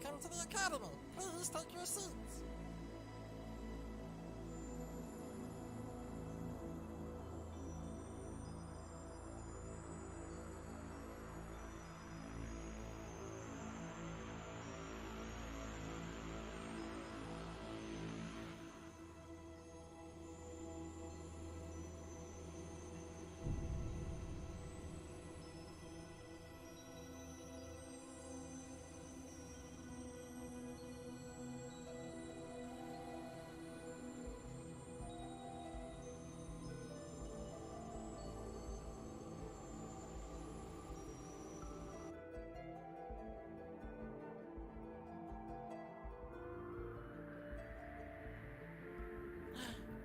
Welcome to the Academy. Please take your seats.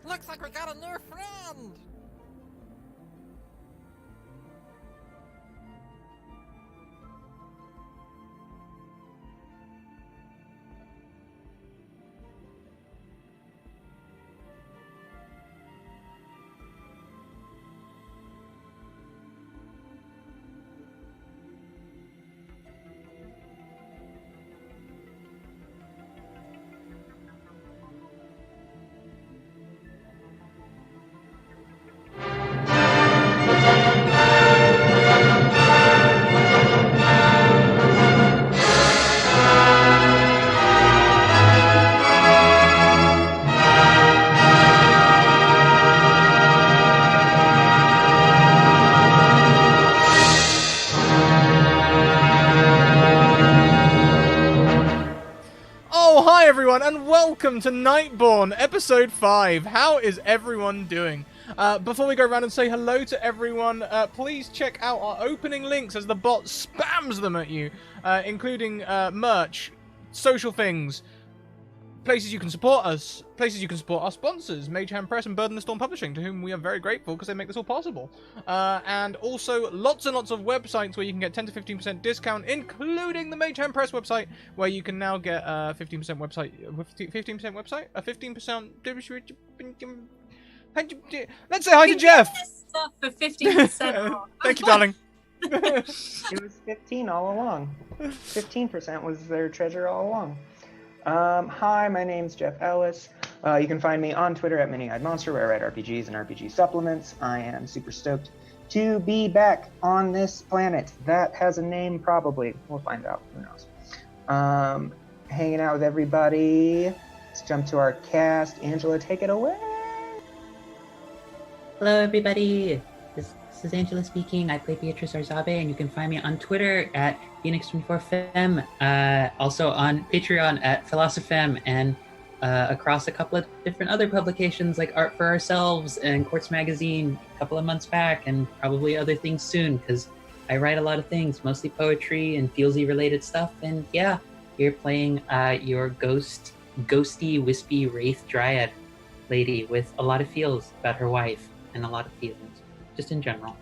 Looks like we got a new friend! Hi everyone, and welcome to Nightborne, episode 5. How is everyone doing? Before we go around and say hello to everyone, please check out our opening links as the bot spams them at you, including merch, social things, places you can support us, places you can support our sponsors, Mage Hand Press and Bird in the Storm Publishing, to whom we are very grateful because they make this all possible. And also lots and lots of websites where you can get 10 to 15% discount, including the Mage Hand Press website, where you can now get a 15% website, a 15%. Let's say hi to Jeff. Stuff for 15% off. Thank you, darling. It was 15 all along. 15% was their treasure all along. Hi, my name's Jeff Ellis. You can find me on Twitter at Mini-Eyed Monster, where I write RPGs and RPG supplements. I am super stoked to be back on this planet. That has a name, probably. We'll find out. Who knows? Hanging out with everybody. Let's jump to our cast. Angela, take it away. Hello, everybody. This is Angela speaking. I play Beatrice Arzabe, and you can find me on Twitter at Phoenix24Fem, also on Patreon at Philosophem, and across a couple of different other publications like Art for Ourselves and Quartz Magazine a couple of months back, and probably other things soon, because I write a lot of things, mostly poetry and feelsy-related stuff, and yeah, you're playing your ghosty, wispy wraith dryad lady with a lot of feels about her wife, and a lot of feelings, just in general.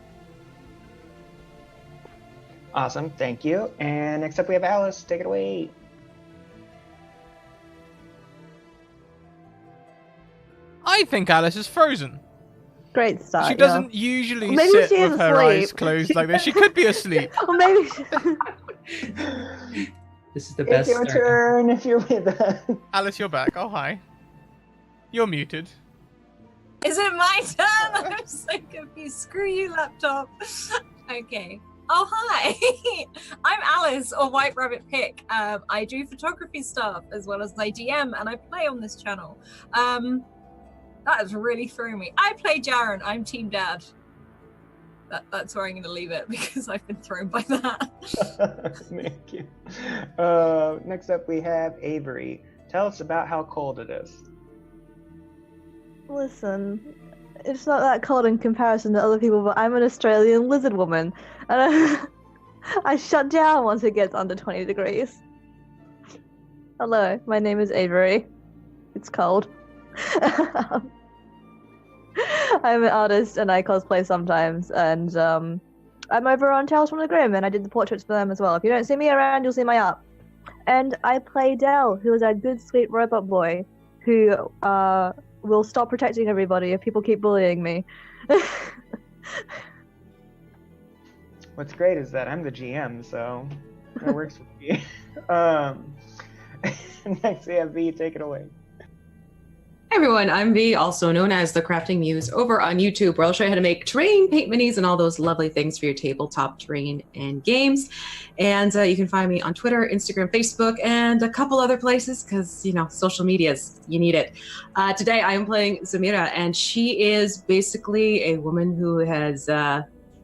Awesome, thank you. And next up we have Alice. Take it away. I think Alice is frozen. Great start. She doesn't usually Maybe sit she is with her asleep. eyes closed like this. She could be asleep. Or maybe This is the It's best your start. turn if you're with us. Alice, you're back. Oh, hi. You're muted. Is it my turn? I'm so confused. Screw you, laptop. Okay. Oh, hi. I'm Alice, or White Rabbit Pick. I do photography stuff as well as I DM, and I play on this channel. That has really thrown me. I play Jaren. I'm Team Dad. That's where I'm going to leave it because I've been thrown by that. Thank you. Next up we have Avery. Tell us about how cold it is. listen, it's not that cold in comparison to other people, but I'm an Australian lizard woman, and I shut down once it gets under 20 degrees. Hello, my name is Avery. It's cold. I'm an artist and I cosplay sometimes, and I'm over on Tales from the Grim, and I did the portraits for them as well. If you don't see me around, you'll see my art. And I play Dell, who is our good, sweet robot boy, who will stop protecting everybody if people keep bullying me. What's great is that I'm the GM, so that works with me. Next we have V, take it away. Hi everyone, I'm V, also known as the Crafting Muse, over on YouTube, where I'll show you how to make terrain, paint minis, and all those lovely things for your tabletop terrain and games. And you can find me on Twitter, Instagram, Facebook, and a couple other places, because, you know, social medias, you need it. Today I am playing Zamira, and she is basically a woman who has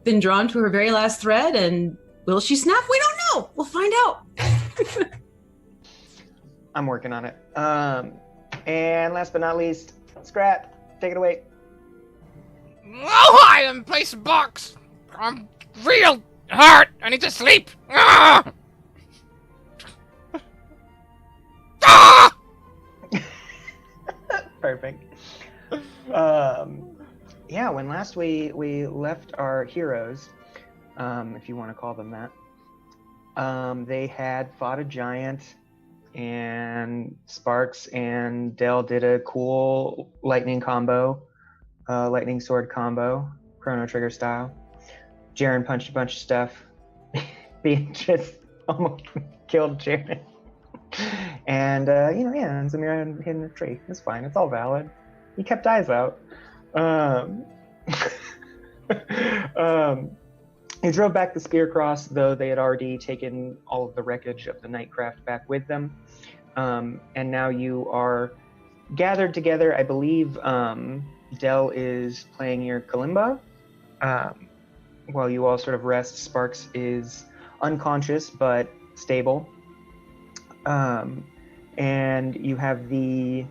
been drawn to her very last thread, and will she snap? We don't know! We'll find out! I'm working on it. And last but not least, Scrat, take it away. Oh, hi, I'm place box. I'm real hurt. I need to sleep. Ah! Ah! Perfect. Yeah, when last we left our heroes, if you want to call them that, they had fought a giant, and Sparks and Dell did a cool lightning combo, lightning sword combo, Chrono Trigger style. Jaren punched a bunch of stuff. Beatrice almost killed Jaren. And, and Zamira hid in a tree. It's fine, it's all valid. He kept eyes out. They drove back the spear cross, though they had already taken all of the wreckage of the Nightcraft back with them. And now you are gathered together. I believe Dell is playing your kalimba. While you all sort of rest, Sparks is unconscious but stable. And you have the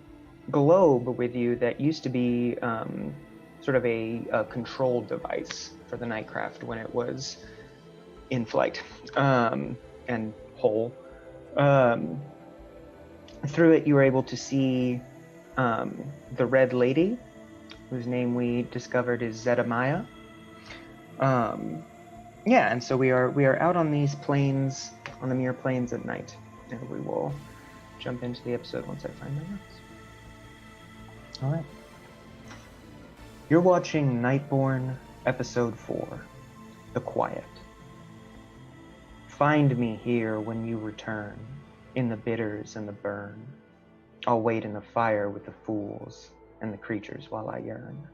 globe with you that used to be sort of a control device for the Nightcraft when it was in flight and whole. Through it, you were able to see the Red Lady, whose name we discovered is Zedemiah. And so we are out on these plains, on the Mirror Plains at night, and we will jump into the episode once I find my notes. All right. You're watching Nightborne, Episode 4, The Quiet. Find me here when you return, in the bitters and the burn. I'll wait in the fire with the fools and the creatures while I yearn.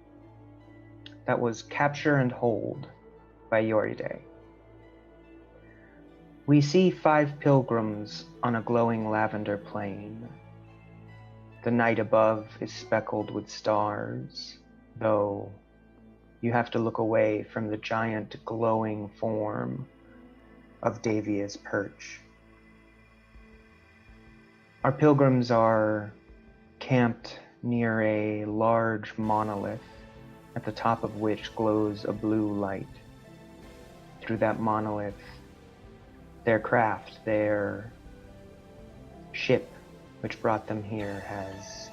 That was Capture and Hold by Yoride. We see 5 pilgrims on a glowing lavender plain. The night above is speckled with stars, though you have to look away from the giant glowing form of Davia's perch. Our pilgrims are camped near a large monolith, at the top of which glows a blue light. Through that monolith, their craft, their ship, which brought them here, has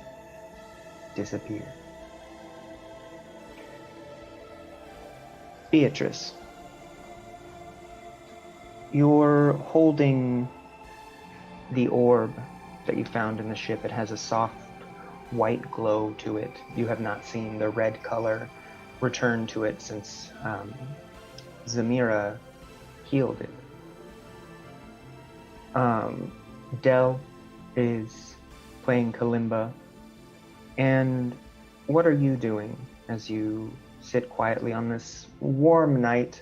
disappeared. Beatrice, you're holding the orb that you found in the ship. It has a soft white glow to it. You have not seen the red color return to it since Zamira healed it. Dell is playing kalimba. And what are you doing as you sit quietly on this warm night?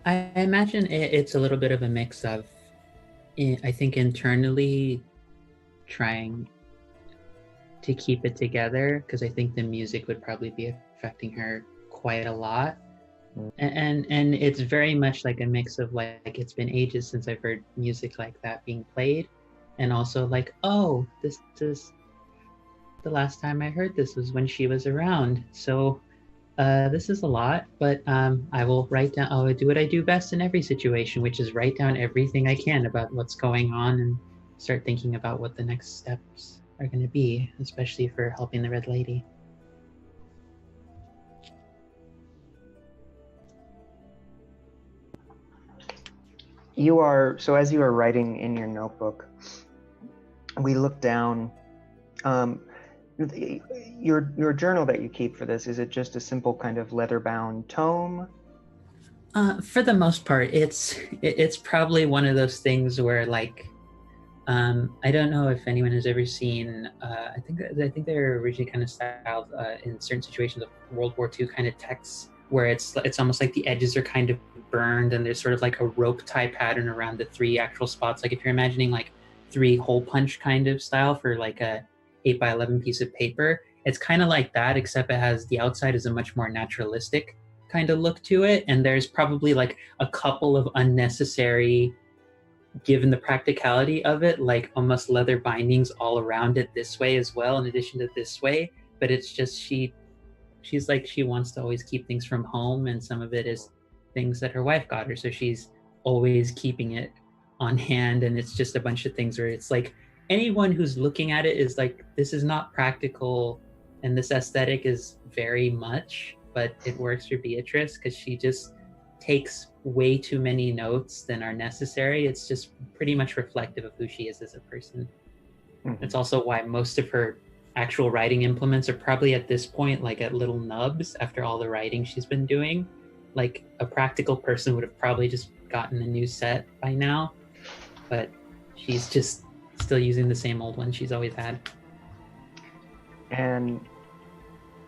I imagine it's a little bit of a mix of, I think, internally trying to keep it together, because I think the music would probably be affecting her quite a lot. And it's very much like a mix of like it's been ages since I've heard music like that being played, and also like, oh, this is the last time I heard this was when she was around. So this is a lot, but I will write down. I'll do what I do best in every situation, which is write down everything I can about what's going on and start thinking about what the next steps are going to be, especially for helping the Red Lady. So as you are writing in your notebook, we look down. Your journal that you keep for this, is it just a simple kind of leather-bound tome? For the most part, it's probably one of those things where like I don't know if anyone has ever seen. I think they're originally kind of styled in certain situations of World War II kind of texts where it's almost like the edges are kind of burned and there's sort of like a rope tie pattern around the three actual spots. Like if you're imagining like three hole punch kind of style for like a 8x11 piece of paper, it's kind of like that, except it has the outside is a much more naturalistic kind of look to it, and there's probably like a couple of unnecessary, given the practicality of it, like almost leather bindings all around it this way as well in addition to this way. But it's just she's like she wants to always keep things from home, and some of it is things that her wife got her, so she's always keeping it on hand. And it's just a bunch of things where it's like anyone who's looking at it is like, this is not practical and this aesthetic is very much, but it works for Beatrice because she just takes way too many notes than are necessary. It's just pretty much reflective of who she is as a person. Mm-hmm. It's also why most of her actual writing implements are probably at this point like at little nubs after all the writing she's been doing. Like a practical person would have probably just gotten a new set by now, but she's just still using the same old one she's always had. And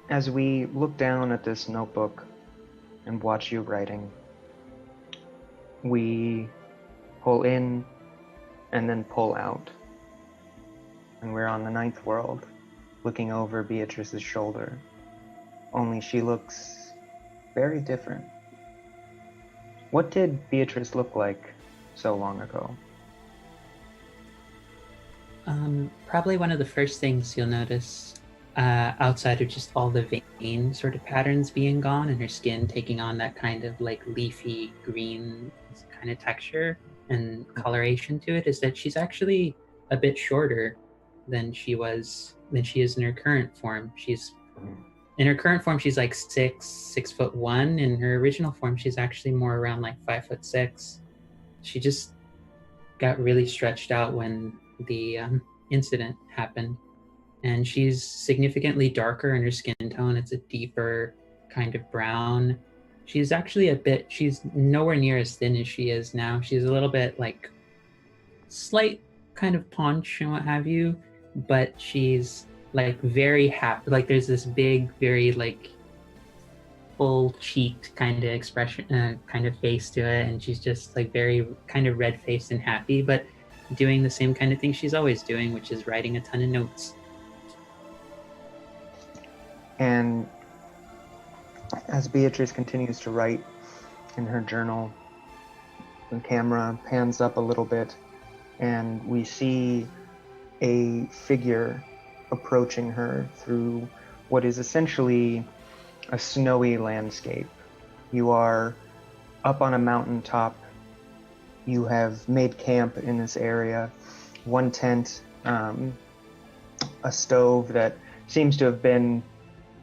as we look down at this notebook and watch you writing, we pull in and then pull out. And we're on the 9th world, looking over Beatrice's shoulder. Only she looks very different. What did Beatrice look like so long ago? Probably one of the first things you'll notice, outside of just all the vein sort of patterns being gone and her skin taking on that kind of like leafy green kind of texture and coloration to it, is that she's actually a bit shorter than she is in her current form. In her current form, she's like 6'1". In her original form, she's actually more around like 5'6". She just got really stretched out when the incident happened, and she's significantly darker in her skin tone. It's a deeper kind of brown. She's nowhere near as thin as she is now. She's a little bit like slight kind of paunch and what have you, but she's like very happy. Like there's this big, very like full-cheeked kind of expression, kind of face to it, and she's just like very kind of red-faced and happy, but doing the same kind of thing she's always doing, which is writing a ton of notes. And as Beatrice continues to write in her journal, the camera pans up a little bit, and we see a figure approaching her through what is essentially a snowy landscape. You are up on a mountaintop. You have made camp in this area. One tent, a stove that seems to have been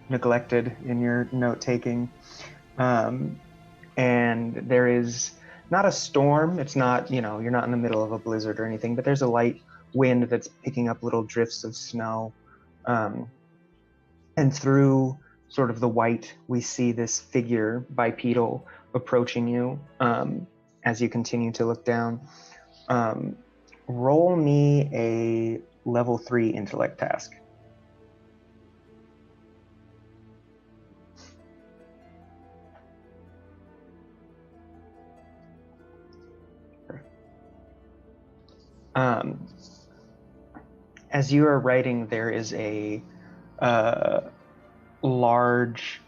neglected in your note-taking. And there is not a storm. It's not, you're not in the middle of a blizzard or anything, but there's a light wind that's picking up little drifts of snow. And through sort of the white, we see this figure, bipedal, approaching you as you continue to look down. Roll me a level 3 intellect task. As you are writing, there is a large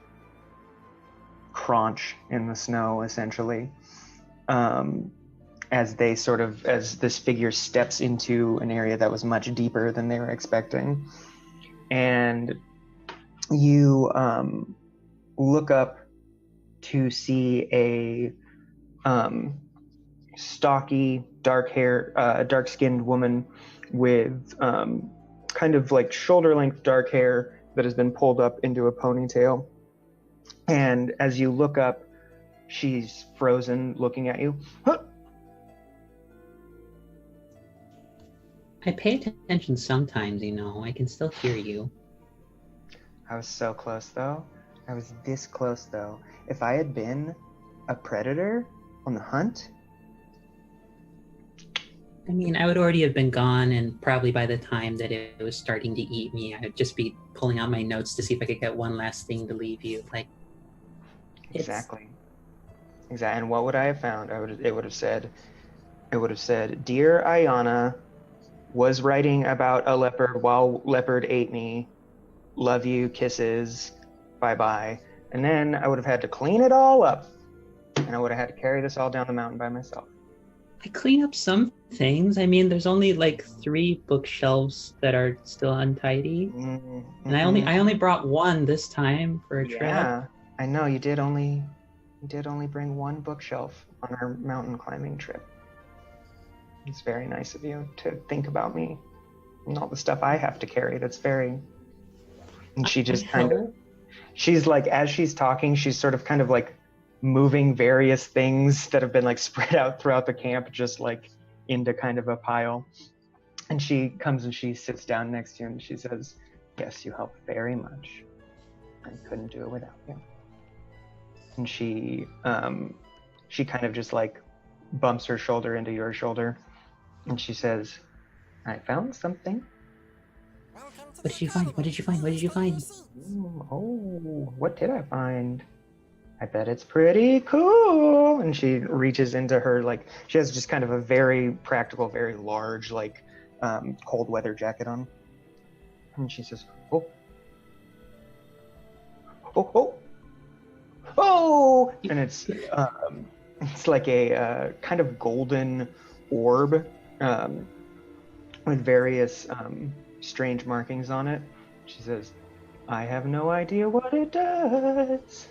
crunch in the snow, essentially, as this figure steps into an area that was much deeper than they were expecting. And you look up to see a stocky, dark-skinned woman with kind of like shoulder-length dark hair that has been pulled up into a ponytail. And as you look up, she's frozen, looking at you. Huh! I pay attention sometimes, I can still hear you. I was so close, though. I was this close, though. If I had been a predator on the hunt? I mean, I would already have been gone, and probably by the time that it was starting to eat me, I would just be pulling out my notes to see if I could get one last thing to leave you. Like, Exactly. And what would I have found? It would have said, "Dear Ayana, was writing about a leopard while leopard ate me. Love you, kisses, bye bye." And then I would have had to clean it all up, and I would have had to carry this all down the mountain by myself. I clean up some things. I mean, there's only like 3 bookshelves that are still untidy, Mm-hmm. and I only brought one this time for a trip. Yeah, I know you did only bring one bookshelf on our mountain climbing trip. It's very nice of you to think about me and all the stuff I have to carry. That's very. And she just she's like, as she's talking, she's sort of kind of like moving various things that have been like spread out throughout the camp, just like into kind of a pile. And she comes and she sits down next to you and she says, "Yes, you helped very much. I couldn't do it without you." And she kind of just like bumps her shoulder into your shoulder, and she says, "I found something." What did you find? What did you find? What did you find? Oh, what did I find? I bet it's pretty cool. And she reaches into her, like, she has just kind of a very practical, very large, like, cold weather jacket on. And she says, "Oh, oh, oh, oh!" And it's like a kind of golden orb with various strange markings on it. She says, "I have no idea what it does."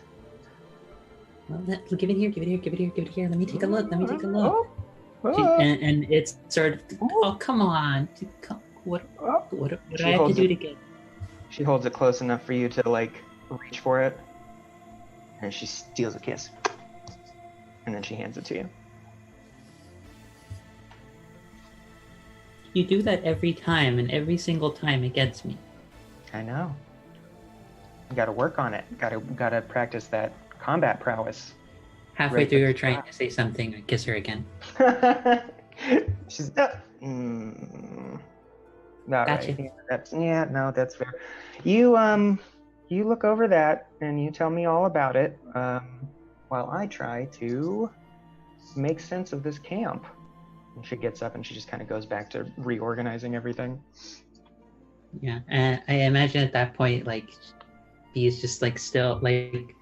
Well, give it here, give it here, give it here, give it here. Let me take a look. Let me take a look. Oh. And it's sort of, oh, come on. What do I have to do to get? She holds it close enough for you to like reach for it, and she steals a kiss, and then she hands it to you. You do that every time, and every single time it gets me. I know. You gotta work on it. Gotta practice that combat prowess. Halfway Right, through her that's trying right. to say something, I kiss her again. She's all Gotcha. right. Yeah, that's fair. You look over that and you tell me all about it, while I try to make sense of this camp. And she gets up and she just kind of goes back to reorganizing everything. Yeah, and I imagine at that point, like, he's just like still like,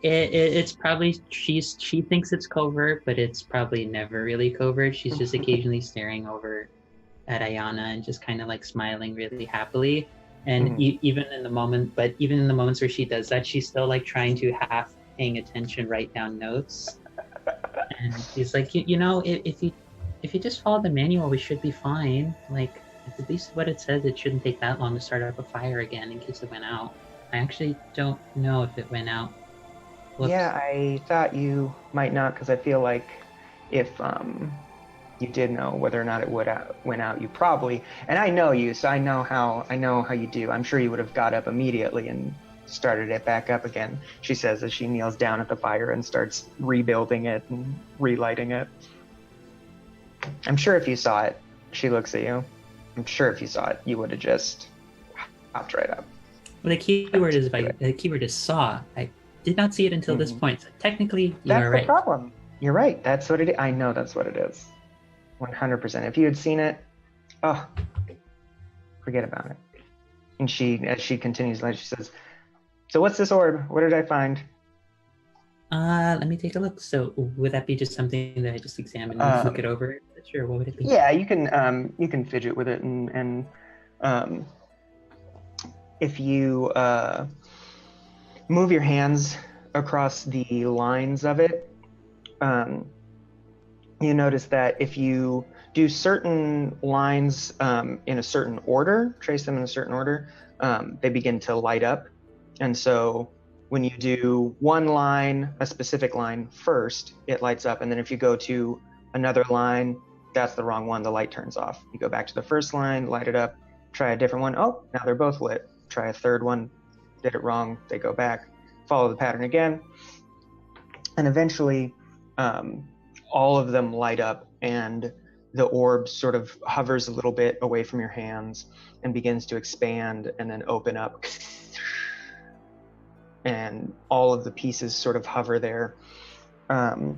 it's probably she thinks it's covert, but it's probably never really covert. She's just occasionally staring over at Ayana and just kind of like smiling really happily. And even in the moments where she does that, she's still like trying to half paying attention, write down notes. And she's like, you know, if you just follow the manual, we should be fine. Like, at least what it says, it shouldn't take that long to start up a fire again in case it went out. I actually don't know if it went out. Whoops. Yeah, I thought you might not, because I feel like if you did know whether or not it went out, you probably, and I know you, so I know how you do. I'm sure you would have got up immediately and started it back up again. She says as she kneels down at the fire and starts rebuilding it and relighting it. I'm sure if you saw it, she looks at you. I'm sure if you saw it, you would have just popped right up. Well, the keyword is saw. I did not see it until this point. So technically, you are right. That's the problem. You're right. That's what it is. I know that's what it is. 100%. If you had seen it, oh, forget about it. And as she continues, she says, "So what's this orb? What did I find?" Let me take a look. So would that be just something that I just examine and look it over? Sure. What would it be? Yeah, you can fidget with it and if you move your hands across the lines of it, you notice that if you do certain lines in a certain order, trace them in a certain order, they begin to light up. And so when you do one line, a specific line first, it lights up. And then if you go to another line, that's the wrong one, the light turns off. You go back to the first line, light it up, try a different one. Oh, now they're both lit. Try a third one, did it wrong, they go back. Follow the pattern again. And eventually, all of them light up, and the orb sort of hovers a little bit away from your hands and begins to expand and then open up. And all of the pieces sort of hover there. And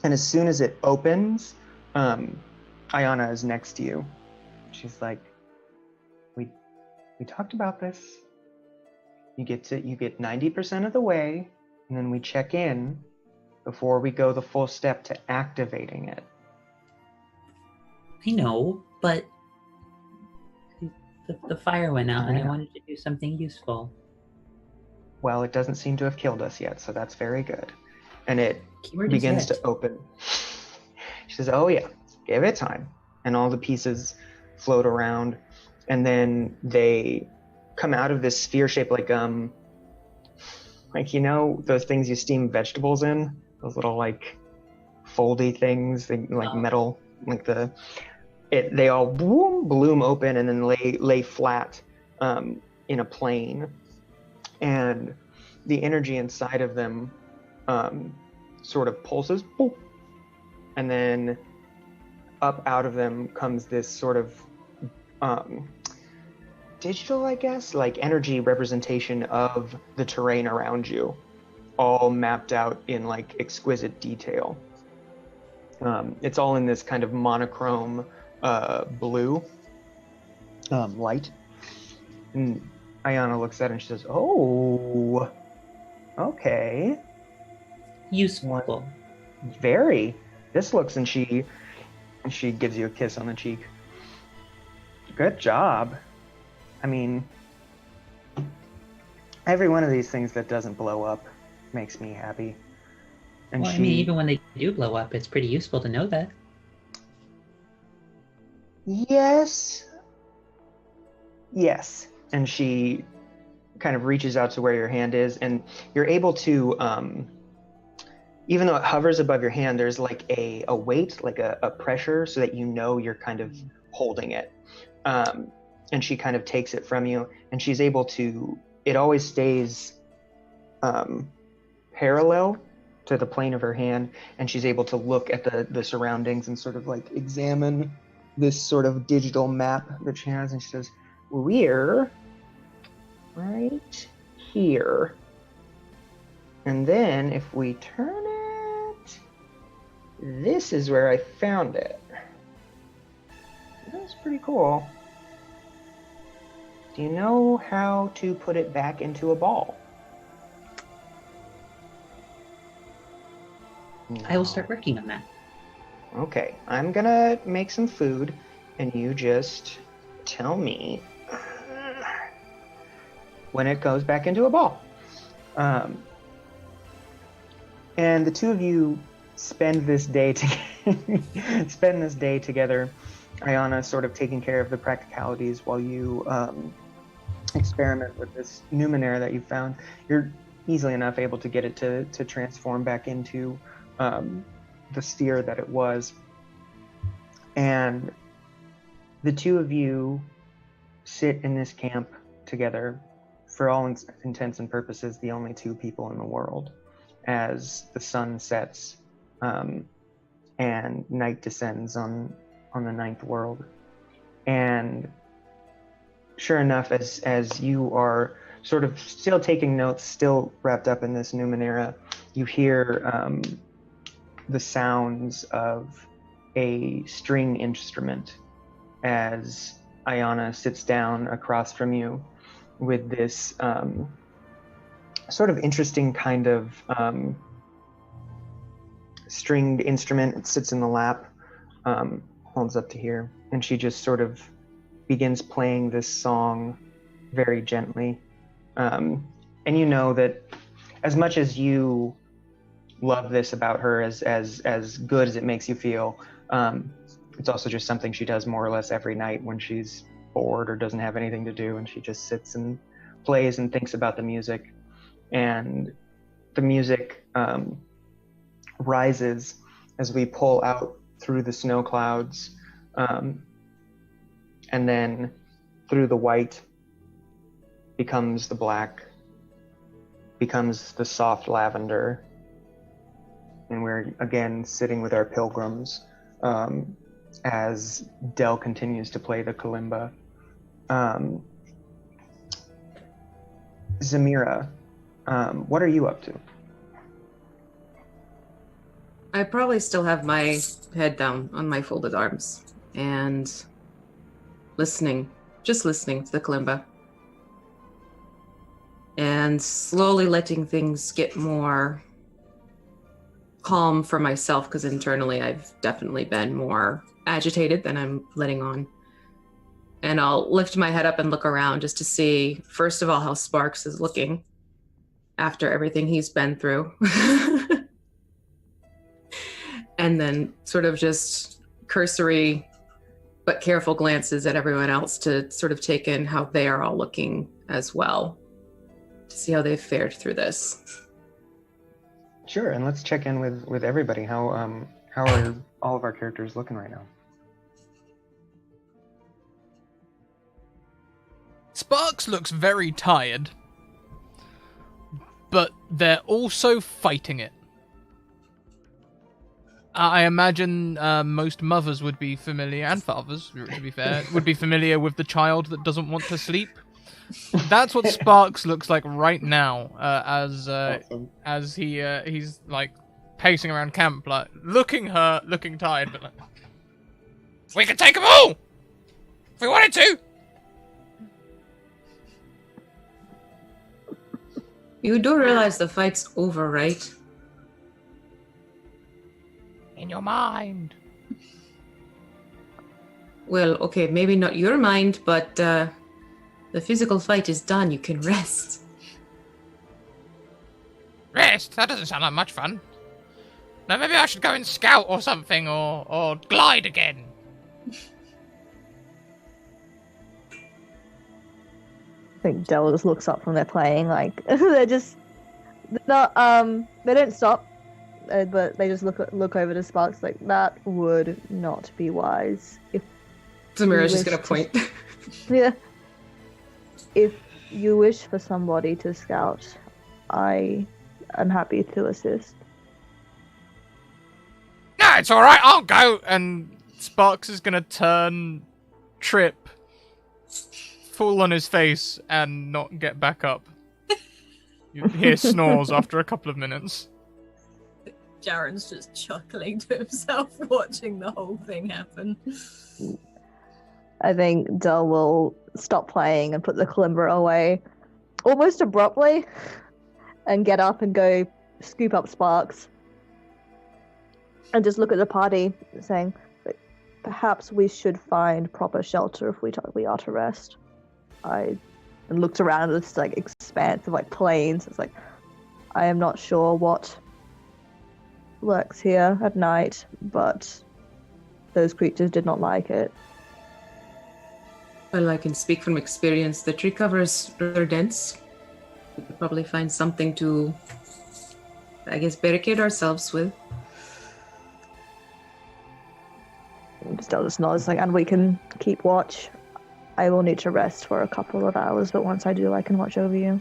as soon as it opens, Ayana is next to you. She's like, we talked about this. You get 90% of the way, and then we check in before we go the full step to activating it. I know, but the fire went out, and I wanted to do something useful. Well, it doesn't seem to have killed us yet, so that's very good. And it Keyword begins is to open. She says, oh yeah, give it time. And all the pieces float around, and then they come out of this sphere shape like you know those things you steam vegetables in? Those little like foldy things, like metal, like they all bloom open and then lay flat in a plane. And the energy inside of them sort of pulses, boop, and then up out of them comes this sort of digital, I guess, like energy representation of the terrain around you, all mapped out in like exquisite detail. It's all in this kind of monochrome blue light. And Ayana looks at it and she says, oh, okay. Useful. Very. This looks, and she gives you a kiss on the cheek. Good job. I mean, every one of these things that doesn't blow up makes me happy. And well, I mean, even when they do blow up, it's pretty useful to know that. Yes. And she kind of reaches out to where your hand is, and you're able to, even though it hovers above your hand, there's like a weight, like a pressure, so that you know you're kind of holding it. And she kind of takes it from you, and she's able to, it always stays parallel to the plane of her hand, and she's able to look at the surroundings and sort of like examine this sort of digital map that she has, and she says, we're right here. And then if we turn it, this is where I found it. That's pretty cool. Do you know how to put it back into a ball? No. I will start working on that. Okay, I'm gonna make some food, and you just tell me when it goes back into a ball. And the two of you spend this day together. Ayana sort of taking care of the practicalities while you experiment with this numenera that you found. You're easily enough able to get it to transform back into the sphere that it was. And the two of you sit in this camp together, for all intents and purposes, the only two people in the world, as the sun sets and night descends on the ninth world. And sure enough, as you are sort of still taking notes, still wrapped up in this numenera, you hear the sounds of a string instrument as Ayana sits down across from you with this sort of interesting kind of stringed instrument. It sits in the lap, holds up to here, and she just sort of begins playing this song very gently. And you know that as much as you love this about her, as good as it makes you feel, it's also just something she does more or less every night when she's bored or doesn't have anything to do, and she just sits and plays and thinks about the music. And the music rises as we pull out through the snow clouds, and then through the white becomes the black, becomes the soft lavender, and we're again sitting with our pilgrims as Dell continues to play the kalimba. Zamira, what are you up to? I probably still have my head down on my folded arms and just listening to the kalimba. And slowly letting things get more calm for myself, because internally I've definitely been more agitated than I'm letting on. And I'll lift my head up and look around just to see, first of all, how Sparks is looking after everything he's been through. And then sort of just cursory but careful glances at everyone else to sort of take in how they are all looking as well, to see how they've fared through this. Sure, and let's check in with everybody. How are all of our characters looking right now? Sparks looks very tired, but they're also fighting it. I imagine most mothers would be familiar, and fathers, to be fair, would be familiar with the child that doesn't want to sleep. That's what Sparks looks like right now, Awesome. as he's like pacing around camp, like looking hurt, looking tired, but like, We can take them all! If we wanted to! You do realize the fight's over, right? In your mind. Well, okay, maybe not your mind, but the physical fight is done. You can rest. Rest? That doesn't sound like much fun. No, maybe I should go and scout or something, or glide again. I think Dell just looks up from their playing, like they're not they don't stop, but they just look over to Sparks like that would not be wise. If Zamira's just wish gonna point. yeah, if you wish for somebody to scout, I am happy to assist. No, it's alright, I'll go. and Sparks is gonna turn, trip, fall on his face, and not get back up. You hear snores after a couple of minutes. Jaren's just chuckling to himself watching the whole thing happen. I think Dell will stop playing and put the kalimba away almost abruptly and get up and go scoop up Sparks and just look at the party saying, perhaps we should find proper shelter if we are to rest. I looked around at this like expanse of like plains. It's like, I am not sure what lurks here at night, but those creatures did not like it. Well, I can speak from experience. The tree cover is rather dense. We could probably find something to, I guess, barricade ourselves with. Still just nods like, and we can keep watch. I will need to rest for a couple of hours, but once I do, I can watch over you.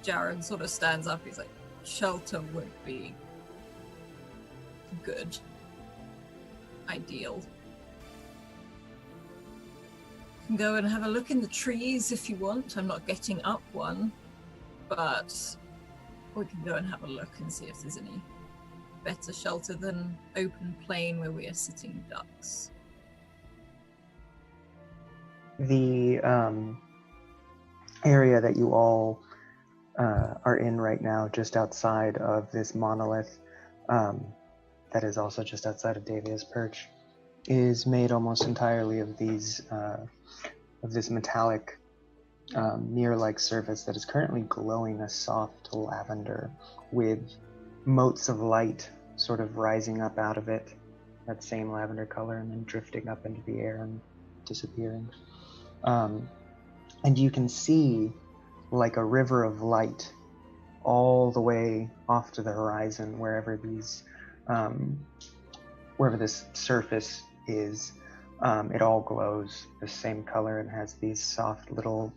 Jaren sort of stands up. He's like, shelter would be good. Ideal. You can go and have a look in the trees if you want. I'm not getting up one, but we can go and have a look and see if there's any better shelter than open plain where we are sitting ducks. The area that you all are in right now, just outside of this monolith, that is also just outside of Davia's Perch, is made almost entirely of these of this metallic mirror-like surface that is currently glowing a soft lavender with motes of light sort of rising up out of it, that same lavender color, and then drifting up into the air and disappearing. And you can see like a river of light all the way off to the horizon, wherever these, wherever this surface is. It all glows the same color and has these soft little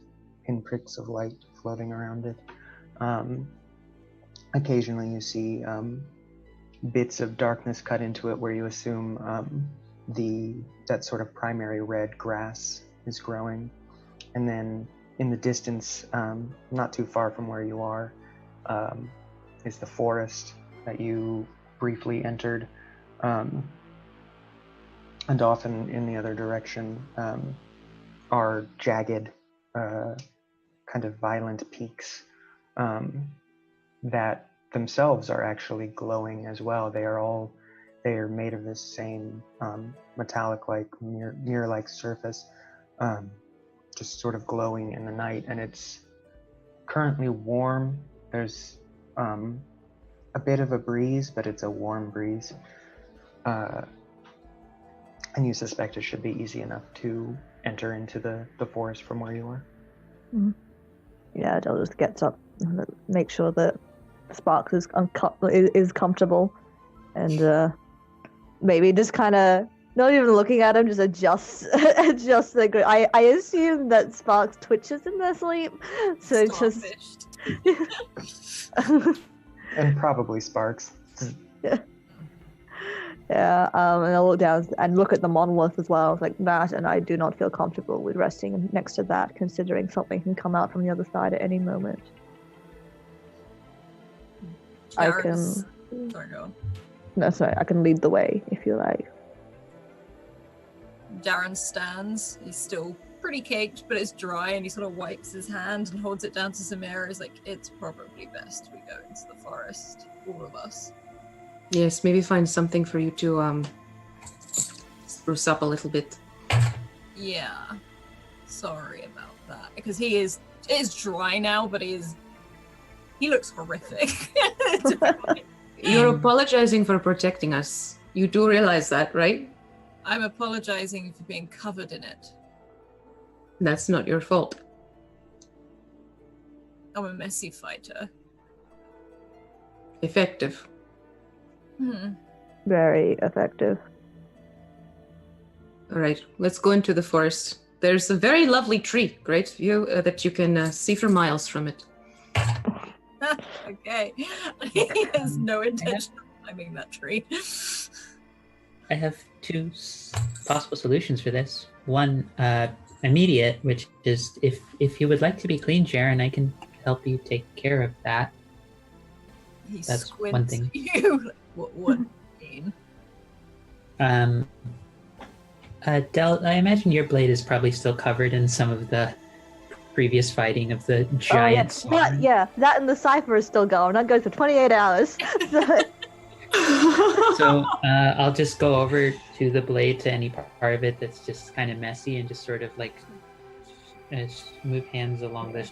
pinpricks of light floating around it. Occasionally you see bits of darkness cut into it where you assume that sort of primary red grass is growing. And then in the distance, not too far from where you are, is the forest that you briefly entered. And often in the other direction are jagged, kind of violent peaks that themselves are actually glowing as well. They are made of this same metallic-like, mirror-like surface, just sort of glowing in the night. And it's currently warm. There's a bit of a breeze, but it's a warm breeze. And you suspect it should be easy enough to enter into the forest from where you are. Mm-hmm. Yeah, Adele just gets up and makes sure that Sparks is comfortable, and maybe just kind of not even looking at him, just adjusts the grip. I assume that Sparks twitches in their sleep, so Starfished. And probably Sparks. Yeah, and I'll look down and look at the monolith as well. It's like that, and I do not feel comfortable with resting next to that, considering something can come out from the other side at any moment. Jared's... Sorry, go. No, sorry, I can lead the way if you like. Darren stands. He's still pretty caked, but it's dry, and he sort of wipes his hand and holds it down to Samira. He's like, it's probably best we go into the forest, all of us. Yes, maybe find something for you to spruce up a little bit. Yeah. Sorry about that. Because it is dry now, but he looks horrific. You're apologizing for protecting us. You do realize that, right? I'm apologizing for being covered in it. That's not your fault. I'm a messy fighter. Effective. Very effective. All right, let's go into the forest. There's a very lovely tree, great view that you can see for miles from it. Okay. He has no intention of climbing that tree. I have two possible solutions for this. One, immediate, which is if you would like to be clean, Jaren, I can help you take care of that. That's one thing. You. What do you mean? Del, I imagine your blade is probably still covered in some of the previous fighting of the giants. That and the cipher is still going. That goes for 28 hours. So I'll just go over to the blade, to any part of it that's just kind of messy, and just sort of like move hands along the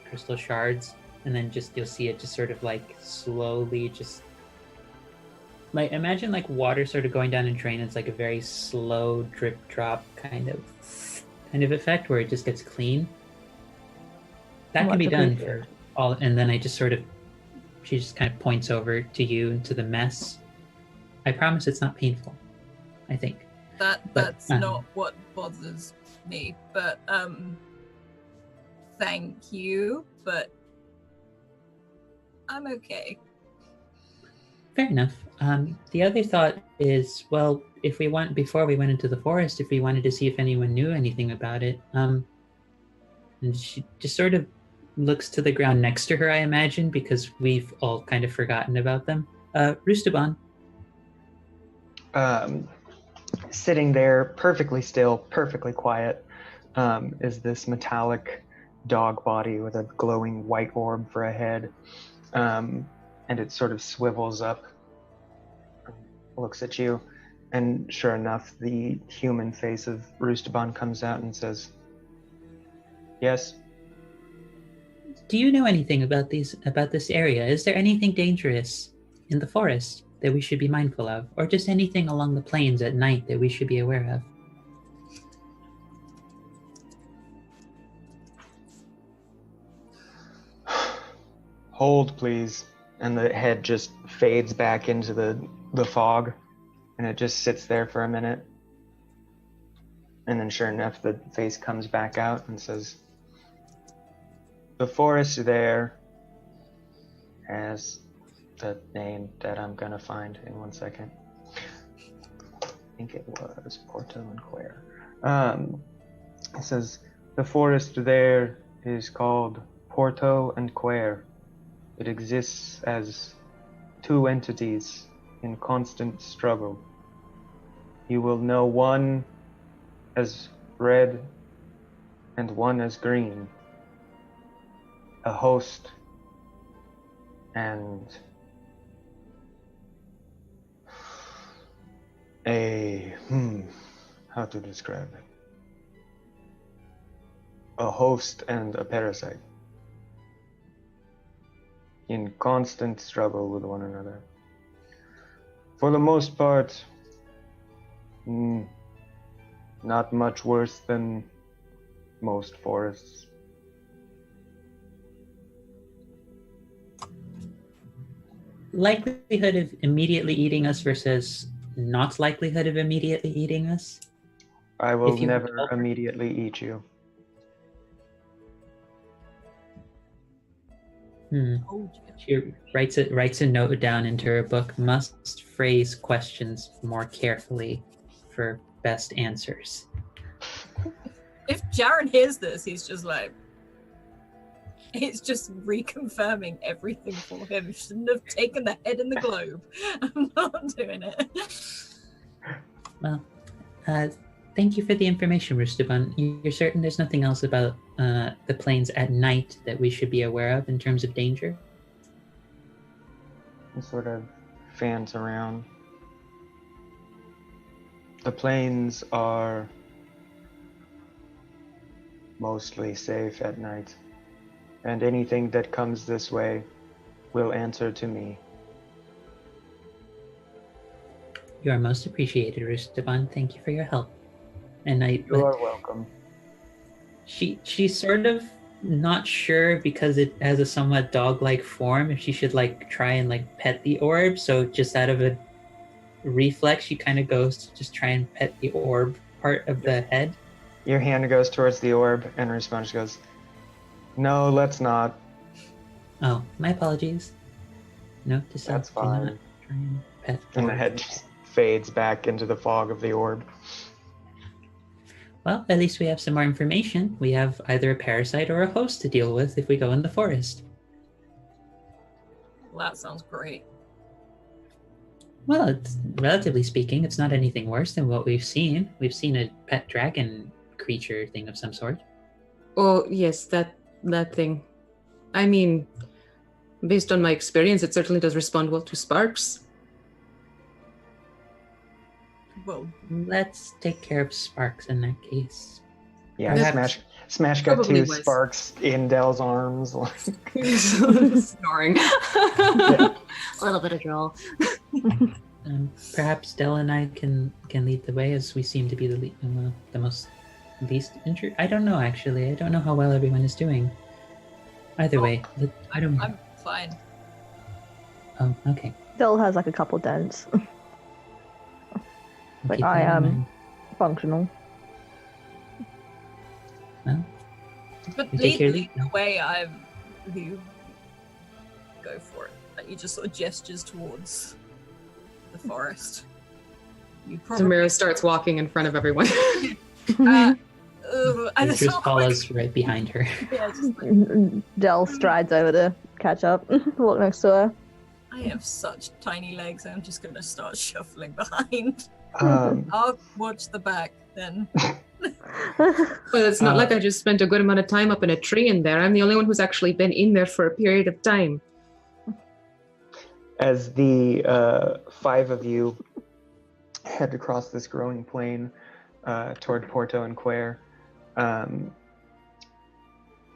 crystal shards, and then just you'll see it just sort of like slowly just like, imagine like water sort of going down a drain. It's like a very slow drip drop kind of effect where it just gets clean. That can be done for all, and then I just sort of, she just kind of points over to you and to the mess. I promise it's not painful, I think. That's not what bothers me, but thank you, but I'm okay. Fair enough. The other thought is, well, before we went into the forest, if we wanted to see if anyone knew anything about it, and she just sort of looks to the ground next to her, I imagine, because we've all kind of forgotten about them. Rustaban. Sitting there, perfectly still, perfectly quiet, is this metallic dog body with a glowing white orb for a head. And it sort of swivels up, looks at you, and sure enough, the human face of Rustaban comes out and says, "Yes." Do you know anything about this area? Is there anything dangerous in the forest that we should be mindful of, or just anything along the plains at night that we should be aware of? Hold, please. And the head just fades back into the fog, and it just sits there for a minute. And then sure enough, the face comes back out and says, "The forest there has the name that I'm gonna find in 1 second. I think it was Porto and Quare. It says the forest there is called Porto and Quare. It exists as two entities in constant struggle. You will know one as red and one as green. A host and how to describe it? A host and a parasite in constant struggle with one another. For the most part, not much worse than most forests. Likelihood of immediately eating us versus not likelihood of immediately eating us? I will If you never help her. immediately eat you. She writes a note down into her book. Must phrase questions more carefully for best answers. If Jaren hears this, he's just like, it's just reconfirming everything for him. Shouldn't have taken the head in the globe. I'm not doing it. Well, thank you for the information, Roosterbun. You're certain there's nothing else about the plains at night that we should be aware of in terms of danger? He sort of fans around. The plains are mostly safe at night, and anything that comes this way will answer to me. You are most appreciated, Roosterbun. Thank you for your help. And You are welcome. She's sort of not sure because it has a somewhat dog-like form if she should try and pet the orb. So just out of a reflex, she kind of goes to just try and pet the orb part of the head. Your hand goes towards the orb, and Response goes, "No, let's not." Oh, my apologies. No, just That's do not fine. try and pet And the orb. head just fades back into the fog of the orb. Well, at least we have some more information. We have either a parasite or a host to deal with if we go in the forest. Well, that sounds great. Well, it's, relatively speaking, it's not anything worse than what we've seen. We've seen a pet dragon creature thing of some sort. Oh, yes, that thing. I mean, based on my experience, it certainly does respond well to sparks. Well, Let's take care of Sparks in that case. Yeah, Perhaps- Smash got Probably two was. sparks in Dell's arms. Snoring. A little bit of droll. Perhaps Dell and I can lead the way as we seem to be the most least injured. I don't know, actually. I don't know how well everyone is doing. Either way, I don't. I'm fine. Oh, okay. Still has a couple dents. I'll Like, keep I that in am mind. functional. Well, But You take your lead lead the now. way, you go for it. Like, he just sort of gestures towards the forest. You probably Samira starts walking in front of everyone. and Beatrice it's not like- follows right behind her. Yeah, just like, Dell strides over to catch up, walk next to her. I have such tiny legs. I'm just gonna start shuffling behind. Um, I'll watch the back then. Well, it's not like I just spent a good amount of time up in a tree in there. I'm the only one who's actually been in there for a period of time. as the five of you head across this growing plain toward Porto and Quare,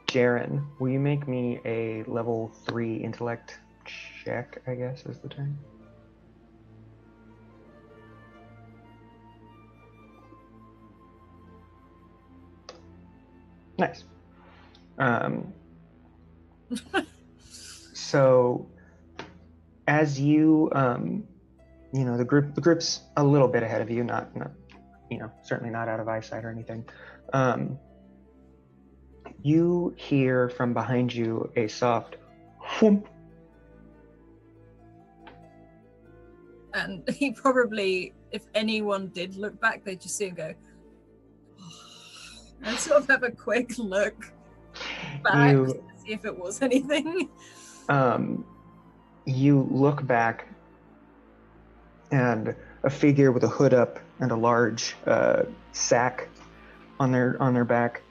Jaren, will you make me a level 3 intellect check, I guess is the term? Nice. So as you the group's a little bit ahead of you, not certainly not out of eyesight or anything. You hear from behind you a soft whoomp, And he probably, if anyone did look back, they'd just see him go, and sort of have a quick look back to see if it was anything. You look back, and a figure with a hood up and a large sack on their back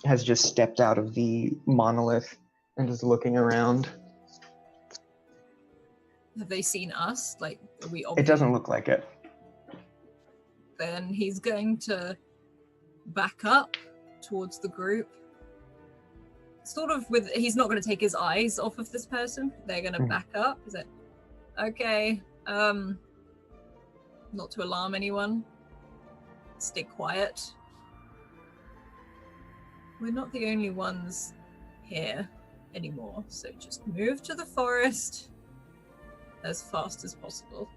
has just stepped out of the monolith and is looking around. Have they seen us? Like, are we It obvious? doesn't look like it. Then he's going to back up towards the group. Sort of he's not going to take his eyes off of this person. They're going to back up. Is it okay? Not to alarm anyone. Stay quiet. We're not the only ones here anymore, so just move to the forest as fast as possible.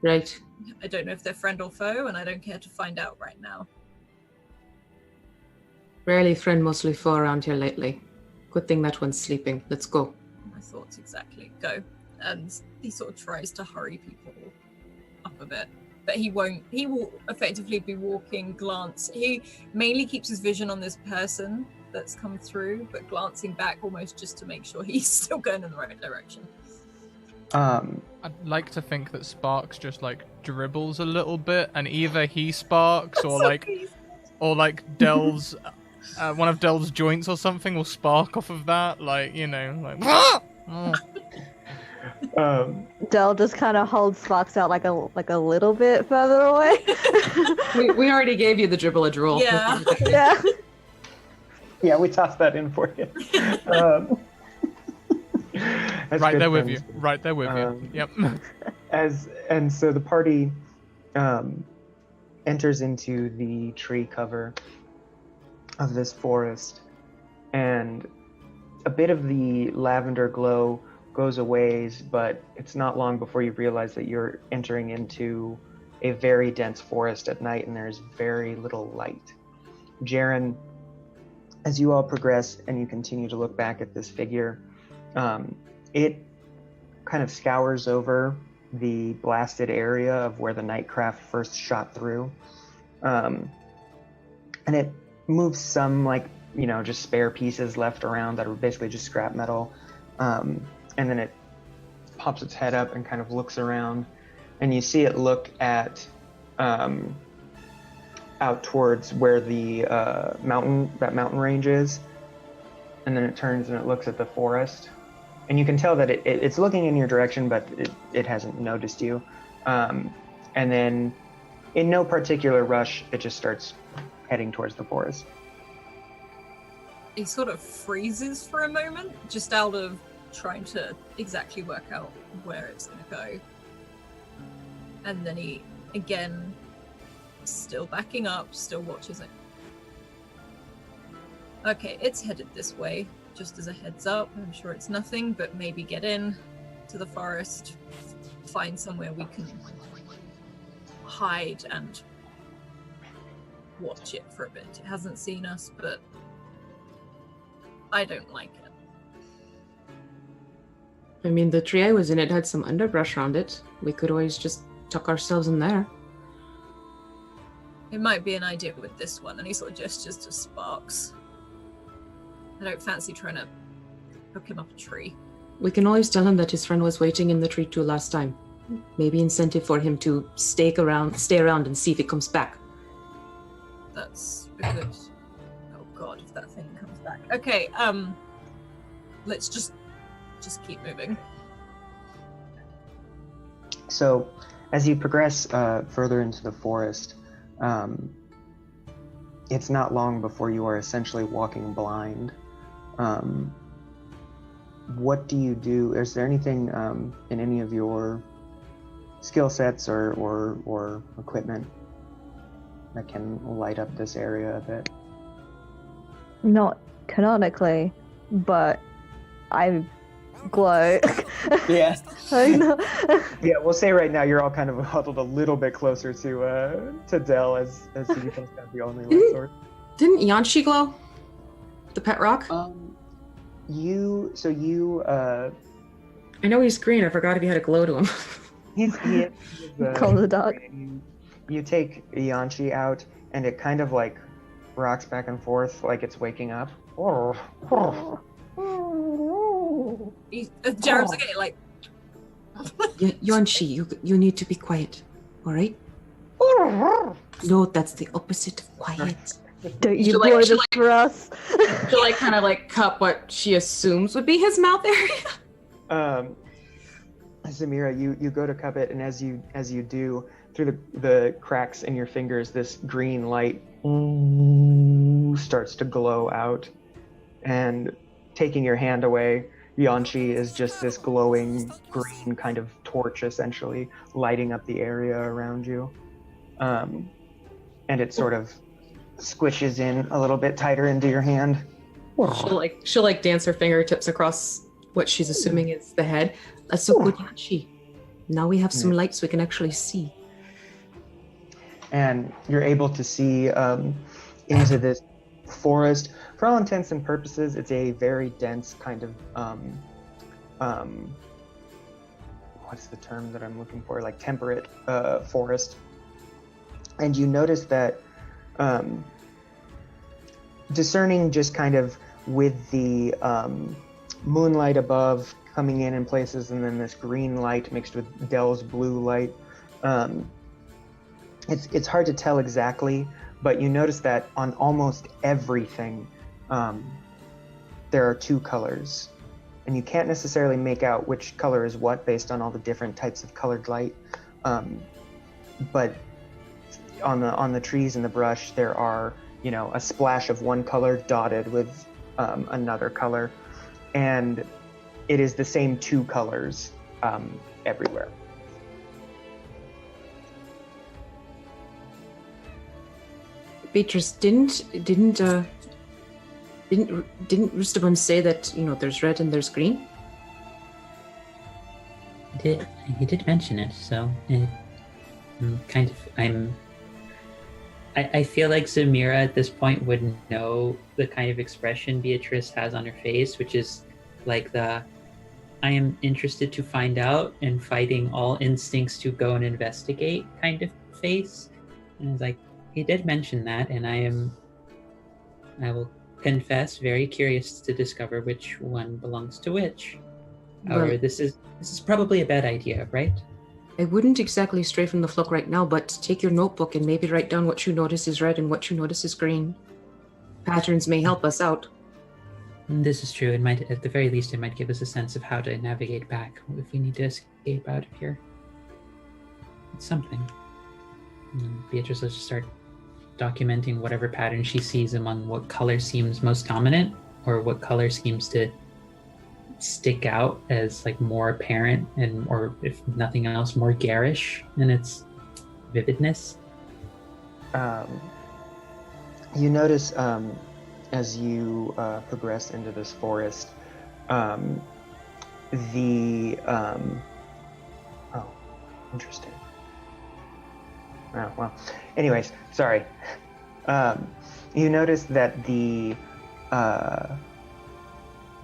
Right. I don't know if they're friend or foe, and I don't care to find out right now. Rarely friend, mostly foe around here lately. Good thing that one's sleeping. Let's go. My thoughts exactly. Go. And he sort of tries to hurry people up a bit. But he won't. He will effectively be walking, glance. He mainly keeps his vision on this person that's come through, but glancing back almost just to make sure he's still going in the right direction. I'd like to think that Sparks just like dribbles a little bit, and either he sparks or like Del's one of Del's joints or something will spark off of that, like, you know, like. Del just kind of holds Sparks out like a little bit further away. we already gave you the dribble a drool. Yeah. Yeah. Yeah, we tossed that in for you. Right there with you. Right there with you. Yep. And so the party enters into the tree cover of this forest, and a bit of the lavender glow goes a ways, but it's not long before you realize that you're entering into a very dense forest at night, and there's very little light. Jaren, as you all progress and you continue to look back at this figure, it kind of scours over the blasted area of where the Nightcraft first shot through. And it moves some, like, you know, just spare pieces left around that are basically just scrap metal. And then it pops its head up and kind of looks around. And you see it look at out towards where the mountain range is. And then it turns and it looks at the forest. And you can tell that it's looking in your direction, but it hasn't noticed you. And then, in no particular rush, it just starts heading towards the forest. He sort of freezes for a moment, just out of trying to exactly work out where it's going to go. And then he, again, still backing up, still watches it. Okay, it's headed this way. Just as a heads up, I'm sure it's nothing, but maybe get in to the forest, find somewhere we can hide and watch it for a bit. It hasn't seen us, but I don't like it. I mean, the tree I was in, it had some underbrush around it. We could always just tuck ourselves in there. It might be an idea with this one, and he sort of gestures to Sparks. I don't fancy trying to hook him up a tree. We can always tell him that his friend was waiting in the tree too last time. Maybe incentive for him to stay around and see if it comes back. That's a good... Oh god, if that thing comes back. Okay, let's just keep moving. So, as you progress further into the forest, it's not long before you are essentially walking blind. What do you do? Is there anything in any of your skill sets or equipment that can light up this area a bit? Not canonically, but I glow. Yeah. I know. Yeah, we'll say right now you're all kind of huddled a little bit closer to Del as he becomes kind of the only light source. Didn't Yanshi glow? The pet rock? I know he's green. I forgot if he had a glow to him. He is Glow in the dark. You take Yanchi out, and it kind of like rocks back and forth like it's waking up. Jared's okay, like. Yonshi, you need to be quiet. All right? No, that's the opposite of quiet. Don't you She'll, blow like- this for us? She'll like kind of like cup what she assumes would be his mouth area. Zamira, you go to cup it, and as you do, through the cracks in your fingers, this green light starts to glow out, and taking your hand away, Yanchi is just this glowing green kind of torch, essentially, lighting up the area around you. And it sort of squishes in a little bit tighter into your hand. She'll like dance her fingertips across what she's assuming is the head. That's so good, Yanchi. Now we have some light so we can actually see. And you're able to see into this forest. For all intents and purposes, it's a very dense kind of what's the term that I'm looking for? Like temperate forest. And you notice that discerning just kind of with the moonlight above coming in places, and then this green light mixed with Dell's blue light. It's hard to tell exactly, but you notice that on almost everything, there are two colors, and you can't necessarily make out which color is what based on all the different types of colored light. But on the trees and the brush, there are, a splash of one color dotted with another color, and it is the same two colors everywhere. Beatrice, didn't Rustabun say that there's red and there's green? He did mention it, so I feel like Zamira at this point would know the kind of expression Beatrice has on her face, which is like the I am interested to find out and fighting all instincts to go and investigate kind of face. And it's like, he did mention that, and I will confess, very curious to discover which one belongs to which. However, Well, this is probably a bad idea, right? I wouldn't exactly stray from the flock right now, but take your notebook and maybe write down what you notice is red and what you notice is green. Patterns may help us out. This is true. It might, at the very least, it might give us a sense of how to navigate back if we need to escape out of here. It's something. And Beatrice will just start documenting whatever pattern she sees among what color seems most dominant, or what color seems to stick out as like more apparent, and or if nothing else, more garish in its vividness. You notice as you progress into this forest, oh, interesting. Oh, well, anyways, sorry. You notice that the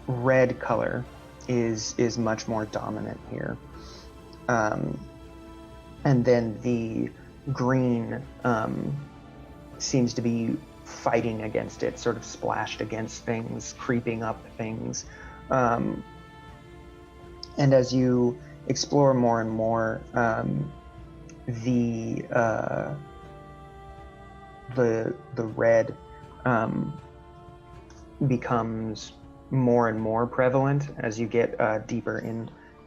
red color is much more dominant here. And then the green seems to be fighting against it, sort of splashed against things, creeping up things. And as you explore more and more, the red becomes more and more prevalent as you get deeper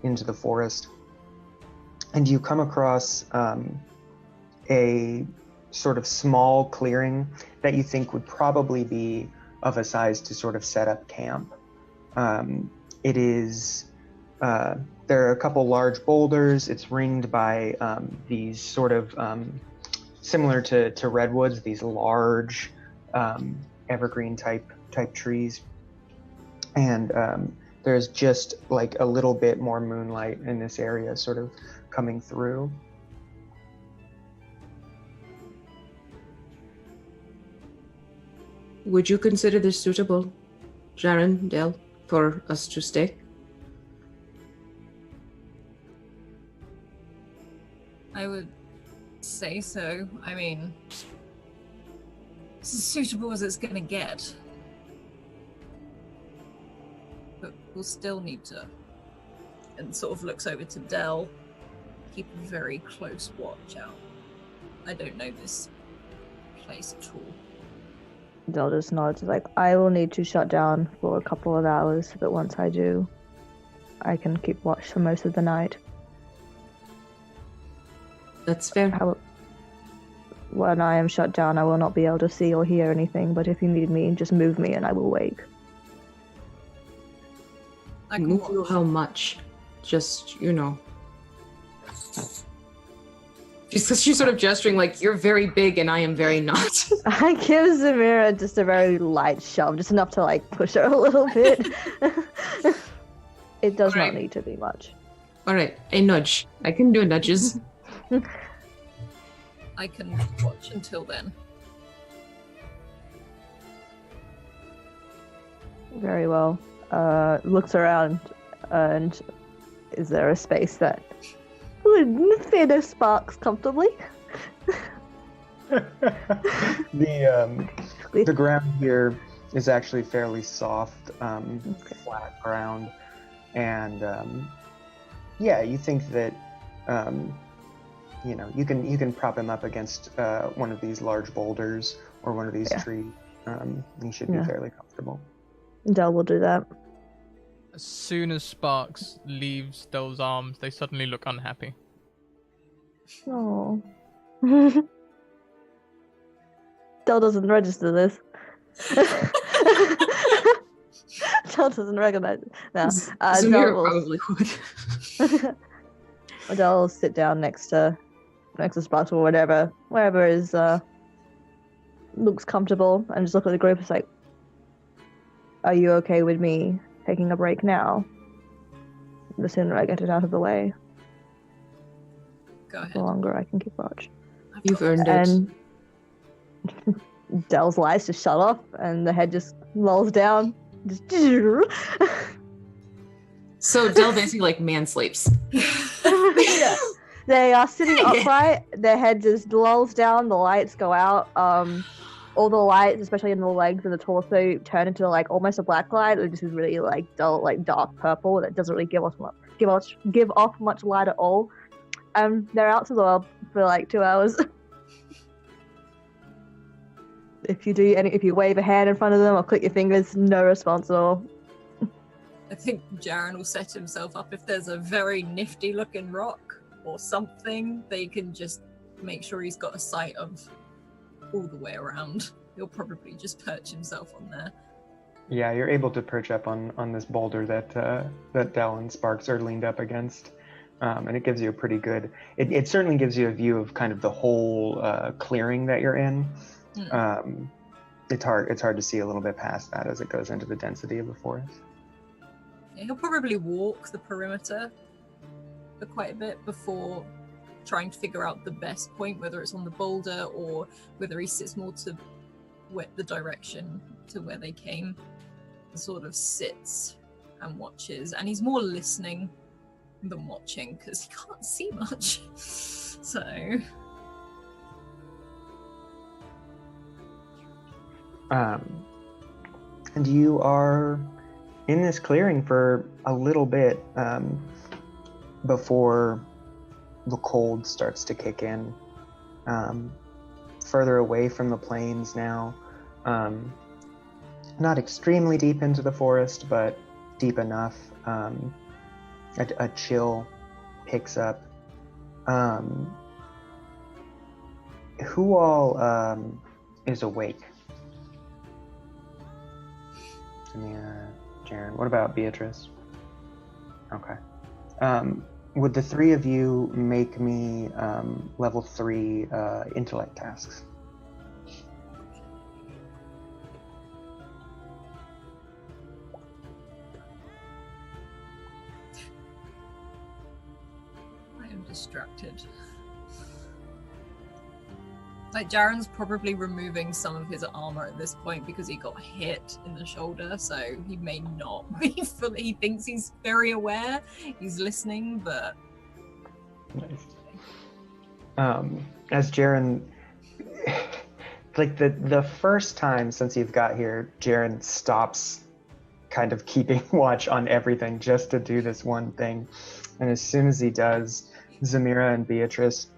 into the forest, and you come across a sort of small clearing that you think would probably be of a size to sort of set up camp. It is there are a couple large boulders. It's ringed by these sort of similar to redwoods, these large evergreen type trees, and there's just like a little bit more moonlight in this area sort of coming through. Would you consider this suitable, Jaren, Dell, for us to stay? I would say so. I mean, it's as suitable as it's gonna get. But we'll still need to, and sort of looks over to Dell, keep a very close watch out. I don't know this place at all. Dell just nods, like, I will need to shut down for a couple of hours, but once I do, I can keep watch for most of the night. That's fair. When I am shut down, I will not be able to see or hear anything, but if you need me, just move me and I will wake. I can Move you watch. how much? Just, you know. She's sort of gesturing like, you're very big and I am very not. I give Zamira just a very light shove, just enough to like push her a little bit. It does Alright. not need to be much. Alright, a nudge. I can do nudges. I can watch until then. Very well. Looks around, and is there a space that would fit a Sparks comfortably? The ground here is actually fairly soft, Okay. flat ground, and yeah, you think that you know you can prop him up against one of these large boulders or one of these Yeah. trees. You should be Yeah. fairly comfortable. Dell will do that. As soon as Sparks leaves Dell's arms, they suddenly look unhappy. Oh. Dell doesn't register this. Dell doesn't recognize it. No. Zamira Dell will, probably would. Dell will sit down next to Sparks or wherever is looks comfortable, and just look at the group. It's like, are you okay with me taking a break now? The sooner I get it out of the way, Go ahead. the longer I can keep watch. You've earned it. And Dell's lights just shut off, and the head just lolls down. Just So Dell basically like man sleeps. yeah. They are sitting upright. Their head just lolls down. The lights go out. All the lights, especially in the legs and the torso, turn into like almost a black light. This is really like dull, like dark purple that doesn't really give off much light at all. They're out to the world for like 2 hours. If you wave a hand in front of them or click your fingers, no response at all. I think Jaren will set himself up if there's a very nifty looking rock or something. They can just make sure he's got a sight of all the way around. He'll probably just perch himself on there. Yeah, you're able to perch up on this boulder that Dell and Sparks are leaned up against, and it gives you a pretty good. It certainly gives you a view of kind of the whole clearing that you're in. It's hard to see a little bit past that as it goes into the density of the forest. Yeah, he'll probably walk the perimeter for quite a bit before trying to figure out the best point, whether it's on the boulder or whether he sits more to the direction to where they came. And sort of sits and watches, and he's more listening than watching because he can't see much. So and you are in this clearing for a little bit before the cold starts to kick in. Further away from the plains now. Not extremely deep into the forest, but deep enough. A chill picks up. Who all is awake? Jaren. What about Beatrice? Okay. Would the three of you make me level 3 intellect tasks? I am distracted. Like, Jaren's probably removing some of his armor at this point because he got hit in the shoulder, so he may not be fully. He thinks he's very aware, he's listening, but Nice. as Jaren, like the first time since you've got here, Jaren stops kind of keeping watch on everything just to do this one thing. And as soon as he does, Zamira and Beatrice,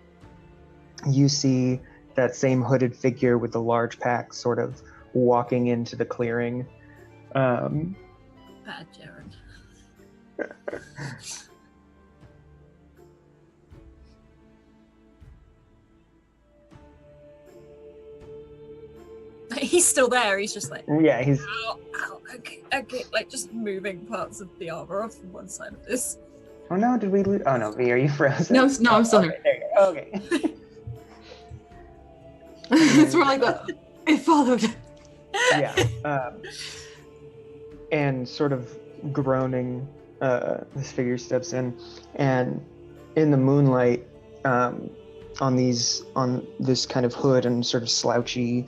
you see that same hooded figure with the large pack sort of walking into the clearing. Bad Jaren. He's still there. He's just like, Yeah, he's ow, ow, okay, like just moving parts of the armor off from one side of this. Oh no, did we lose? Oh no, V, are you frozen? No, I'm still okay, there you go. Okay. It's more like the it followed. Yeah. And sort of groaning, this figure steps in, and in the moonlight, on this kind of hood and sort of slouchy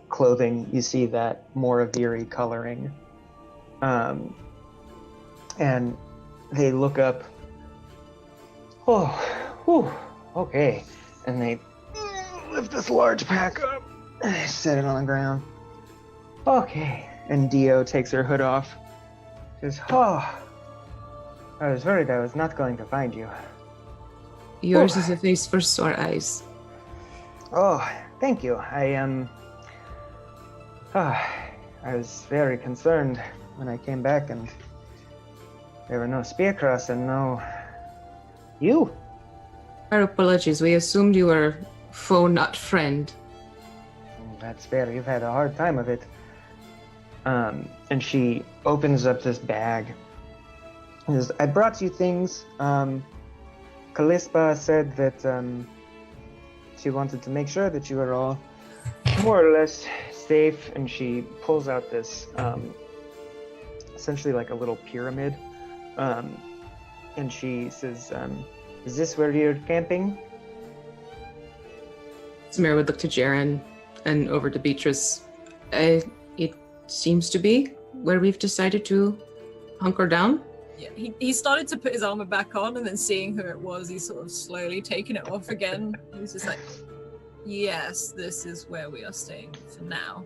clothing, you see that Moraviri coloring. And they look up. Oh, whew, okay. And they lift this large pack up, set it on the ground. Okay. And Dio takes her hood off. Says, oh, I was worried I was not going to find you. Yours is a face for sore eyes. Oh, thank you. I was very concerned when I came back and there were no spearcross and no... You? Our apologies. We assumed you were foe, not friend. That's fair. You've had a hard time of it. And she opens up this bag. And says, I brought you things. Kalispa said that she wanted to make sure that you were all more or less safe. And she pulls out this, essentially like a little pyramid. And she says, is this where you're camping? Samira would look to Jaren and over to Beatrice. It seems to be where we've decided to hunker down. Yeah, he started to put his armor back on, and then seeing who it was, he's sort of slowly taking it off again. He's just like, yes, this is where we are staying for now.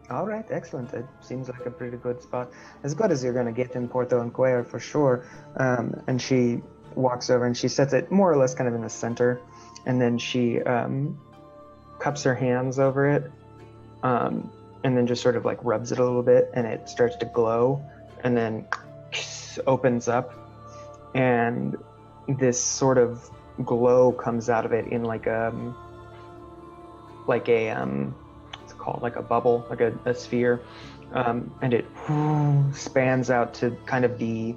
All right, excellent. It seems like a pretty good spot. As good as you're going to get in Porto and Cuellar for sure. And she walks over and she sets it more or less kind of in the center. And then she cups her hands over it. And then just sort of like rubs it a little bit and it starts to glow. And then opens up. And this sort of glow comes out of it in like a like a bubble, like a sphere, and it spans out to kind of the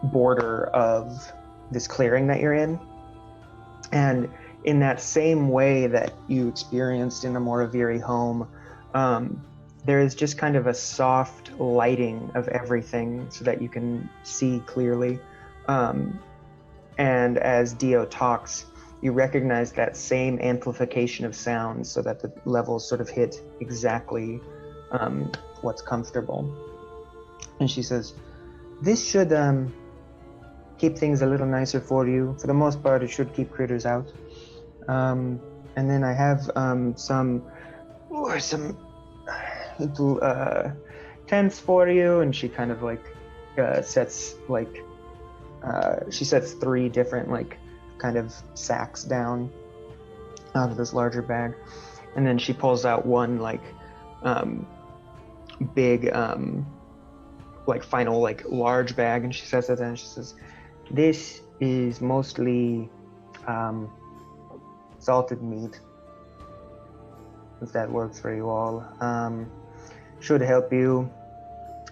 border of this clearing that you're in. And in that same way that you experienced in a Moraviri home, there is just kind of a soft lighting of everything so that you can see clearly. And as Dio talks, you recognize that same amplification of sound so that the levels sort of hit exactly what's comfortable. And she says, this should keep things a little nicer for you. For the most part, it should keep critters out. And then I have some little tents for you. And she kind of like sets 3 different like kind of sacks down out of this larger bag, and then she pulls out one like big like final like large bag, and she sets it in and she says, this is mostly salted meat, if that works for you all. Should help you.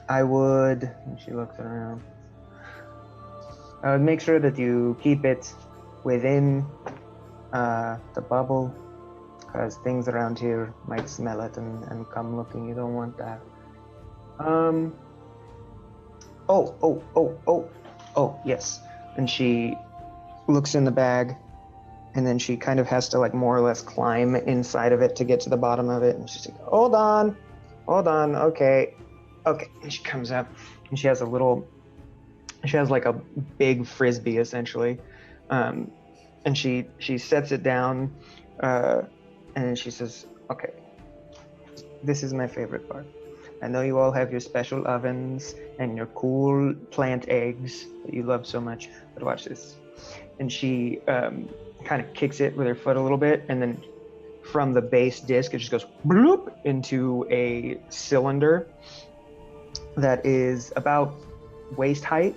I would, and she looks around, I would make sure that you keep it within the bubble, because things around here might smell it and come looking. You don't want that. Oh, yes. And she looks in the bag, and then she kind of has to like more or less climb inside of it to get to the bottom of it. And she's like, hold on, okay. And she comes up, and she has like a big frisbee essentially. and she sets it down, and she says, "Okay, this is my favorite part. I know you all have your special ovens and your cool plant eggs that you love so much, but watch this." And she kind of kicks it with her foot a little bit, and then from the base disc, it just goes bloop into a cylinder that is about waist height.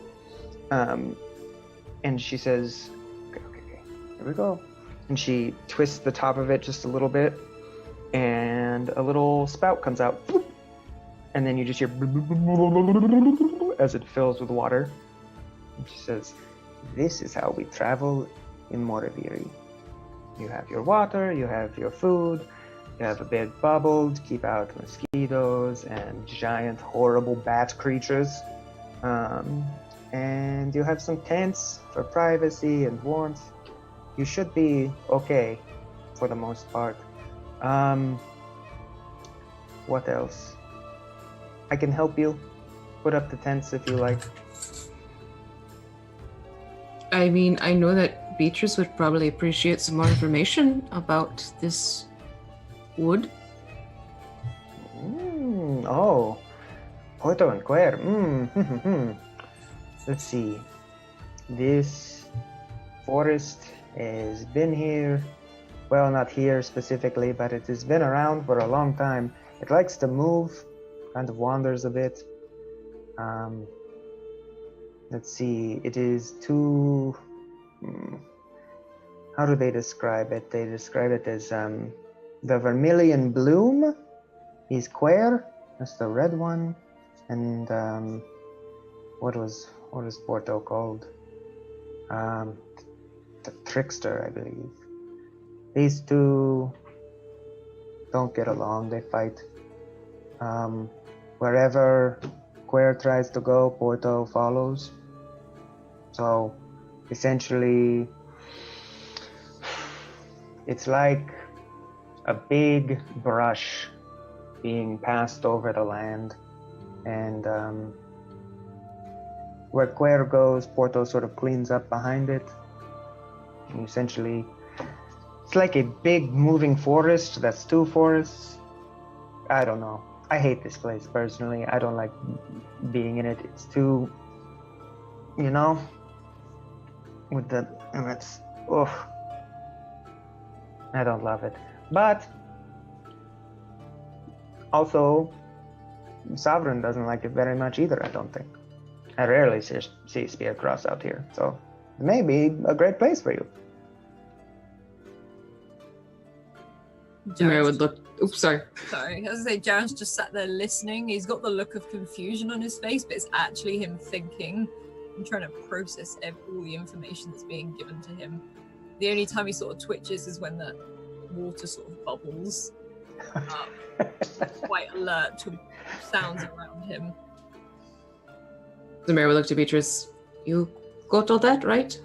And she says, okay, here we go. And she twists the top of it just a little bit, and a little spout comes out. Bloop. And then you just hear as it fills with water. And she says, "This is how we travel in Moraviri. You have your water, you have your food, you have a big bubble to keep out mosquitoes and giant, horrible bat creatures. And you have some tents for privacy and warmth. You should be okay for the most part. What else? I can help you put up the tents if you like." I mean, I know that Beatrice would probably appreciate some more information about this wood. Oh, Porto and Quer. Let's see. This forest has been here. Well, not here specifically, but it has been around for a long time. It likes to move, kind of wanders a bit. Let's see. It is too... how do they describe it? They describe it as the vermilion bloom is Quer. That's the red one. And what was Porto called? The trickster, I believe. These two don't get along. They fight. Wherever Quer tries to go, Porto follows. So essentially, it's like a big brush being passed over the land, and where Quer goes, Porto sort of cleans up behind it. And essentially, it's like a big moving forest that's two forests. I don't know. I hate this place personally. I don't like being in it. It's too, with the, and it's, I don't love it. But also, Sovereign doesn't like it very much either, I don't think. I rarely see Spearcross out here, so it may be a great place for you. Mary would look. Oops, sorry. Sorry, as I say, Jared's just sat there listening. He's got the look of confusion on his face, but it's actually him thinking and trying to process all the information that's being given to him. The only time he sort of twitches is when the water sort of bubbles. Quite alert to sounds around him. The mayor would look to Beatrice. You got all that, right?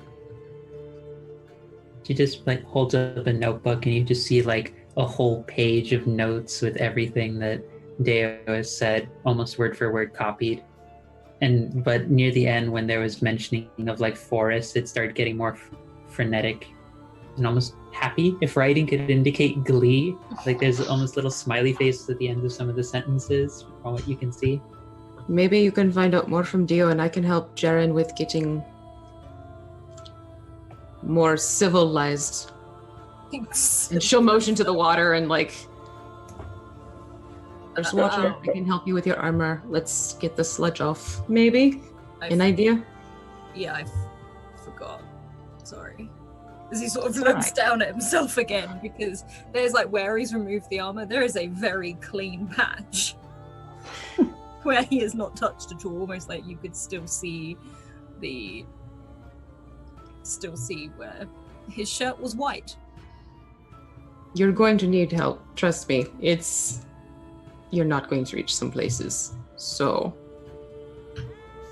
She just holds up a notebook, and you just see a whole page of notes with everything that Deo has said, almost word for word copied. But near the end, when there was mentioning of forest, it started getting more frenetic and almost happy. If writing could indicate glee, there's almost little smiley faces at the end of some of the sentences from what you can see. Maybe you can find out more from Dio, and I can help Jaren with getting more civilized. Thanks. And she'll motion to the water and there's water. I can help you with your armor. Let's get the sludge off. Maybe? An idea? Yeah, I forgot. Sorry. As he sort of looks down at himself again, because there's where he's removed the armor, there is a very clean patch where he is not touched at all. Almost you could still see where his shirt was white. You're going to need help. Trust me. You're not going to reach some places. So,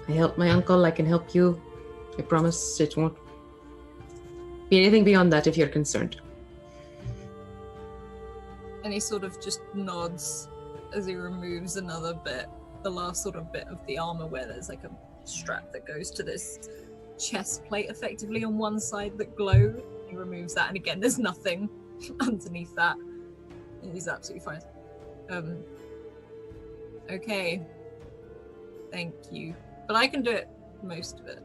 I helped my uncle. I can help you. I promise it won't be anything beyond that if you're concerned. And he sort of just nods as he removes another bit, the last sort of bit of the armor where there's a strap that goes to this chest plate effectively on one side that glows. He removes that, and again, there's nothing underneath that. He's absolutely fine. Okay. Thank you. But I can do it, most of it.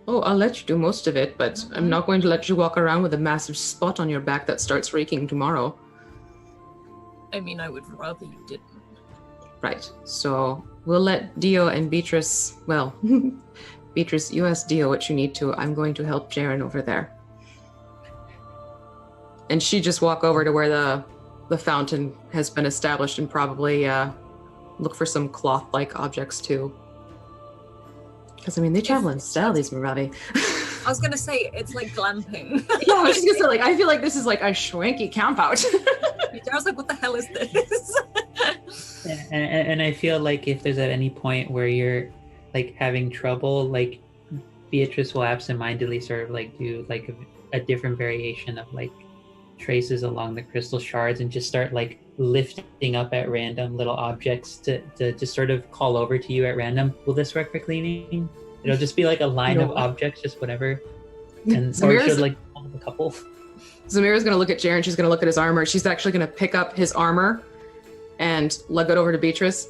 Oh, I'll let you do most of it, but I'm not going to let you walk around with a massive spot on your back that starts raking tomorrow. I mean, I would rather you didn't. Right. So we'll let Dio and Beatrice, well, Beatrice, you ask Dio what you need to. I'm going to help Jaren over there. And she just walk over to where the fountain has been established and probably look for some cloth-like objects too. Because, I mean, they travel in style, these Muravi. I was gonna say, it's like glamping. Yeah, I was just gonna say, like, I feel like this is like a schwanky camp out. I was like, what the hell is this? And I feel like if there's at any point where you're like having trouble, like Beatrice will absentmindedly sort of like do like a different variation of like traces along the crystal shards and just start like lifting up at random little objects to just sort of call over to you at random. Will this work for cleaning? It'll just be like a line of objects, just whatever. And or she'll like a couple. Zamira's gonna look at Jaren, she's gonna look at his armor. She's actually gonna pick up his armor and lug it over to Beatrice.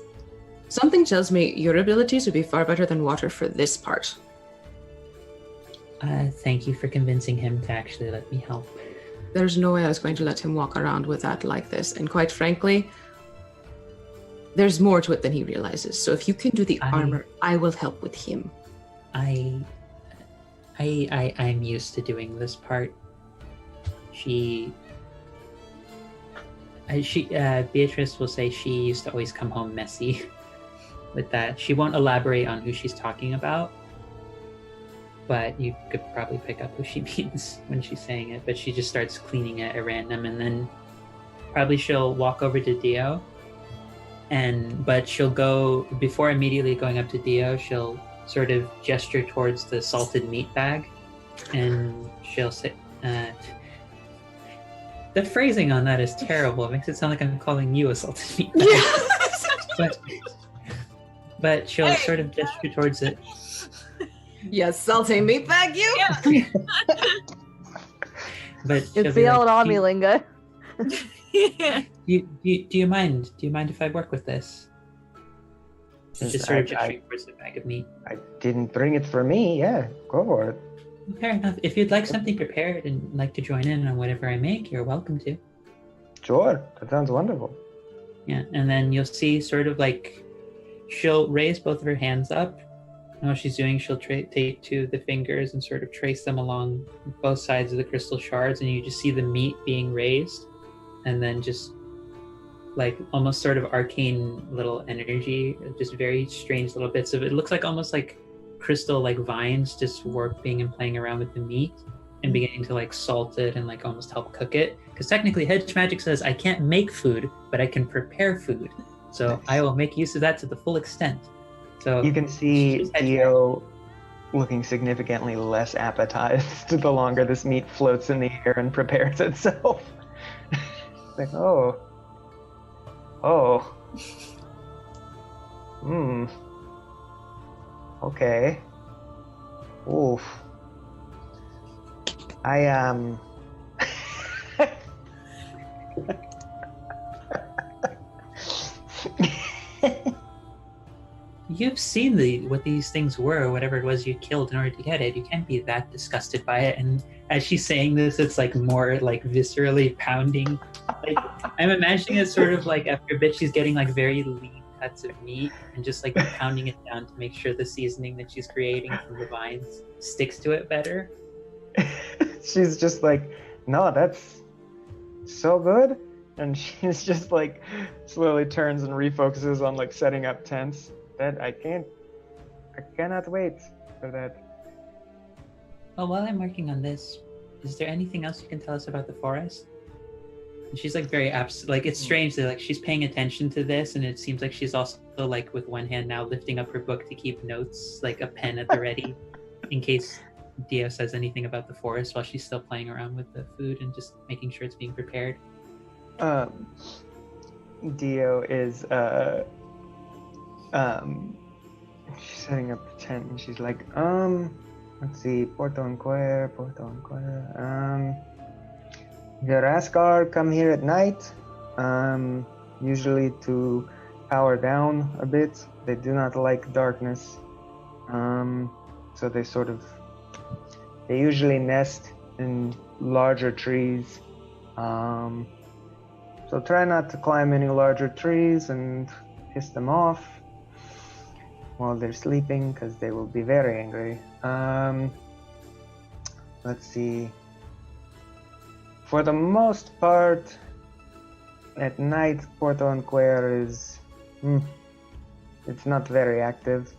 Something tells me your abilities would be far better than water for this part. Thank you for convincing him to actually let me help. There's no way I was going to let him walk around with that like this. And quite frankly, there's more to it than he realizes. So if you can do the armor, I will help with him. I'm used to doing this part. Beatrice will say she used to always come home messy with that. She won't elaborate on who she's talking about, but you could probably pick up who she means when she's saying it. But she just starts cleaning it at random, and then probably she'll walk over to Dio, but she'll go, before immediately going up to Dio, she'll sort of gesture towards the salted meat bag, and she'll say, the phrasing on that is terrible. It makes it sound like I'm calling you a salted meat bag. Yeah. but she'll sort of gesture towards it. Yes, salty meat bag, you. Yeah. But it's the old army lingo. Yeah. Do you mind? Do you mind if I work with this? Just sort of gesturing towards the bag of meat. I didn't bring it for me. Yeah, go for it. Fair enough. If you'd like something prepared and like to join in on whatever I make, you're welcome to. Sure, that sounds wonderful. Yeah, and then you'll see sort of like she'll raise both of her hands up. And what she's doing, she'll take two of the fingers and sort of trace them along both sides of the crystal shards, and you just see the meat being raised, and then just like almost sort of arcane little energy, just very strange little bits of it. It looks like almost like crystal like vines just warping and playing around with the meat and beginning to like salt it and like almost help cook it, because technically hedge magic says I can't make food, but I can prepare food, so I will make use of that to the full extent. So you can see Dio looking significantly less appetized the longer this meat floats in the air and prepares itself. Like, okay. Oof. You've seen what these things were, whatever it was you killed in order to get it. You can't be that disgusted by it. And as she's saying this, it's like more like viscerally pounding. Like I'm imagining it sort of like after a bit she's getting like very lean cuts of meat and just like pounding it down to make sure the seasoning that she's creating from the vines sticks to it better. She's just like, no, that's so good. And she's just like slowly turns and refocuses on like setting up tents. That I cannot wait for that. Well, while I'm working on this, is there anything else you can tell us about the forest? And she's like very like it's strange that like she's paying attention to this, and it seems like she's also like with one hand now lifting up her book to keep notes, like a pen at the ready, in case Dio says anything about the forest while she's still playing around with the food and just making sure it's being prepared. Dio is she's setting up the tent and she's like, let's see, Porto Enquire. The Raskar come here at night, usually to power down a bit. They do not like darkness, so they usually nest in larger trees. So try not to climb any larger trees and piss them off while they're sleeping, because they will be very angry. Let's see. For the most part, at night, Porto Enquire is... it's not very active.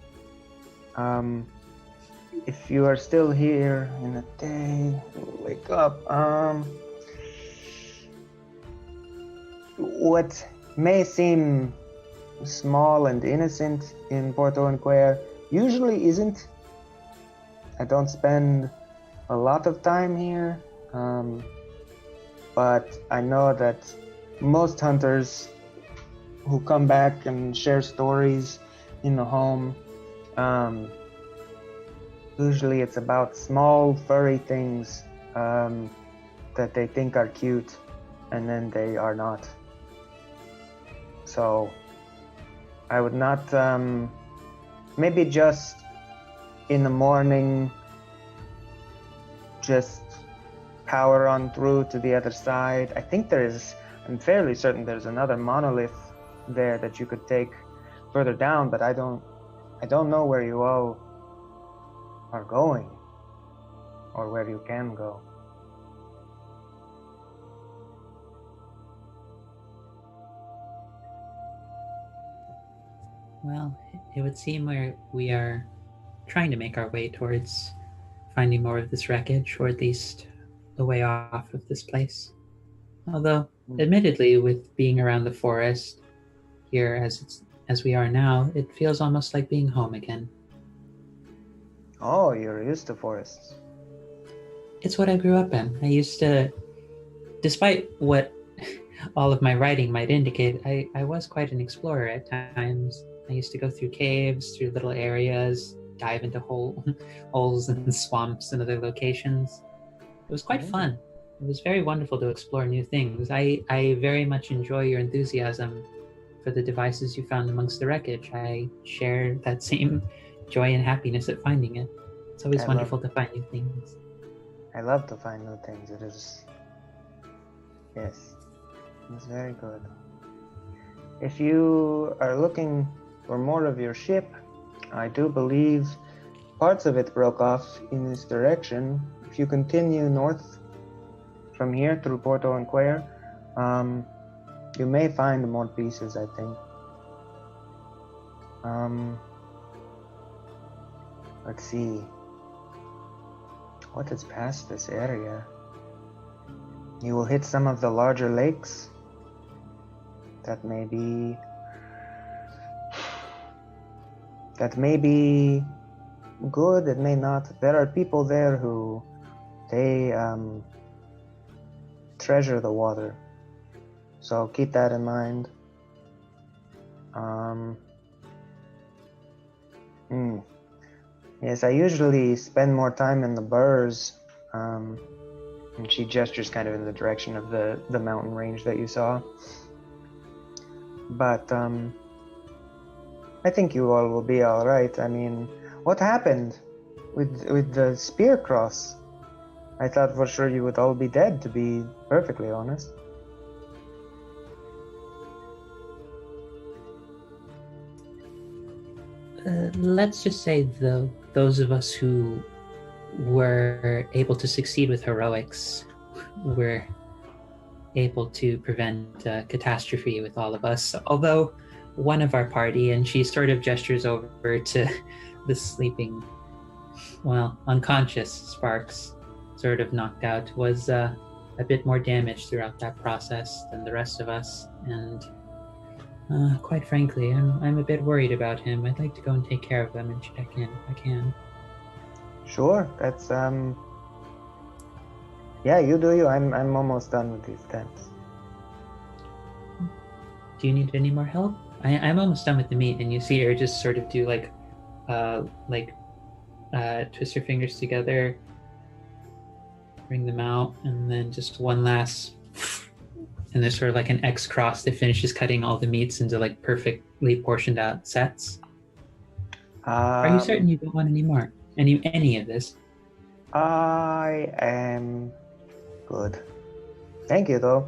If you are still here in the day, wake up. What may seem small and innocent in Porto Enquire usually isn't. I don't spend a lot of time here, but I know that most hunters who come back and share stories in the home, usually it's about small furry things that they think are cute, and then they are not. So I would not, maybe just in the morning, just power on through to the other side. I'm fairly certain there's another monolith there that you could take further down, but I don't know where you all are going or where you can go. Well, it would seem we are trying to make our way towards finding more of this wreckage, or at least a way off of this place. Although, admittedly, with being around the forest here as we are now, it feels almost like being home again. Oh, you're used to forests. It's what I grew up in. I used to, despite what all of my writing might indicate, I was quite an explorer at times. I used to go through caves, through little areas, dive into holes and swamps and other locations. It was quite fun. It was very wonderful to explore new things. I very much enjoy your enthusiasm for the devices you found amongst the wreckage. I share that same joy and happiness at finding it. It's always wonderful to find new things. I love to find new things. It is... Yes. It's very good. If you are looking for more of your ship, I do believe parts of it broke off in this direction. If you continue north from here through Porto Enquire, you may find more pieces, I think. Let's see. What is past this area? You will hit some of the larger lakes. That may be good, it may not. There are people there who they treasure the water, so keep that in mind. Yes, I usually spend more time in the burrs, and she gestures kind of in the direction of the mountain range that you saw. But I think you all will be all right. I mean, what happened with the spear cross? I thought for sure you would all be dead, to be perfectly honest. Let's just say, though, those of us who were able to succeed with heroics were able to prevent catastrophe with all of us. Although one of our party, and she sort of gestures over to the sleeping, unconscious Sparks, sort of knocked out, was a bit more damaged throughout that process than the rest of us. And quite frankly, I'm a bit worried about him. I'd like to go and take care of him and check in if I can. Sure, that's yeah, you do you. I'm almost done with these tents. Do you need any more help? I'm almost done with the meat, and you see her just sort of do like twist your fingers together, bring them out, and then just one last, and there's sort of like an X cross that finishes cutting all the meats into like perfectly portioned out sets. Are you certain you don't want any more? Any of this? I am good. Thank you, though.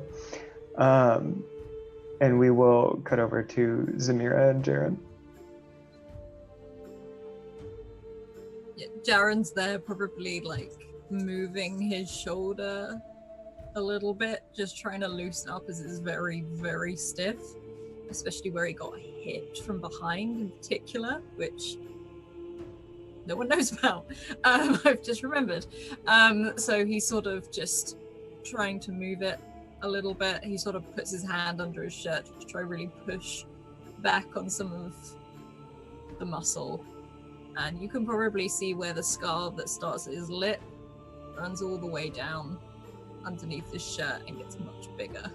And we will cut over to Zamira and Jaren. Yeah, Jaren's there, probably like moving his shoulder a little bit, just trying to loosen up as it's very, very stiff, especially where he got hit from behind in particular, which no one knows about. I've just remembered. So he's sort of just trying to move it a little bit. He sort of puts his hand under his shirt to try really push back on some of the muscle. And you can probably see where the scar that starts at his lip runs all the way down underneath his shirt and gets much bigger.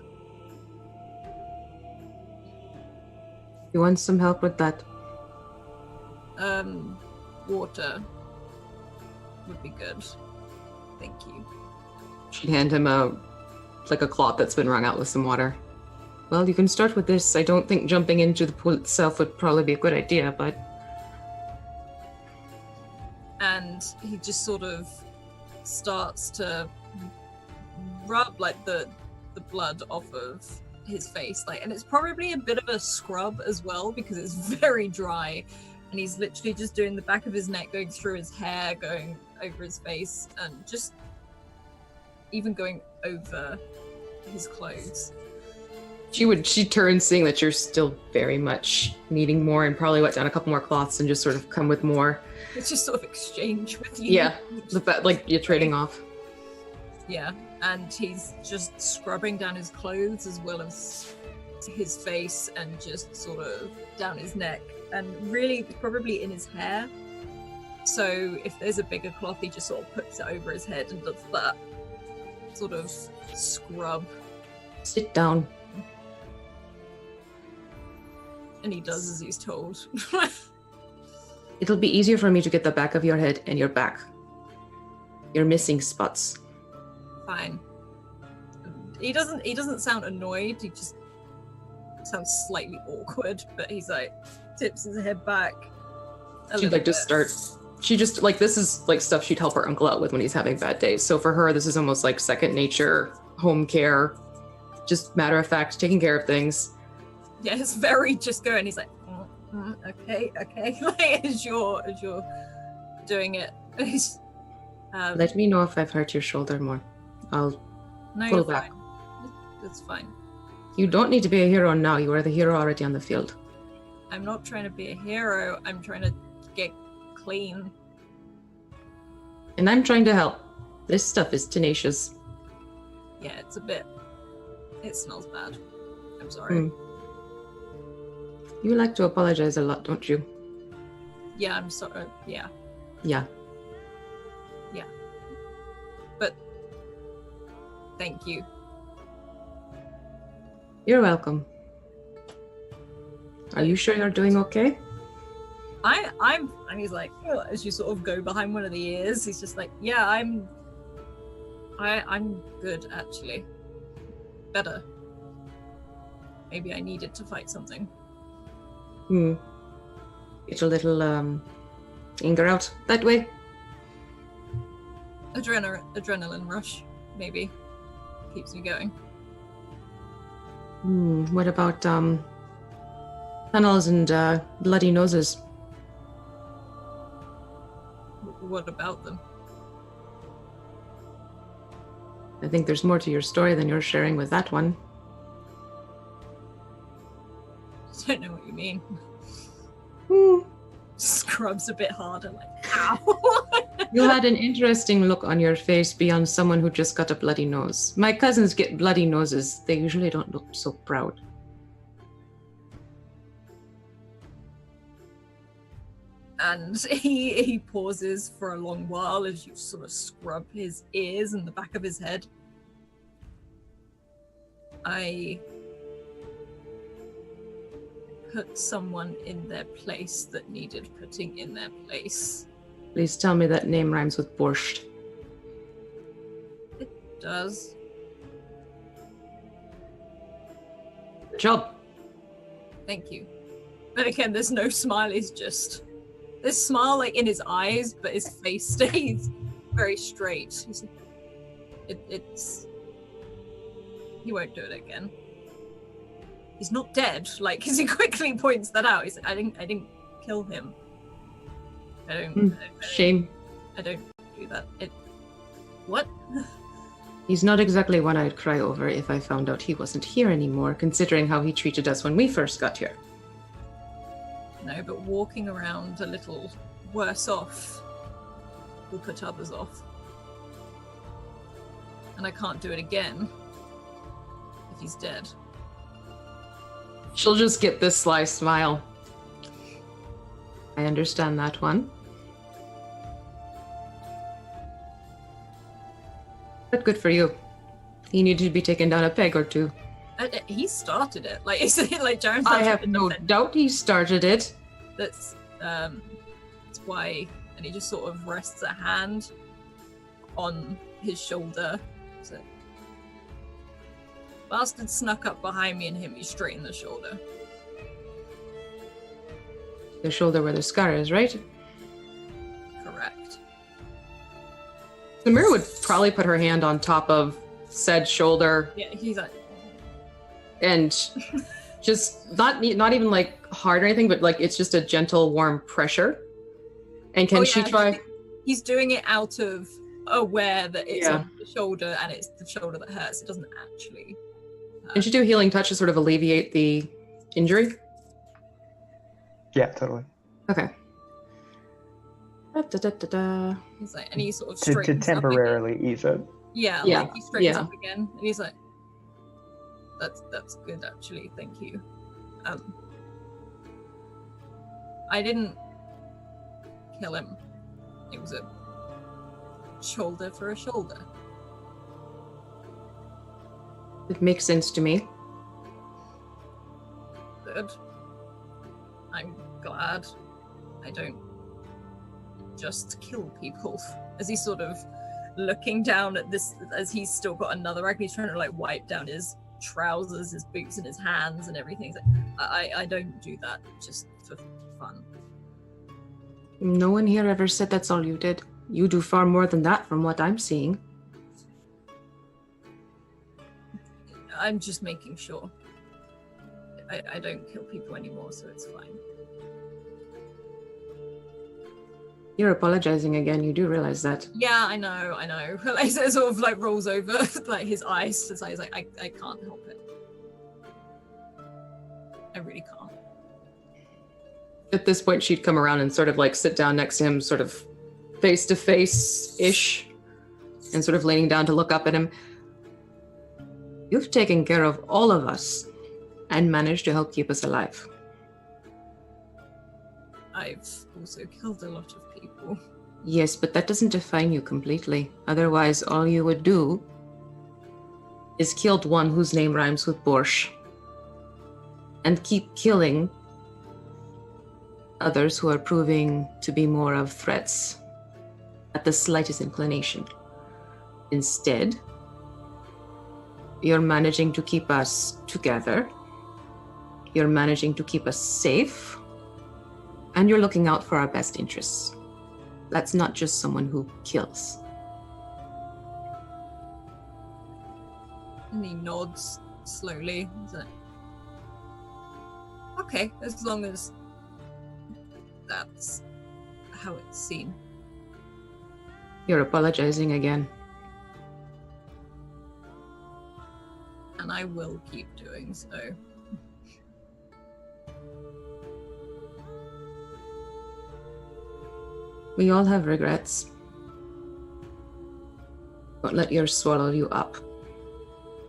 You want some help with that? Water would be good. Thank you. She'd hand him a cloth that's been wrung out with some water. Well, you can start with this. I don't think jumping into the pool itself would probably be a good idea, but... And he just sort of starts to rub like the blood off of his face, like, and it's probably a bit of a scrub as well because it's very dry, and he's literally just doing the back of his neck, going through his hair, going over his face, and just even going over his clothes. She turns, seeing that you're still very much needing more, and probably wet down a couple more cloths and just sort of come with more. It's just sort of exchange with you. Yeah, like you're trading off. Yeah, and he's just scrubbing down his clothes as well as his face, and just sort of down his neck, and really probably in his hair. So if there's a bigger cloth, he just sort of puts it over his head and does that sort of scrub. Sit down. And he does as he's told. It'll be easier for me to get the back of your head and your back. You're missing spots. Fine. He doesn't sound annoyed, he just sounds slightly awkward, but he's like tips his head back. She'd like just start. She just like, this is like stuff she'd help her uncle out with when he's having bad days. So for her, this is almost like second nature, home care, just matter of fact, taking care of things. Yeah, it's very just going. He's like, okay, like as you're doing it. Let me know if I've hurt your shoulder more. I'll pull back. Fine. It's fine. You don't need to be a hero now. You are the hero already on the field. I'm not trying to be a hero. I'm trying to get clean. And I'm trying to help. This stuff is tenacious. Yeah, it smells bad. I'm sorry. You like to apologize a lot, don't you? Yeah, I'm sorry. Yeah. Yeah. But thank you. You're welcome. Are you sure you're doing okay? I'm and he's like, oh, as you sort of go behind one of the ears, he's just like, yeah, I'm good actually. Better. Maybe I needed to fight something. Get a little anger out that way. Adrenaline rush, maybe. Keeps me going. What about tunnels and bloody noses? What about them? I think there's more to your story than you're sharing with that one. I don't know what you mean. Scrubs a bit harder, like, ow. You had an interesting look on your face beyond someone who just got a bloody nose. My cousins get bloody noses. They usually don't look so proud. And he pauses for a long while as you sort of scrub his ears and the back of his head. I put someone in their place that needed putting in their place. Please tell me that name rhymes with borscht. It does. Good job. Thank you. But again, there's no smile. He's just there's smile like in his eyes, but his face stays very straight. It's he won't do it again. He's not dead. Like, because he quickly points that out. He's like, I didn't kill him. Shame. I don't do that. What? He's not exactly one I'd cry over if I found out he wasn't here anymore, considering how he treated us when we first got here. No, but walking around a little worse off will put others off. And I can't do it again if he's dead. She'll just get this sly smile. I understand that one. But good for you. He needed to be taken down a peg or two. He started it. Like, is it like Jared? I have no doubt he started it. That's why. And he just sort of rests a hand on his shoulder. So, bastard snuck up behind me and hit me straight in the shoulder. The shoulder where the scar is, right? Correct. Samira would probably put her hand on top of said shoulder. Yeah, he's like, and just not even like hard or anything, but like it's just a gentle, warm pressure. And can she try? He's doing it out of aware that it's Yeah. on the shoulder and it's the shoulder that hurts. It doesn't actually. Can she do a healing touch to sort of alleviate the injury? Yeah, totally. Okay. Da-da-da-da-da. He's like, and he sort of To straightens temporarily ease it. up. Yeah, Yeah, like he straightens yeah. up again, and he's like, "That's good, actually. Thank you." I didn't kill him. It was a shoulder for a shoulder. It makes sense to me. Good. I'm glad I don't just kill people. As he's sort of looking down at this, as he's still got another rag, he's trying to like wipe down his trousers, his boots, and his hands and everything. He's like, I don't do that just for fun. No one here ever said that's all you did. You do far more than that from what I'm seeing. I'm just making sure. I don't kill people anymore, so it's fine. You're apologizing again, you do realize that. Yeah, I know. Like, it sort of like rolls over like his eyes to say, he's like, I can't help it. I really can't. At this point, she'd come around and sort of like sit down next to him, sort of face to face-ish, and sort of leaning down to look up at him. You've taken care of all of us and managed to help keep us alive. I've also killed a lot of people. Yes, but that doesn't define you completely. Otherwise, all you would do is kill one whose name rhymes with Borscht and keep killing others who are proving to be more of threats at the slightest inclination. Instead, you're managing to keep us together, you're managing to keep us safe, and you're looking out for our best interests. That's not just someone who kills. And he nods slowly. He's like, okay, as long as that's how it's seen. You're apologizing again. And I will keep doing so. We all have regrets. Don't let yours swallow you up.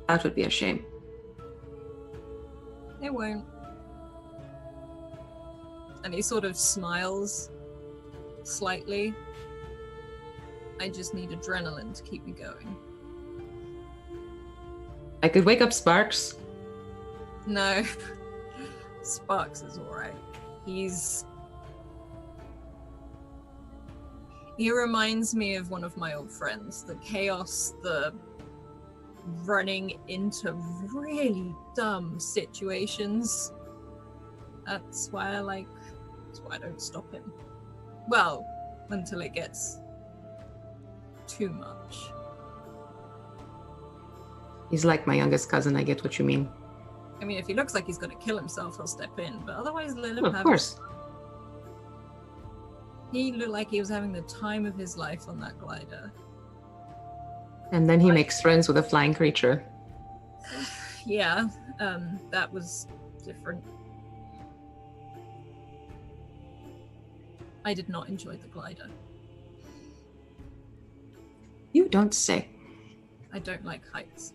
That would be a shame. It won't. And he sort of smiles slightly. I just need adrenaline to keep me going. I could wake up Sparks. No. Sparks is alright. He's He reminds me of one of my old friends. The chaos, the running into really dumb situations. That's why I don't stop him. Well, until it gets too much. He's like my youngest cousin. I get what you mean. I mean, if he looks like he's going to kill himself, I'll step in. But otherwise, let him Of have course. it. He looked like he was having the time of his life on that glider. And then he makes friends with a flying creature. Yeah, that was different. I did not enjoy the glider. You don't say. I don't like heights.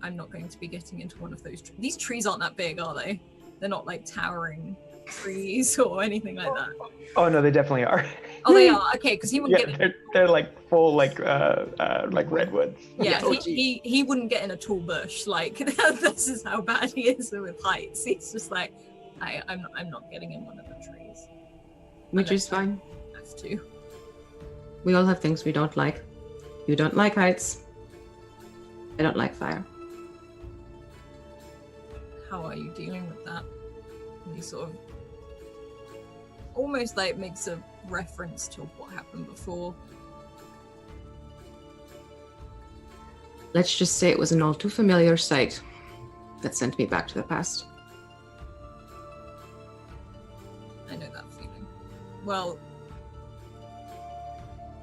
I'm not going to be getting into one of those. These trees aren't that big, are they? They're not like towering trees or anything like that. Oh no, they definitely are. Oh, they are. Okay, because he wouldn't get. They're like full like redwoods. Yeah, Oh, he wouldn't get in a tall bush. Like this is how bad he is with heights. He's just like, I'm not getting in one of the trees. Which is fine. I have to. We all have things we don't like. You don't like heights. I don't like fire. How are you dealing with that? And he sort of almost like makes a reference to what happened before. Let's just say it was an all too familiar sight that sent me back to the past. I know that feeling. Well,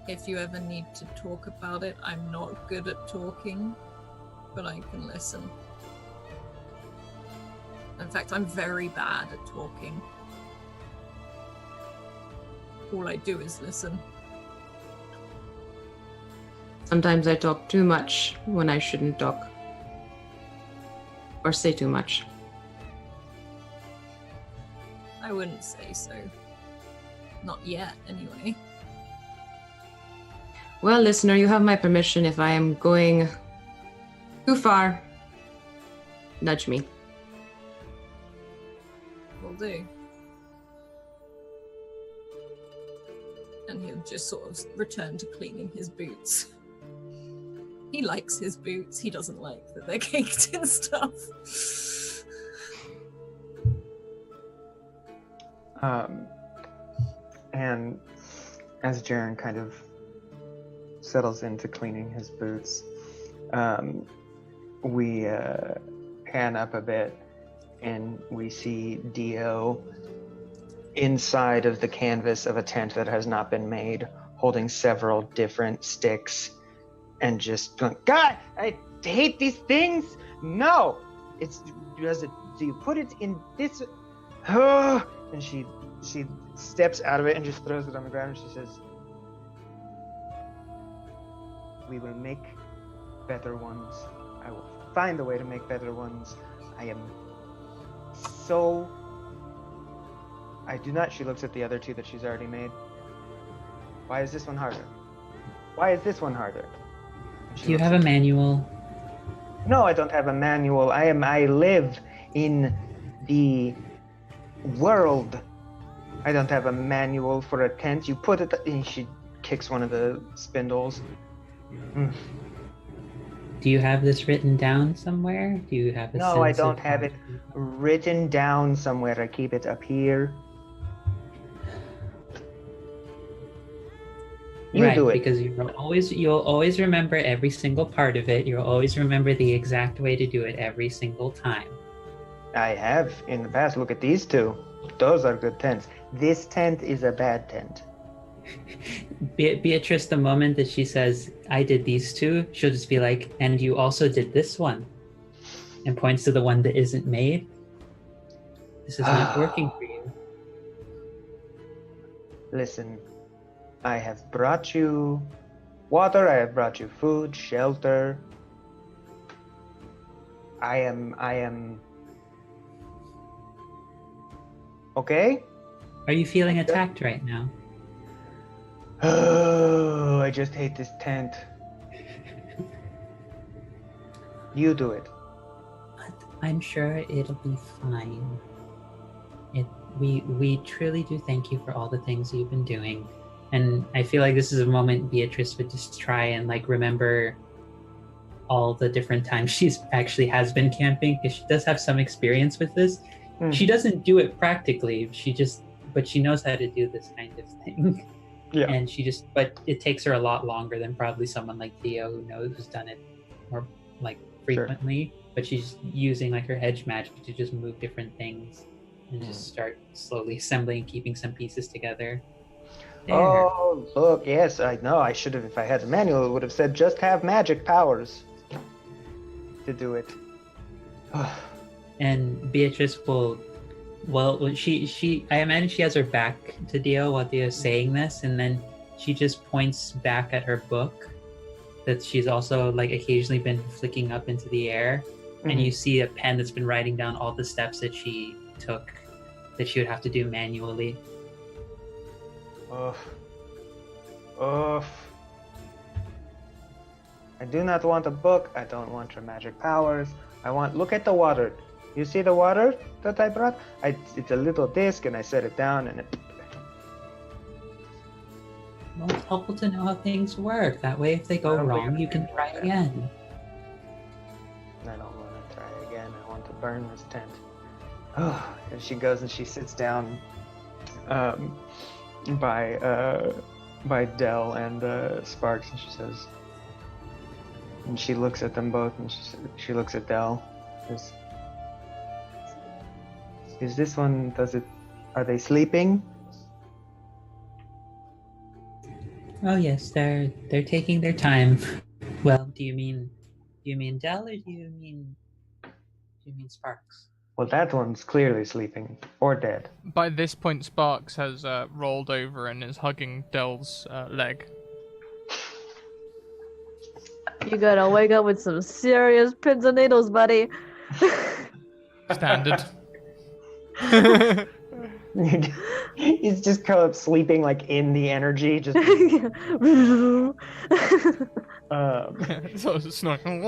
if you ever need to talk about it, I'm not good at talking, but I can listen. In fact, I'm very bad at talking. All I do is listen. Sometimes I talk too much when I shouldn't talk. Or say too much. I wouldn't say so. Not yet, anyway. Well, listener, you have my permission. If I am going too far, nudge me. Will do. And he'll just sort of return to cleaning his boots. He likes his boots. He doesn't like that they're caked in stuff. And as Jaren kind of settles into cleaning his boots, we pan up a bit and we see Dio inside of the canvas of a tent that has not been made, holding several different sticks and just going, God, I hate these things. No, do you put it in this? And she steps out of it and just throws it on the ground and she says, we will make better ones. I will find a way to make better ones. She looks at the other two that she's already made. Why is this one harder? Why is this one harder? Do you have a manual? No, I don't have a manual. I live in the world. I don't have a manual for a tent. You put it, and she kicks one of the spindles. Do you have this written down somewhere? Do you have a No, I sense don't of have how it written down somewhere. I keep it up here. You right, do it. because you'll always remember every single part of it. You'll always remember the exact way to do it every single time. I have in the past. Look at these two. Those are good tents. This tent is a bad tent. Beatrice, the moment that she says, I did these two, she'll just be like, and you also did this one. And points to the one that isn't made. This is not working for you. Listen, I have brought you water, I have brought you food, shelter. I am okay? Are you feeling attacked right now? Oh, I just hate this tent. You do it. I'm sure it'll be fine. We truly do thank you for all the things you've been doing, And I feel like this is a moment Beatrice would just try and like remember all the different times she's actually has been camping, because she does have some experience with this. She doesn't do it practically. But she knows how to do this kind of thing. Yeah. And but it takes her a lot longer than probably someone like Theo who's done it more like frequently. Sure. But she's using like her hedge magic to just move different things and just start slowly assembling and keeping some pieces together. There. Oh, look, yes, I know. I should have, if I had the manual, it would have said just have magic powers to do it. And Beatrice will, I imagine she has her back to Dio while Dio's saying this, and then she just points back at her book that she's also like occasionally been flicking up into the air, and you see a pen that's been writing down all the steps that she took that she would have to do manually. I do not want a book. I don't want your magic powers. Look at the water. You see the water that I brought? It's a little disc, and I set it down, and it... Well, it's helpful to know how things work. That way, if they go wrong, you can try again. I don't want to try again. I want to burn this tent. And she goes and she sits down by Dell and Sparks, and she says, and she looks at them both, and she looks at Dell. Is this one? Are they sleeping? Oh yes, they're taking their time. Well, do you mean Dell, or do you mean Sparks? Well, that one's clearly sleeping or dead. By this point, Sparks has rolled over and is hugging Dell's leg. You gotta wake up with some serious pins and needles, buddy. Standard. He's just kind of sleeping like in the energy, just. So snoring.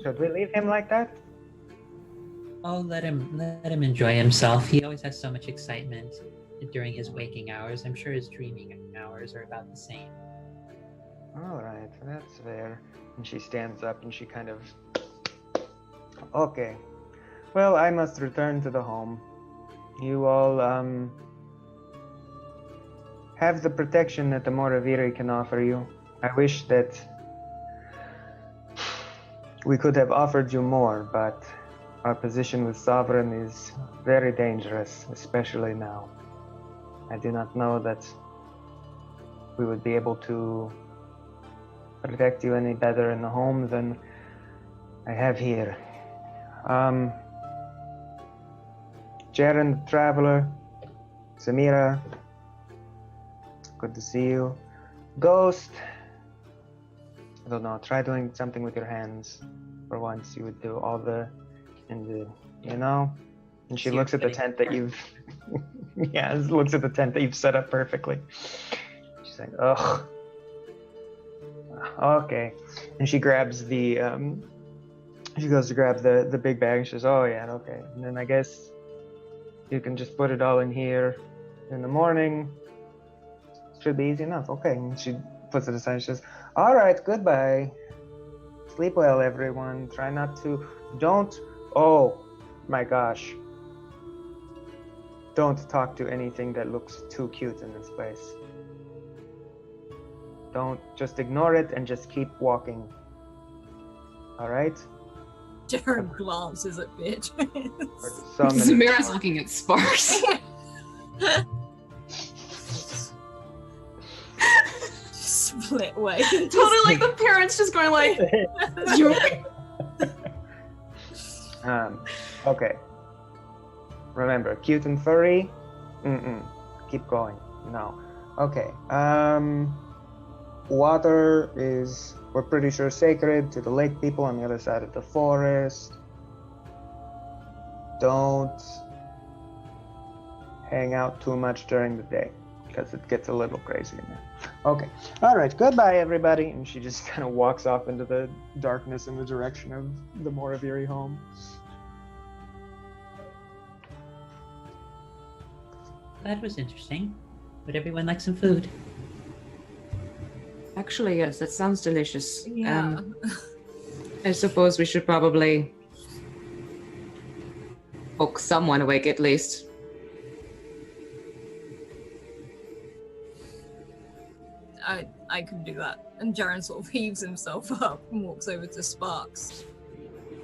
Should we leave him like that? Oh, let him enjoy himself. He always has so much excitement during his waking hours. I'm sure his dreaming hours are about the same. All right, that's fair. And she stands up and she kind of... Okay. Well, I must return to the home. You all, have the protection that the Moraviri can offer you. I wish that we could have offered you more, but our position with Sovereign is very dangerous, especially now. I do not know that we would be able to protect you any better in the home than I have here. Jaren the Traveler, Samira, good to see you. Ghost, I don't know, try doing something with your hands. For once, you would do all the, and she looks at the tent that you've, looks at the tent that you've set up perfectly. She's like, ugh. Okay. And she grabs the, she goes to grab the big bag and she says, oh yeah, okay. And then I guess you can just put it all in here in the morning. Should be easy enough. Okay. And she puts it aside and she says, all right, goodbye. Sleep well, everyone. Try not to, oh my gosh. Don't talk to anything that looks too cute in this place. Don't, just ignore it and just keep walking. All right? Jared glances at bitch. Samira's looking at Sparks. Split way. Totally like the parents just going like. Okay. Remember, cute and furry. Keep going. No. Okay. Water is, we're pretty sure, sacred to the lake people on the other side of the forest. Don't hang out too much during the day because it gets a little crazy in there. Okay. All right. Goodbye, everybody. And she just kind of walks off into the darkness in the direction of the Moraviri home. That was interesting. Would everyone like some food? Actually, yes, that sounds delicious. Yeah. I suppose we should probably poke someone awake at least. I can do that. And Jaren sort of heaves himself up and walks over to Sparks.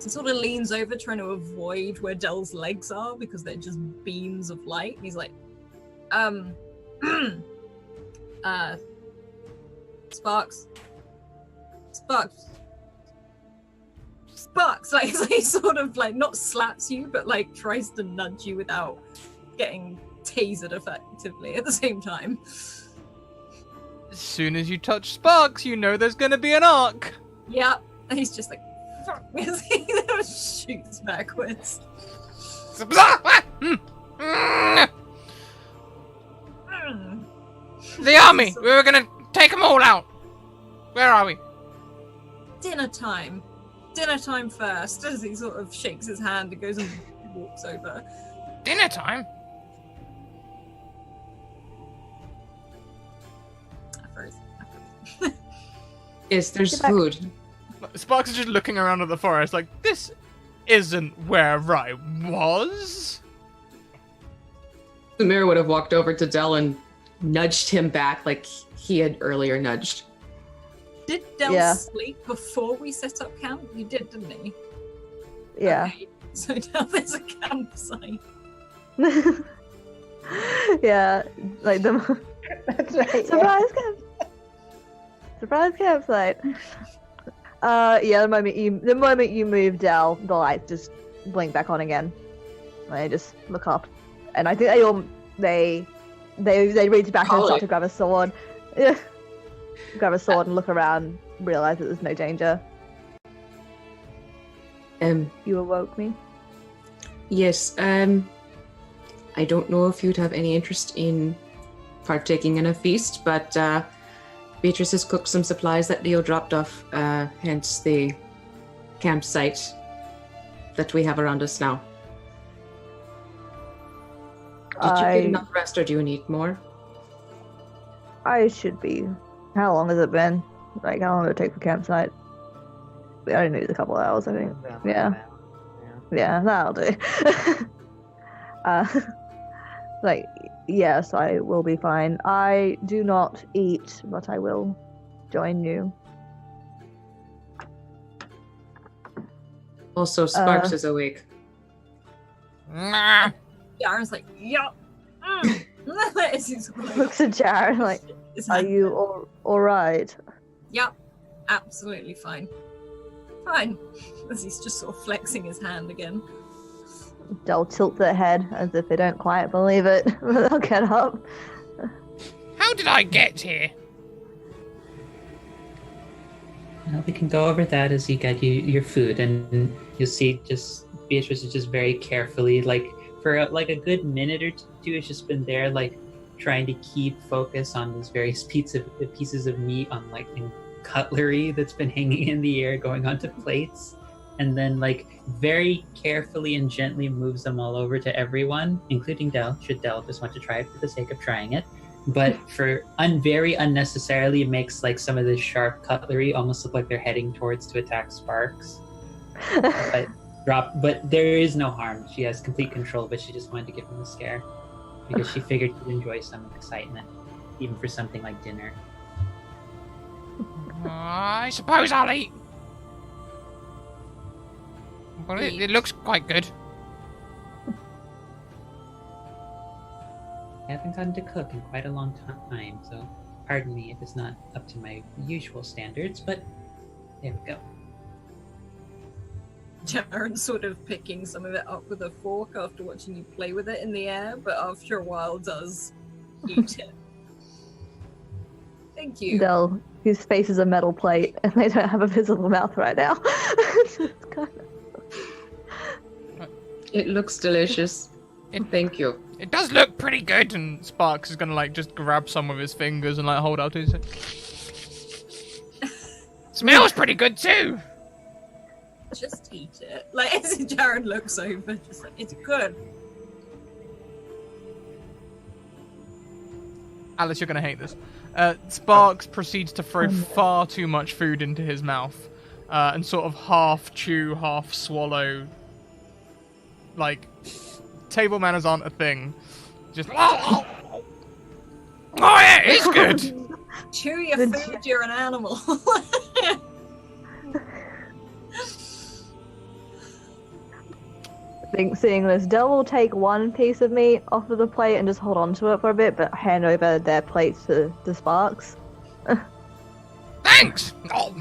He sort of leans over, trying to avoid where Dell's legs are because they're just beams of light. And he's like, Sparks. Like, he sort of like not slaps you, but like tries to nudge you without getting tasered effectively at the same time. As soon as you touch Sparks, you know there's gonna be an arc. Yeah, and he's just like, fuck, he shoots backwards. The army! We were gonna take them all out! Where are we? Dinner time first, as he sort of shakes his hand and goes and walks over. Dinner time? I froze. Yes, there's Get back. food. Sparks is just looking around at the forest like, this isn't where I was. Samir would have walked over to Dell and nudged him back like he had earlier nudged. Did Del Yeah. sleep before we set up camp? You did, didn't he? Yeah. Okay. So now there's a campsite. Yeah, like the That's right. surprise campsite. Yeah, the moment you move down, the lights just blink back on again. They just look up, and I think they reach back and Call start it. to grab a sword. Yeah, grab a sword and look around, realize that there's no danger. You awoke me. Yes, I don't know if you'd have any interest in partaking in a feast, but Beatrice has cooked some supplies that Leo dropped off, hence the campsite that we have around us now. Did you get enough rest or do you need more? I should be. How long has it been? Like, how long did it take for campsite? I only need a couple of hours, I think. Yeah. Yeah, that'll do. Like, yes, I will be fine. I do not eat, but I will join you. Also, Sparks is awake. Nah. Jaren's like, yup. As he's like, Looks at Jared like, his are hand- you alright? Yep, absolutely fine. Fine. As he's just sort of flexing his hand again. They'll tilt their head as if they don't quite believe it, but they'll get up. How did I get here? Well, we can go over that as you get your food, and you'll see just Beatrice is just very carefully, like for like a good minute or two, has just been there, like trying to keep focus on these various pieces of meat on like in cutlery that's been hanging in the air, going onto plates, and then like very carefully and gently moves them all over to everyone, including Del, should Del just want to try it for the sake of trying it. But for very unnecessarily makes like some of the sharp cutlery almost look like they're heading towards to attack Sparks. But there is no harm. She has complete control, but she just wanted to give him a scare because she figured he'd enjoy some excitement, even for something like dinner. I suppose I'll eat. Well, it looks quite good. I haven't gotten to cook in quite a long time, so pardon me if it's not up to my usual standards, but there we go. Jaren's sort of picking some of it up with a fork after watching you play with it in the air, but after a while does eat it. Thank you. Del, whose face is a metal plate, and they don't have a visible mouth right now. It's kind of... It looks delicious. Thank you. It does look pretty good. And Sparks is gonna like just grab some with his fingers and like hold out to his head. Smells pretty good too. Just eat it. Like, as Jaren looks over, just like, it's good. Alice, you're gonna hate this. Sparks proceeds to throw far too much food into his mouth, and sort of half chew, half swallow. Like, table manners aren't a thing. Just. Oh yeah, it's good. Chew your food, you're an animal. I think seeing this, Del will take one piece of meat off of the plate and just hold on to it for a bit, but hand over their plates to Sparks. Thanks! Oh.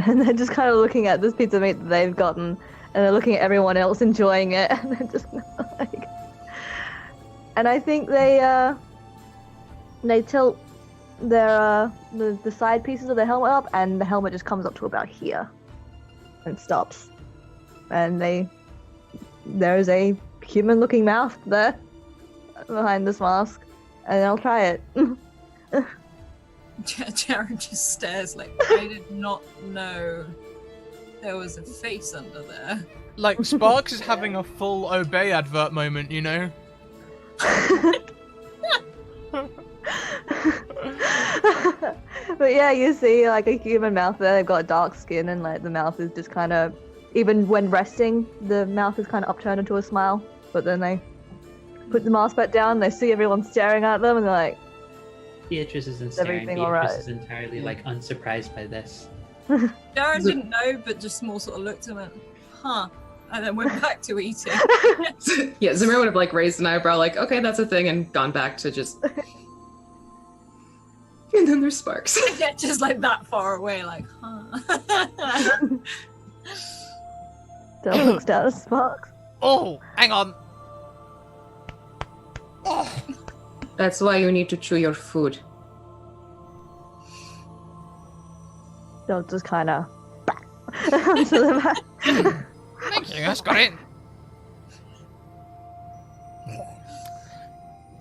And they're just kind of looking at this piece of meat that they've gotten, and they're looking at everyone else enjoying it, and they're just like... And I think they tilt their the side pieces of the helmet up, and the helmet just comes up to about here and stops. And there's a human-looking mouth there behind this mask, and I'll try it. Jared just stares like, I did not know there was a face under there. Like, Sparks is having a full Obey advert moment, you know? But yeah, you see like a human mouth there. They've got dark skin, and like the mouth is just kind of, even when resting, the mouth is kind of upturned into a smile. But then they put the mask back down, they see everyone staring at them, and they're like, Beatrice isn't staring. everything Beatrice alright? is entirely like unsurprised by this. Jared didn't know, but just more sort of looked and went, huh. And then went back to eating. Yeah, Zamir would have like raised an eyebrow, like, okay, that's a thing, and gone back to just. And then there's Sparks. Yeah, just like that far away, like, huh. Del looks down at Sparks. Oh, hang on. Oh. That's why you need to chew your food. Del just kind of onto the back. Thank you, that's got it.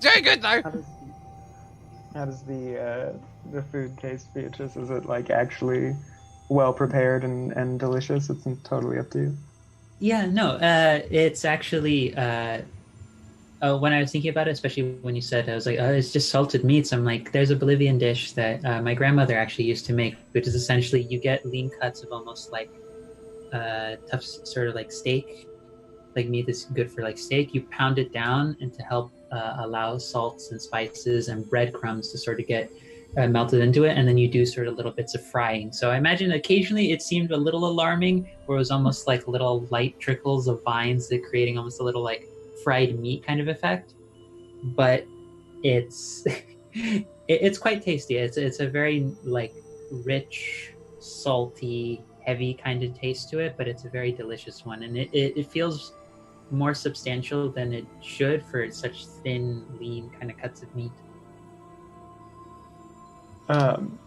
Very good, though. How does the food taste, Beatrice? Is it like actually well prepared and delicious? It's totally up to you. Yeah, no, it's actually, when I was thinking about it, especially when you said, I was like, oh, it's just salted meats. I'm like, there's a Bolivian dish that my grandmother actually used to make, which is essentially you get lean cuts of almost like tough sort of like steak, like meat that's good for like steak. You pound it down and to help allow salts and spices and breadcrumbs to sort of get melted into it, and then you do sort of little bits of frying. So I imagine occasionally it seemed a little alarming, where it was almost like little light trickles of vines that creating almost a little like fried meat kind of effect. But it's it's quite tasty. It's a very like rich, salty, heavy kind of taste to it, but it's a very delicious one, and it feels more substantial than it should for such thin, lean kind of cuts of meat. And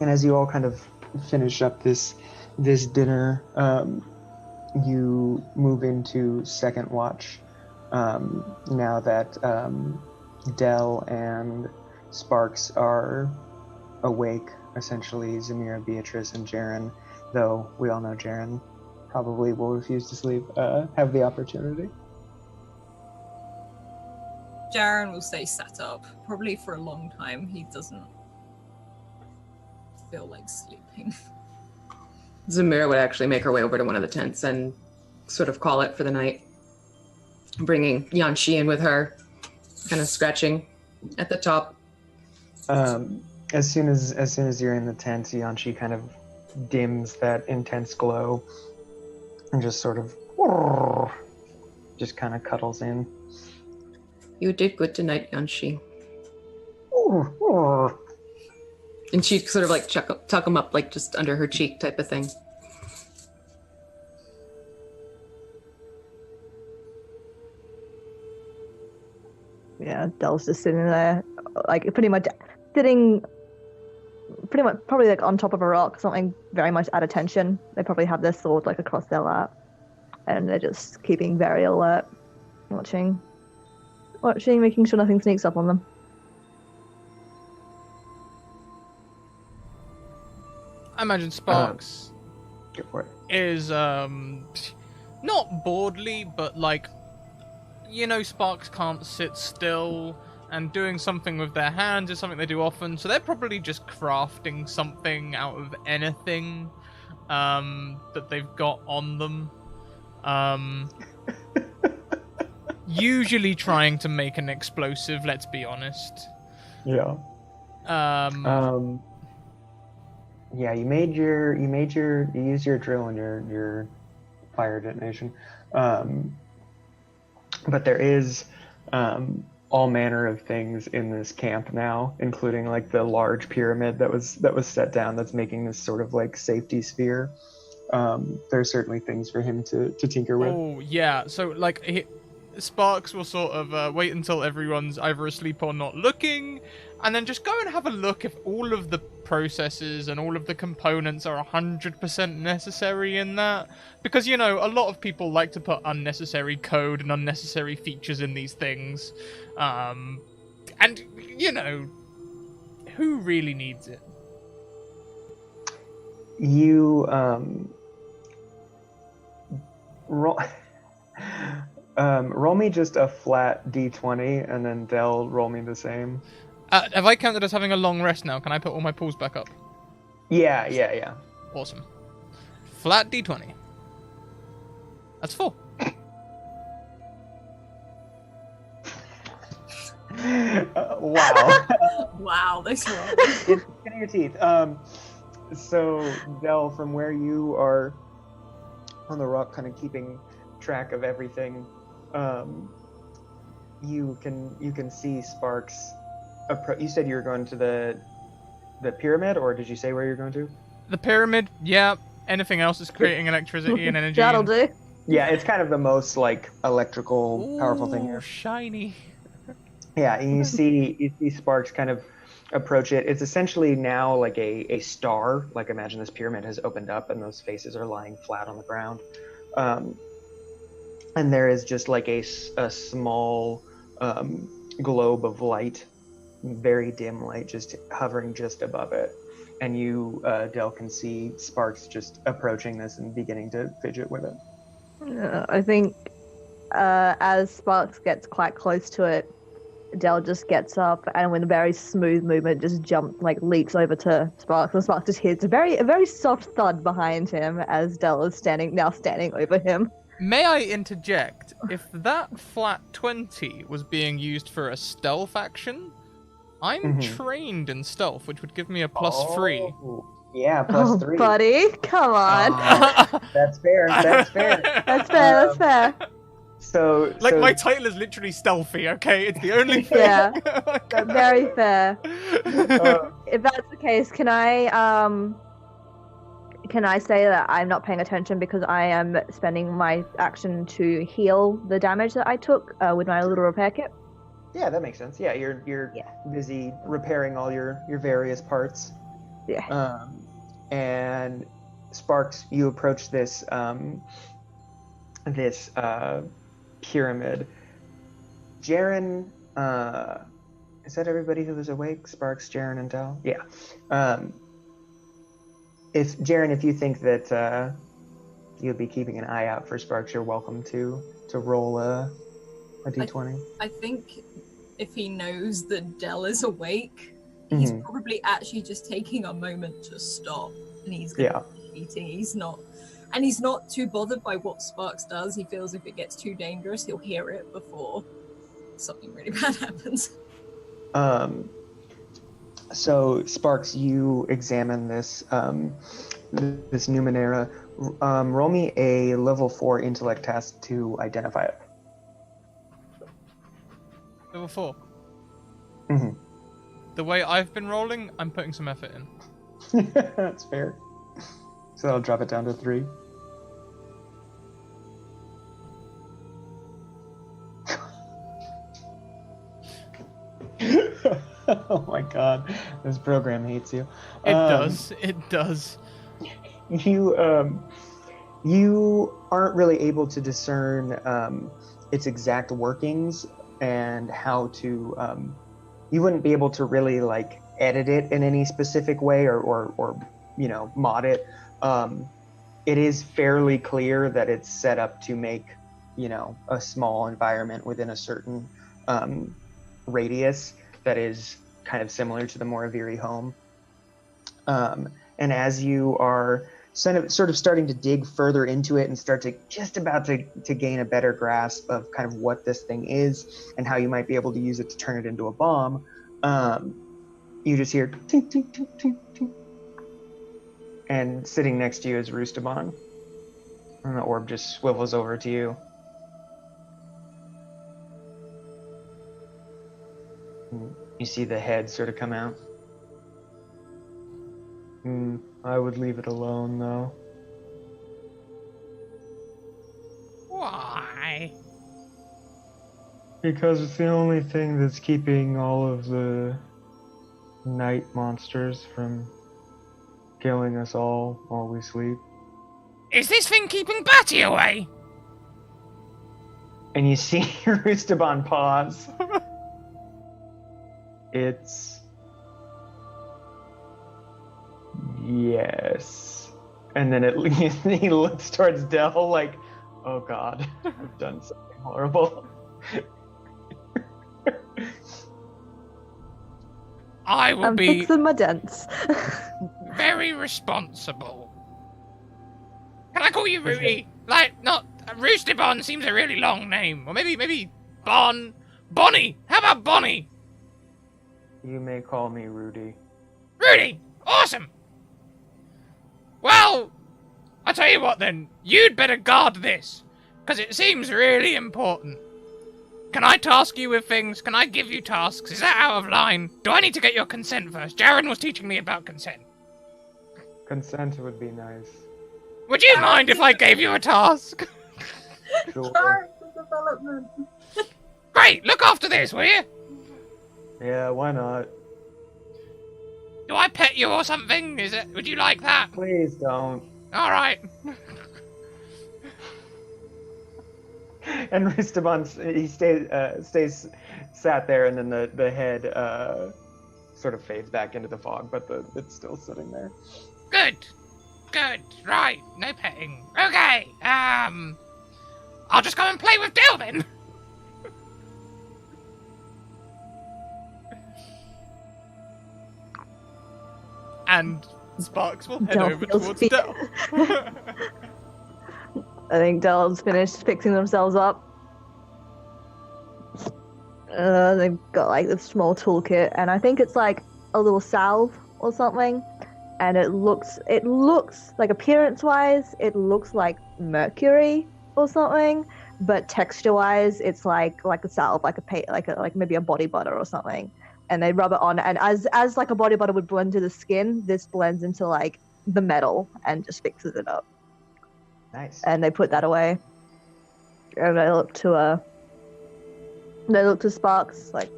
as you all kind of finish up this dinner, you move into second watch. Now that Del and Sparks are awake, essentially Zamira, Beatrice, and Jaren, though we all know Jaren probably will refuse to sleep, have the opportunity. Jaren will stay sat up, probably for a long time. He doesn't feel like sleeping. Zamira would actually make her way over to one of the tents and sort of call it for the night, bringing Yanshi in with her, kind of scratching at the top. As soon as you're in the tent, Yanshi kind of dims that intense glow and just sort of just kind of cuddles in. You did good tonight, Yanshi. And she'd sort of like tuck him up, like just under her cheek type of thing. Yeah, Del's just sitting there, like pretty much sitting, probably like on top of a rock, something very much at attention. They probably have their sword like across their lap, and they're just keeping very alert, watching, making sure nothing sneaks up on them. I imagine Sparks Go for it. is not boredly, but like Sparks can't sit still, and doing something with their hands is something they do often, so they're probably just crafting something out of anything that they've got on them. Usually trying to make an explosive, let's be honest. Yeah. Yeah, you used your drill and your fire detonation. But there is all manner of things in this camp now, including like the large pyramid that was set down that's making this sort of like safety sphere. There's certainly things for him to tinker with. Oh yeah, so like Sparks will sort of wait until everyone's either asleep or not looking, and then just go and have a look if all of the processes and all of the components are 100% necessary in that. Because, a lot of people like to put unnecessary code and unnecessary features in these things. And, who really needs it? You, roll me just a flat d20, and then Del, roll me the same. Have I counted as having a long rest now? Can I put all my pools back up? Yeah. Awesome. Flat d20. That's 4. Wow. Wow, this one. It's skin of your teeth. So, Del, from where you are on the rock, kind of keeping track of everything, you can see Sparks. You said you were going to the pyramid, or did you say where you're going to? The pyramid, yeah. Anything else is creating electricity and energy. That'll do. Yeah, it's kind of the most like electrical, powerful thing here. Shiny. Yeah, and you see Sparks kind of approach it. It's essentially now like a star. Like imagine this pyramid has opened up and those faces are lying flat on the ground. And there is just like a small globe of light, very dim light, just hovering just above it. And you, Del, can see Sparks just approaching this and beginning to fidget with it. I think as Sparks gets quite close to it, Del just gets up and with a very smooth movement just leaps over to Sparks, and Sparks just hears a very soft thud behind him as Del is standing over him. May I interject? If that flat 20 was being used for a stealth action, I'm trained in stealth, which would give me a +3. Yeah, +3. Buddy, come on. That's fair. That's fair. So my title is literally stealthy, okay? It's the only thing. Yeah, very fair. If that's the case, can I say that I'm not paying attention because I am spending my action to heal the damage that I took with my little repair kit? Yeah, that makes sense. Yeah, you're busy repairing all your various parts. Yeah. And Sparks, you approach this pyramid. Jaren, is that everybody who was awake? Sparks, Jaren, and Del? Yeah. If Jaren, if you think that you'll be keeping an eye out for Sparks, you're welcome to roll a d20. I think if he knows that Del is awake, he's probably actually just taking a moment to stop, and he's going to be eating. He's not too bothered by what Sparks does. He feels if it gets too dangerous, he'll hear it before something really bad happens. So Sparks, you examine this this Numenera. Roll me a level 4 intellect test to identify it. Level 4. Mm-hmm. The way I've been rolling, I'm putting some effort in. That's fair. So I'll drop it down to 3. Oh my god, this program hates you. It does. You aren't really able to discern its exact workings and how to you wouldn't be able to really like edit it in any specific way or mod it. It is fairly clear that it's set up to make a small environment within a certain radius that is kind of similar to the Moraviri home. And as you are sort of starting to dig further into it and start to just about to gain a better grasp of kind of what this thing is and how you might be able to use it to turn it into a bomb, you just hear tink, tink, tink, tink, tink. And sitting next to you is Roostaban. And the orb just swivels over to you. And you see the head sort of come out. I would leave it alone, though. Why? Because it's the only thing that's keeping all of the night monsters from killing us all while we sleep. Is this thing keeping Batty away? And you see Roostaban pause. It's... yes. And then he looks towards Del like, oh god, I've done something horrible. I will I'm be fixing my dents. very responsible. Can I call you Rooty? Like, not... Roostybon seems a really long name. Or maybe Bonnie. How about Bonnie? You may call me Rudy. Rudy! Awesome! Well, I'll tell you what then. You'd better guard this. Because it seems really important. Can I task you with things? Can I give you tasks? Is that out of line? Do I need to get your consent first? Jaren was teaching me about consent. Consent would be nice. Would you mind if I gave you a task? Sure. Character development. Great! Look after this, will you? Yeah, why not? Do I pet you or something? Would you like that? Please don't. Alright. And Roostaban, he stays sat there, and then the head sort of fades back into the fog, but it's still sitting there. Good. Right. No petting. Okay. I'll just go and play with Dale then. And Sparks will head Del over feels towards fear. Dell. I think Del's finished fixing themselves up. They've got like this small toolkit, and I think it's like a little salve or something. And it looks like appearance-wise, it looks like mercury or something, but texture-wise, it's like a salve, like maybe a body butter or something. And they rub it on, and as like a body butter would blend to the skin, this blends into like the metal and just fixes it up. Nice. And they put that away. And they look to Sparks like,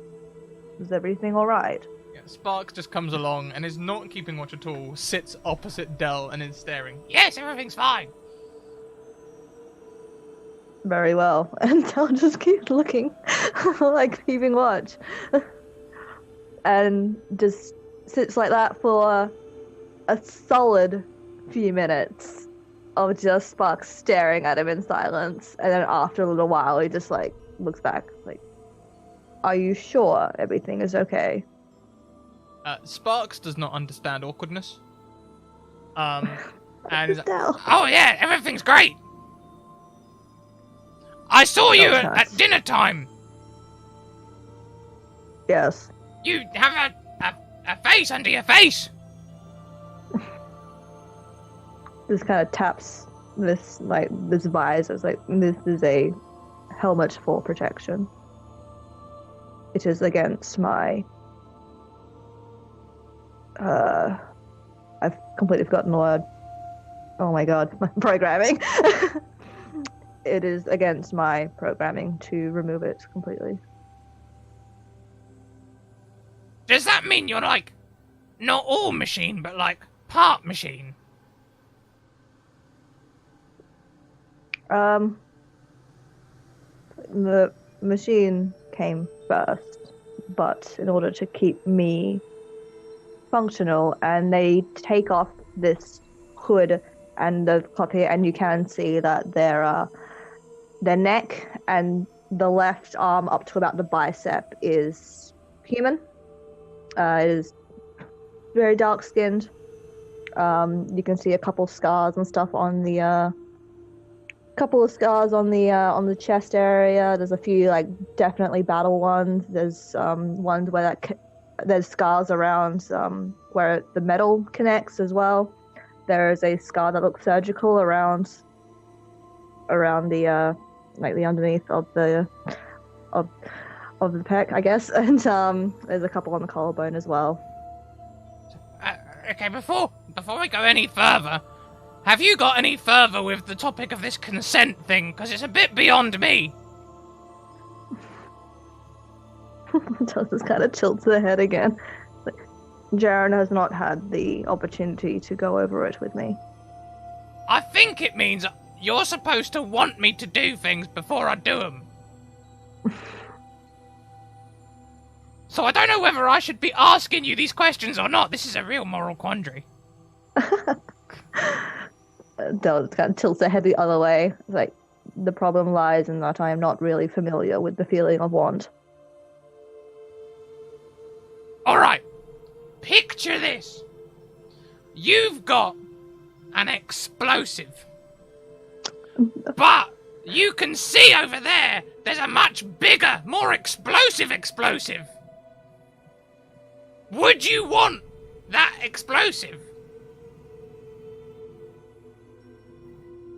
is everything all right? Yeah, Sparks just comes along and is not keeping watch at all, sits opposite Del and is staring. Yes, everything's fine. Very well. And Del just keeps looking, like keeping watch. And just sits like that for a solid few minutes of just Sparks staring at him in silence. And then after a little while, he just like looks back like, are you sure everything is okay? Sparks does not understand awkwardness. And is like, Del. Oh yeah, everything's great. I saw you Oh, at dinner time. Yes. You have a face under your face. Just kind of taps this visor. It's like, this is a helmet for protection. It is against my I've completely forgotten the word. Oh my god, my programming. It is against my programming to remove it completely. Does that mean you're like, not all machine, but like part machine? The machine came first, but in order to keep me functional, and they take off this hood and the cloth here, and you can see that there are their neck, and the left arm up to about the bicep is human. It is very dark skinned. You can see a couple scars and stuff on the on the chest area. There's a few like definitely battle ones. There's ones where there's scars around where the metal connects as well. There is a scar that looks surgical around the like the underneath of the pec, I guess, and there's a couple on the collarbone as well. Okay, before we go any further, have you got any further with the topic of this consent thing? Because it's a bit beyond me. Just kind of tilts their head again. Like, Jaren has not had the opportunity to go over it with me. I think it means you're supposed to want me to do things before I do them. So I don't know whether I should be asking you these questions or not. This is a real moral quandary. Del kind of tilts their head the other way. Like, the problem lies in that I am not really familiar with the feeling of want. Alright, picture this. You've got an explosive. But you can see over there's a much bigger, more explosive. Would you want that explosive?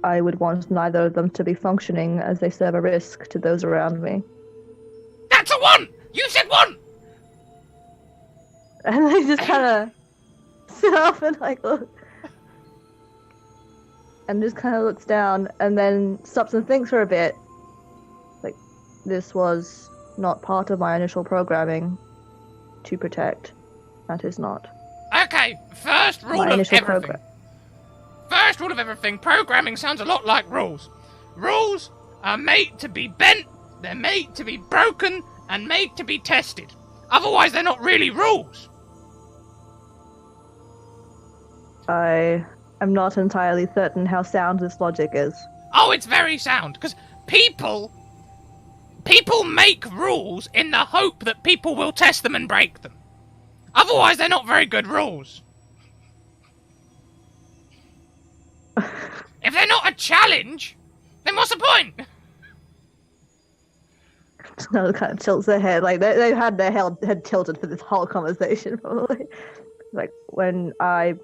I would want neither of them to be functioning, as they serve a risk to those around me. That's a one! You said one! And they just kind of sit up and like look. And just kind of looks down and then stops and thinks for a bit. Like, this was not part of my initial programming to protect. That is not. Okay, first rule of everything. First rule of everything, programming sounds a lot like rules. Rules are made to be bent, they're made to be broken, and made to be tested. Otherwise, they're not really rules. I am not entirely certain how sound this logic is. Oh, it's very sound, because people make rules in the hope that people will test them and break them. Otherwise, they're not very good rules. If they're not a challenge, then what's the point? Snow kind of tilts their head. Like, they've had their head tilted for this whole conversation, probably. Like, when I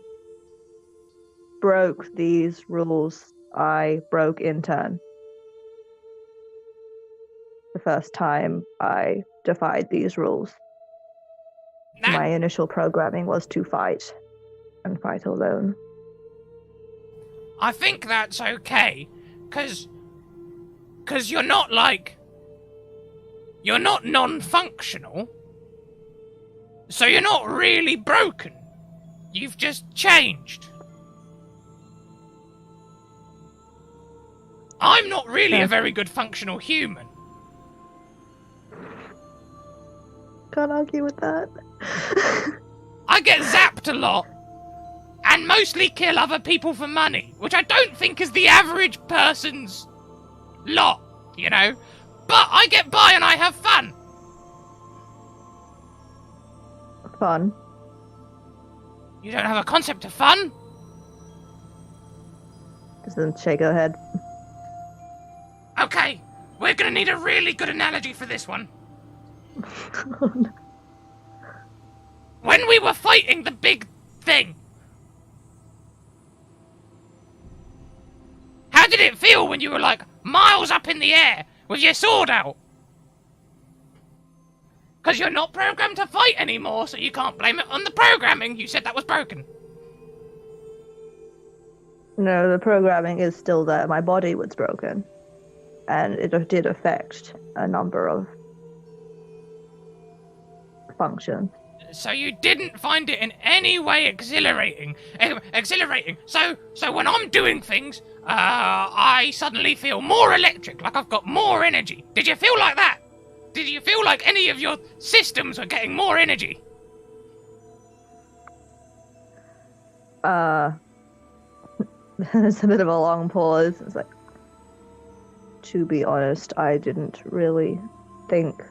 broke these rules, I broke in turn. The first time I defied these rules. My initial programming was to fight, and fight alone. I think that's okay, cause you're not non-functional, so you're not really broken. You've just changed. I'm not really a very good functional human. Can't argue with that. I get zapped a lot, and mostly kill other people for money, which I don't think is the average person's lot, you know? But I get by and I have fun. Fun? You don't have a concept of fun? Doesn't shake her head. Okay, we're gonna need a really good analogy for this one. When we were fighting the big thing, how did it feel when you were like miles up in the air with your sword out? Because you're not programmed to fight anymore, so you can't blame it on the programming. You said that was broken. No, the programming is still there. My body was broken. And it did affect a number of functions. So you didn't find it in any way exhilarating. Exhilarating. So when I'm doing things, I suddenly feel more electric, like I've got more energy. Did you feel like that? Did you feel like any of your systems were getting more energy? There's a bit of a long pause. It's like, To be honest, I didn't really think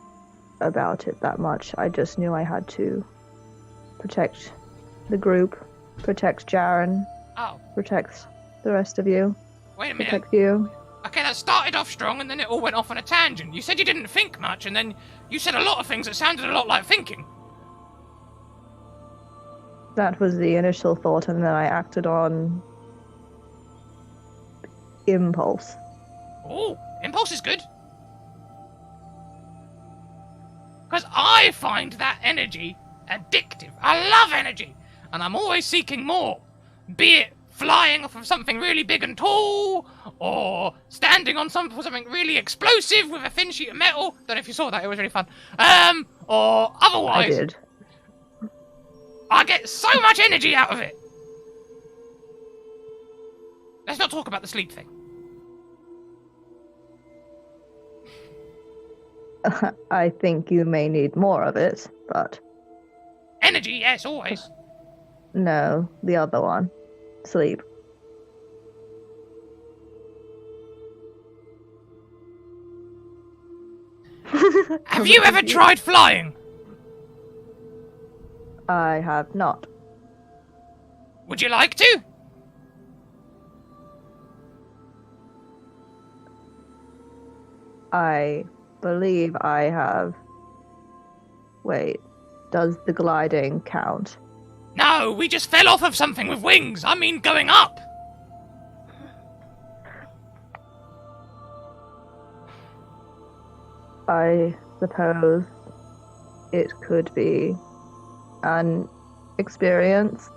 about it that much. I just knew I had to protect the group, protect Jaren, Oh, protect the rest of you, wait a minute. protect you. Okay, that started off strong and then it all went off on a tangent. You said you didn't think much and then you said a lot of things that sounded a lot like thinking. That was the initial thought, and then I acted on impulse. Oh, impulse is good. Because I find that energy addictive. I love energy, and I'm always seeking more. Be it flying off of something really big and tall, or standing on something really explosive with a thin sheet of metal. Don't know if you saw that, it was really fun. Or otherwise. I did. I get so much energy out of it. Let's not talk about the sleep thing. I think you may need more of it, but Energy, yes, always. no, the other one. Sleep. Have you ever tried flying? I have not. Would you like to? I believe I have. Wait, does the gliding count? No, we just fell off of something with wings. I mean going up. I suppose it could be an experience.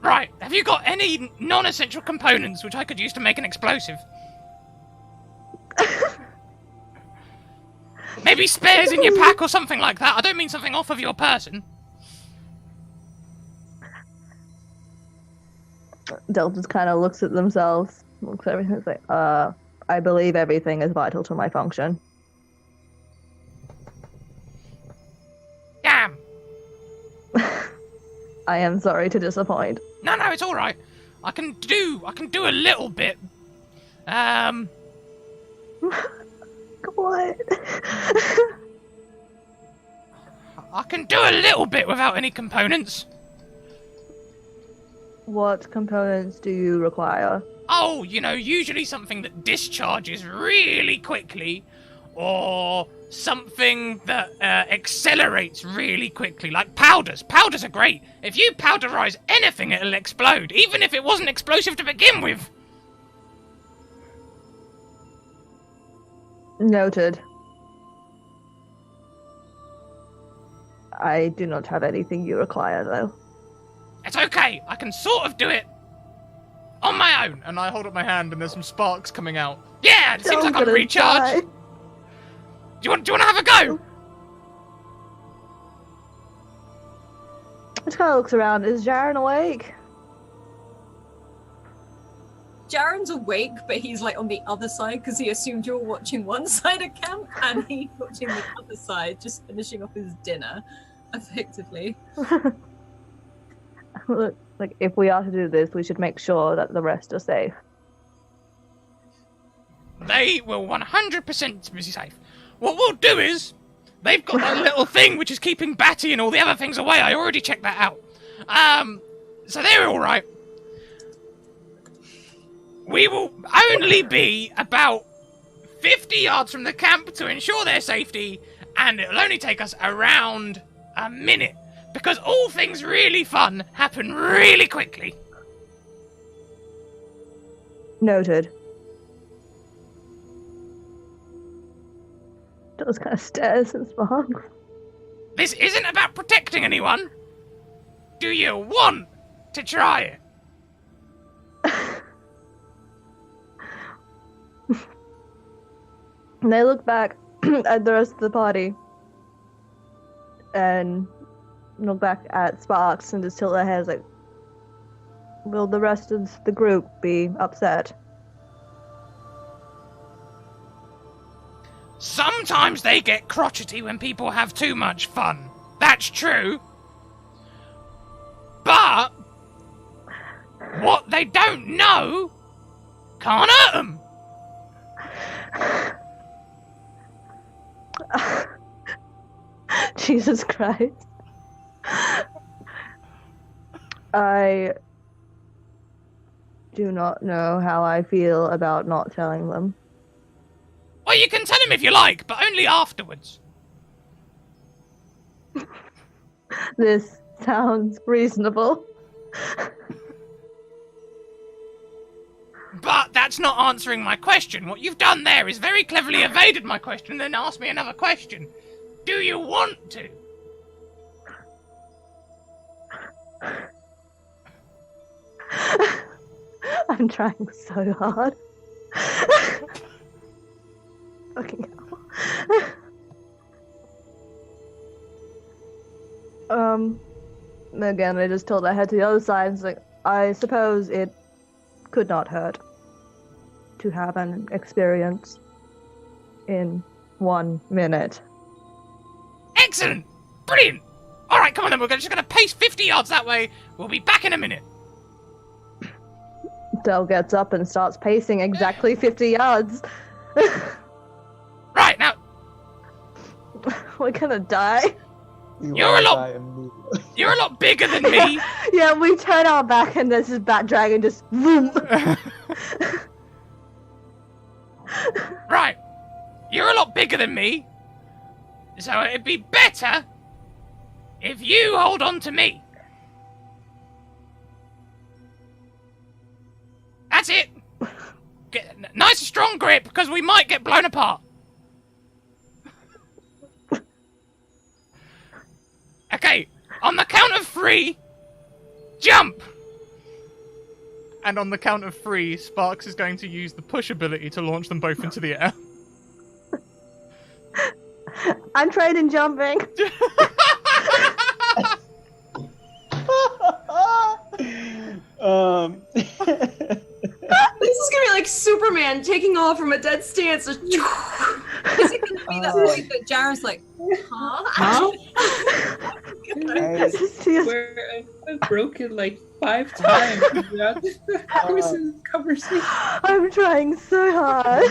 Right, have you got any non-essential components which I could use to make an explosive? Maybe spares in your pack or something like that. I don't mean something off of your person. Del just kind of looks at themselves, looks at everything, it's like, I believe everything is vital to my function. Damn. I am sorry to disappoint. No, it's all right. I can do a little bit. What? I can do a little bit without any components. What components do you require? Oh, usually something that discharges really quickly, or something that accelerates really quickly, like powders. Powders are great. If you powderize anything, it'll explode, even if it wasn't explosive to begin with. Noted. I do not have anything you require, though. It's okay. I can sort of do it on my own. And I hold up my hand and there's some sparks coming out. Yeah, it seems like I'm recharged. Do you want to have a go? I just kind of looks around. Is Jaren awake? Jaren's awake, but he's like on the other side because he assumed you were watching one side of camp and he's watching the other side, just finishing off his dinner, effectively. Look, like, if we are to do this, we should make sure that the rest are safe. They will 100% be safe. What we'll do is, they've got that little thing which is keeping Batty and all the other things away. I already checked that out. So they're all right. We will only be about 50 yards from the camp to ensure their safety, and it'll only take us around a minute, because all things really fun happen really quickly. Noted. Those kind of stares and sparks. This isn't about protecting anyone. Do you want to try it? And they look back at the rest of the party and look back at Sparks and just tilt their heads like, will the rest of the group be upset? Sometimes they get crotchety when people have too much fun. That's true. But what they don't know Can't hurt them. Jesus Christ. I do not know how I feel about not telling them. Well, you can tell him if you like, but only afterwards. This sounds reasonable. But that's not answering my question. What you've done there is very cleverly evaded my question and then asked me another question. Do you want to? I'm trying so hard. Fucking hell. Again, I just told I head to the other side. It's like, I suppose it could not hurt to have an experience in 1 minute. Excellent! Brilliant! Alright, come on then, we're just gonna pace 50 yards that way. We'll be back in a minute. Del gets up and starts pacing exactly 50 yards. Right, now, We're gonna die. You're a lot bigger than me. Yeah, we turn our back and there's this bat dragon just boom. Right, you're a lot bigger than me. So it'd be better if you hold on to me. That's it. Get a nice strong grip, because we might get blown apart. Okay, on the count of 3, jump! And on the count of 3, Sparks is going to use the push ability to launch them both into the air. I'm trained in jumping. This is gonna be like Superman taking off from a dead stance. Is it gonna be that point that Jared's like, huh? Where I've broken like 5 times throughout this conversation. I'm trying so hard.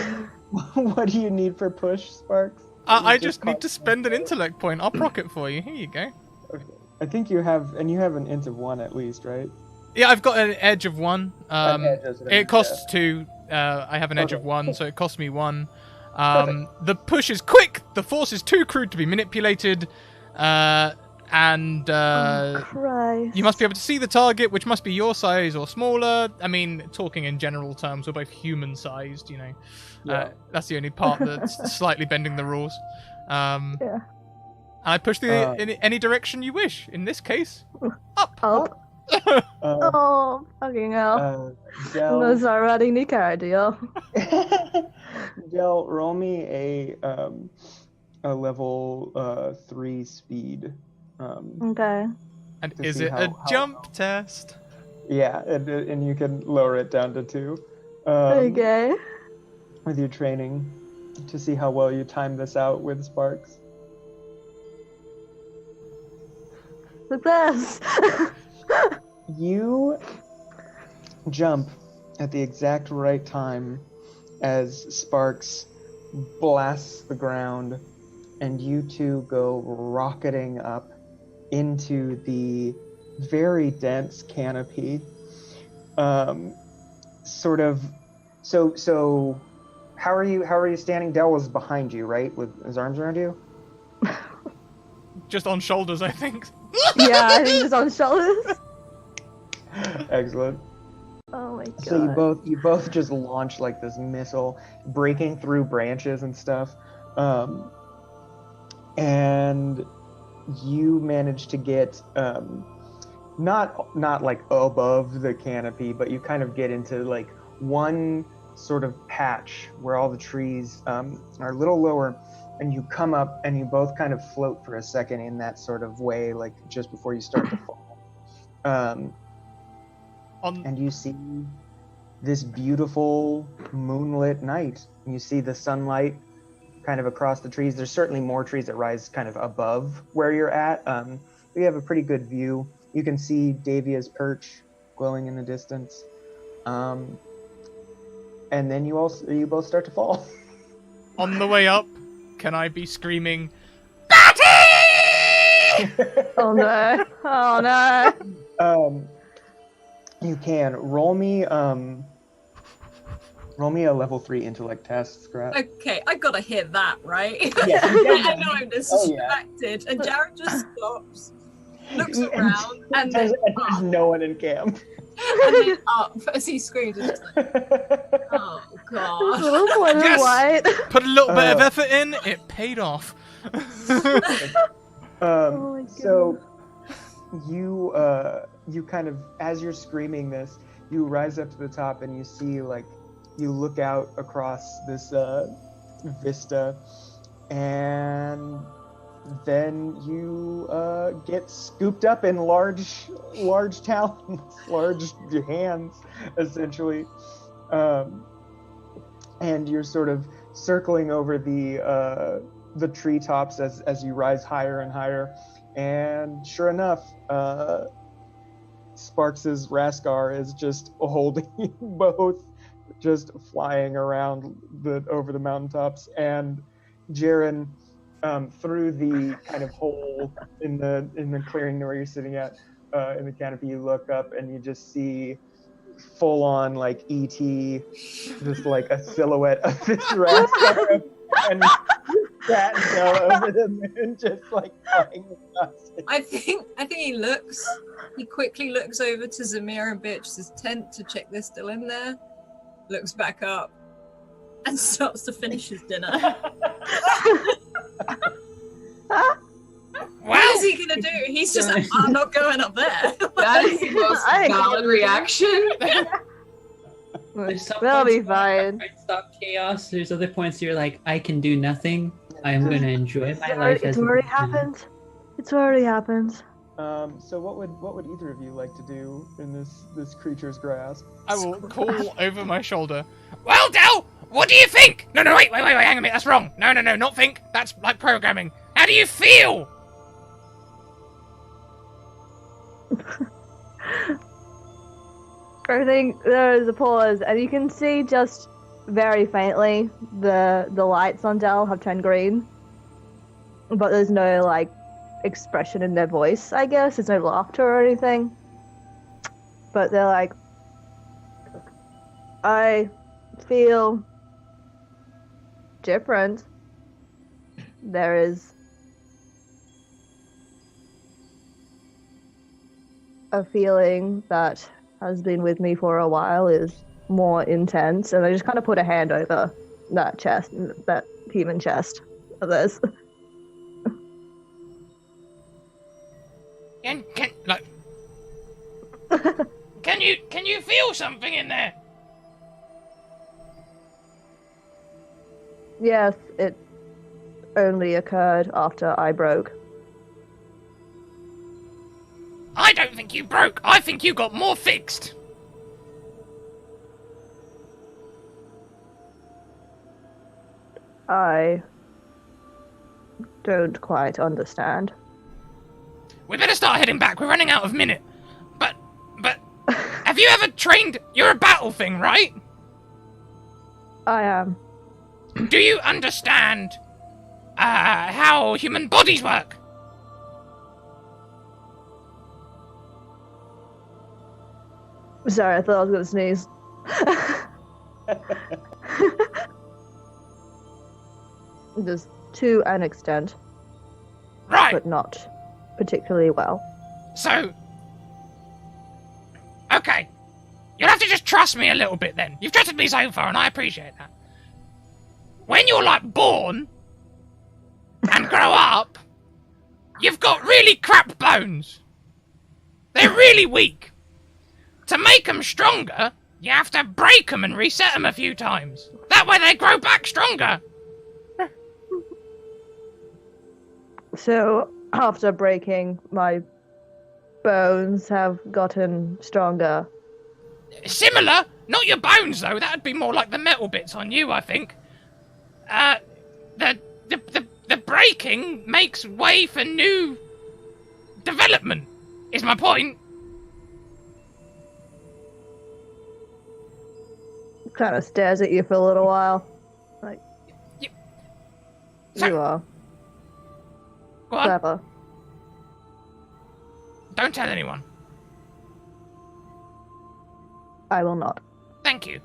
What do you need for push, Sparks? I just need to spend an intellect point. I'll proc it for you. Here you go. Okay. I think you have an int of 1 at least, right? Yeah, I've got an edge of 1. Edge, It costs 2. I have an edge of 1, so it costs me 1. The push is quick. The force is too crude to be manipulated. And Christ. you must be able to see the target, which must be your size or smaller. I mean, talking in general terms, we're both human-sized, you know. Yeah. That's the only part that's slightly bending the rules. Yeah. I push in any direction you wish. In this case, up. Up. Oh, fucking hell. Del, No, start writing new character, yo. Del, roll me a level 3 speed. Okay. And to is see it a how- jump test? Yeah, and you can lower it down to 2. Okay. With your training, to see how well you time this out with Sparks. Success. You jump at the exact right time as Sparks blasts the ground, and you two go rocketing up into the very dense canopy. So how are you standing? Del was behind you, right? With his arms around you? Just on shoulders, I think. Yeah, I think it's on shoulders. Excellent. Oh my god. So you both just launch like this missile, breaking through branches and stuff, and you manage to get not like above the canopy, but you kind of get into like one sort of patch where all the trees are a little lower, and you come up and you both kind of float for a second in that sort of way, like just before you start to fall. And you see this beautiful moonlit night. You see the sunlight kind of across the trees. There's certainly more trees that rise kind of above where you're at. You have a pretty good view. You can see Davia's perch glowing in the distance. and then you both start to fall. On the way up, can I be screaming, Oh no! Oh no! You can roll me a level 3 intellect test, Scrat. Okay, I gotta hear that, right? Yes, I know I'm distracted, and Jared just stops, looks around, and then there's no one in camp. and then up as he screams. And just like, oh god! Little boy in Yes! white. put a little bit of effort in, it paid off. Oh my So you kind of, as you're screaming this, you rise up to the top and you see, like, you look out across this vista, and then you get scooped up in large talons, large hands, essentially, and you're sort of circling over the treetops as you rise higher and higher, and sure enough, Sparks's Raskar is just holding you both, just flying around over the mountaintops, and Jaren, through the kind of hole in the clearing where you're sitting at, in the canopy, you look up and you just see full on like E.T., just like a silhouette of this Raskar and Scrat and Del over the moon, just like flying across it. I think he quickly looks over to Zamir and Bitch's tent to check they're still in there, looks back up, and starts to finish his dinner. What is he gonna do? He's just like, I'm not going up there. That is the most valid reaction. That'll be fine. Stop chaos. There's other points you're like, I can do nothing. I'm going to enjoy my life. It's already happened. It's already happened. So what would either of you like to do in this creature's grasp? I will call over my shoulder. Well, Del, what do you think? No, wait, hang on a minute, that's wrong. No, not think. That's like programming. How do you feel? I think there is a pause, and you can see just very faintly the lights on Dell have turned green, but there's no like expression in their voice. I guess there's no laughter or anything, but they're like, I feel different. There is a feeling that has been with me for a while, is more intense, and I just kind of put a hand over that chest, that human chest of theirs. Can you feel something in there? Yes, it only occurred after I broke. I don't think you broke. I think you got more fixed. I don't quite understand. We better start heading back. We're running out of minute. But have you ever trained? You're a battle thing, right? I am. Do you understand how human bodies work? Sorry, I thought I was going to sneeze. Just to an extent, Right. but not particularly well. So, okay. You'll have to just trust me a little bit then. You've trusted me so far, and I appreciate that. When you're, like, born and grow up, you've got really crap bones. They're really weak. To make them stronger, you have to break them and reset them a few times. That way they grow back stronger. So, after breaking, my bones have gotten stronger. Similar, not your bones though. That'd be more like the metal bits on you, I think. The breaking makes way for new development. Is my point. kind of stares at you for a little while. Like, So- you are Go on, clever. don't tell anyone. I will not. Thank you.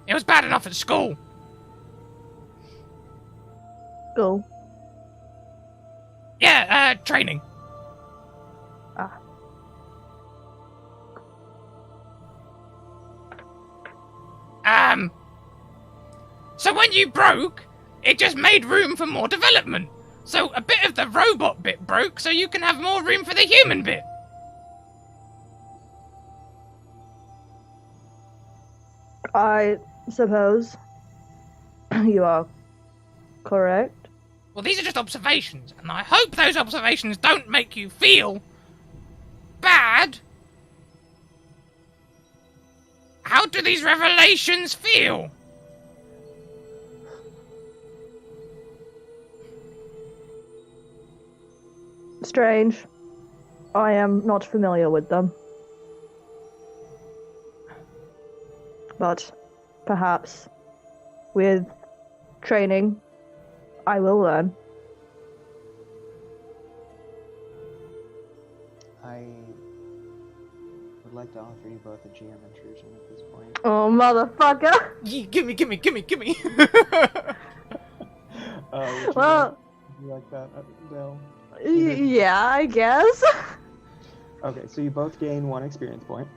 It was bad enough at school. Go. Yeah, training. Ah. So when you broke, it just made room for more development. So a bit of the robot bit broke, so you can have more room for the human bit. I suppose you are correct. Well, these are just observations, and I hope those observations don't make you feel bad. How do these revelations feel? Strange. I am not familiar with them. But perhaps with training, I will learn. I would like to offer you both a GM intrusion at this point. Oh, motherfucker! Gimme. Would Well, you like that, Dell? yeah, I guess. Okay, so you both gain 1 experience point.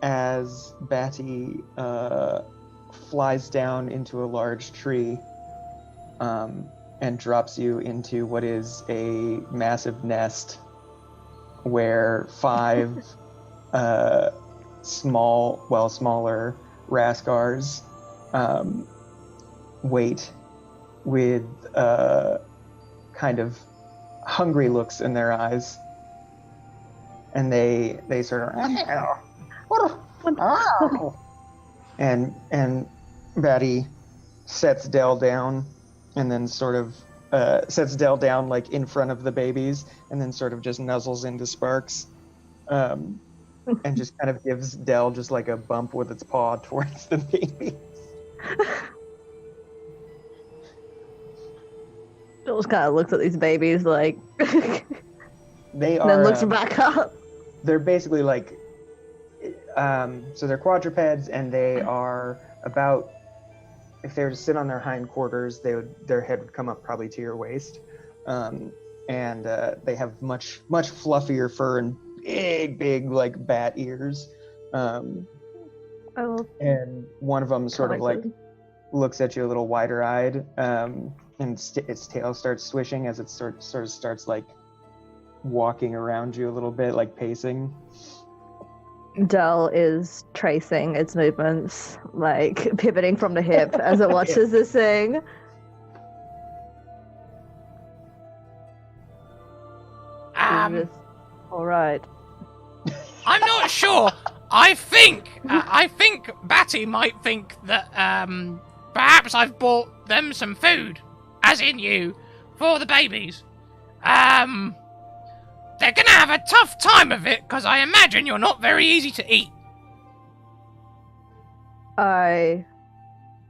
As Batty flies down into a large tree and drops you into what is a massive nest where 5 smaller Raskars wait with kind of hungry looks in their eyes, and they sort of and Batty sets Dell down, and then sort of sets Dell down like in front of the babies, and then sort of just nuzzles into Sparks, and just kind of gives Dell just like a bump with its paw towards the babies. Jules kind of looks at these babies like, They and then are. looks back up. They're basically like. So they're quadrupeds, and they are about. If they were to sit on their hindquarters, their head would come up probably to your waist, and they have much fluffier fur and big like bat ears. Oh, And one of them sort of like looks at you a little wider-eyed, and its tail starts swishing as it sort of starts like walking around you a little bit, like pacing. Dell is tracing its movements, like pivoting from the hip as it watches this thing. All right. I'm not sure. I think Batty might think that perhaps I've bought them some food, as in you, for the babies. They're gonna have a tough time of it, because I imagine you're not very easy to eat. I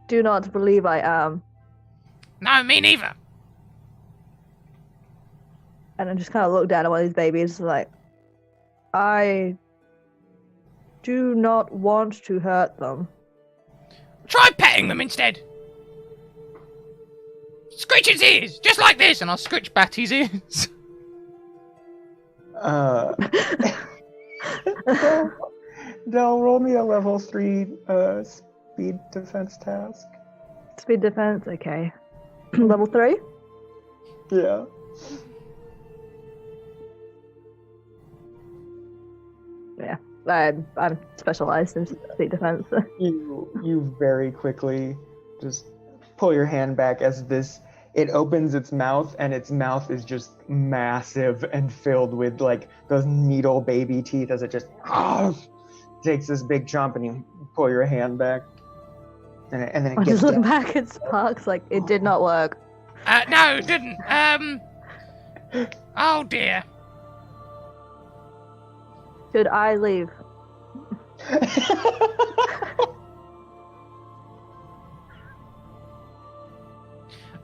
do not believe I am. No, me neither. And I just kind of look down at one of these babies like, I do not want to hurt them. Try petting them instead. Scratch its ears, just like this, and I'll scratch Batty's ears. Del, roll me a level 3 speed defense task. Speed defense, okay. Level 3? Yeah. Yeah. I'm specialized in speed defense. So. You very quickly just pull your hand back as it opens its mouth, and its mouth is just massive and filled with like those needle baby teeth as it just takes this big chomp, and you pull your hand back, and then it I gets just look down. back at Sparks like it did not work. No, it didn't. Oh dear. Should I leave?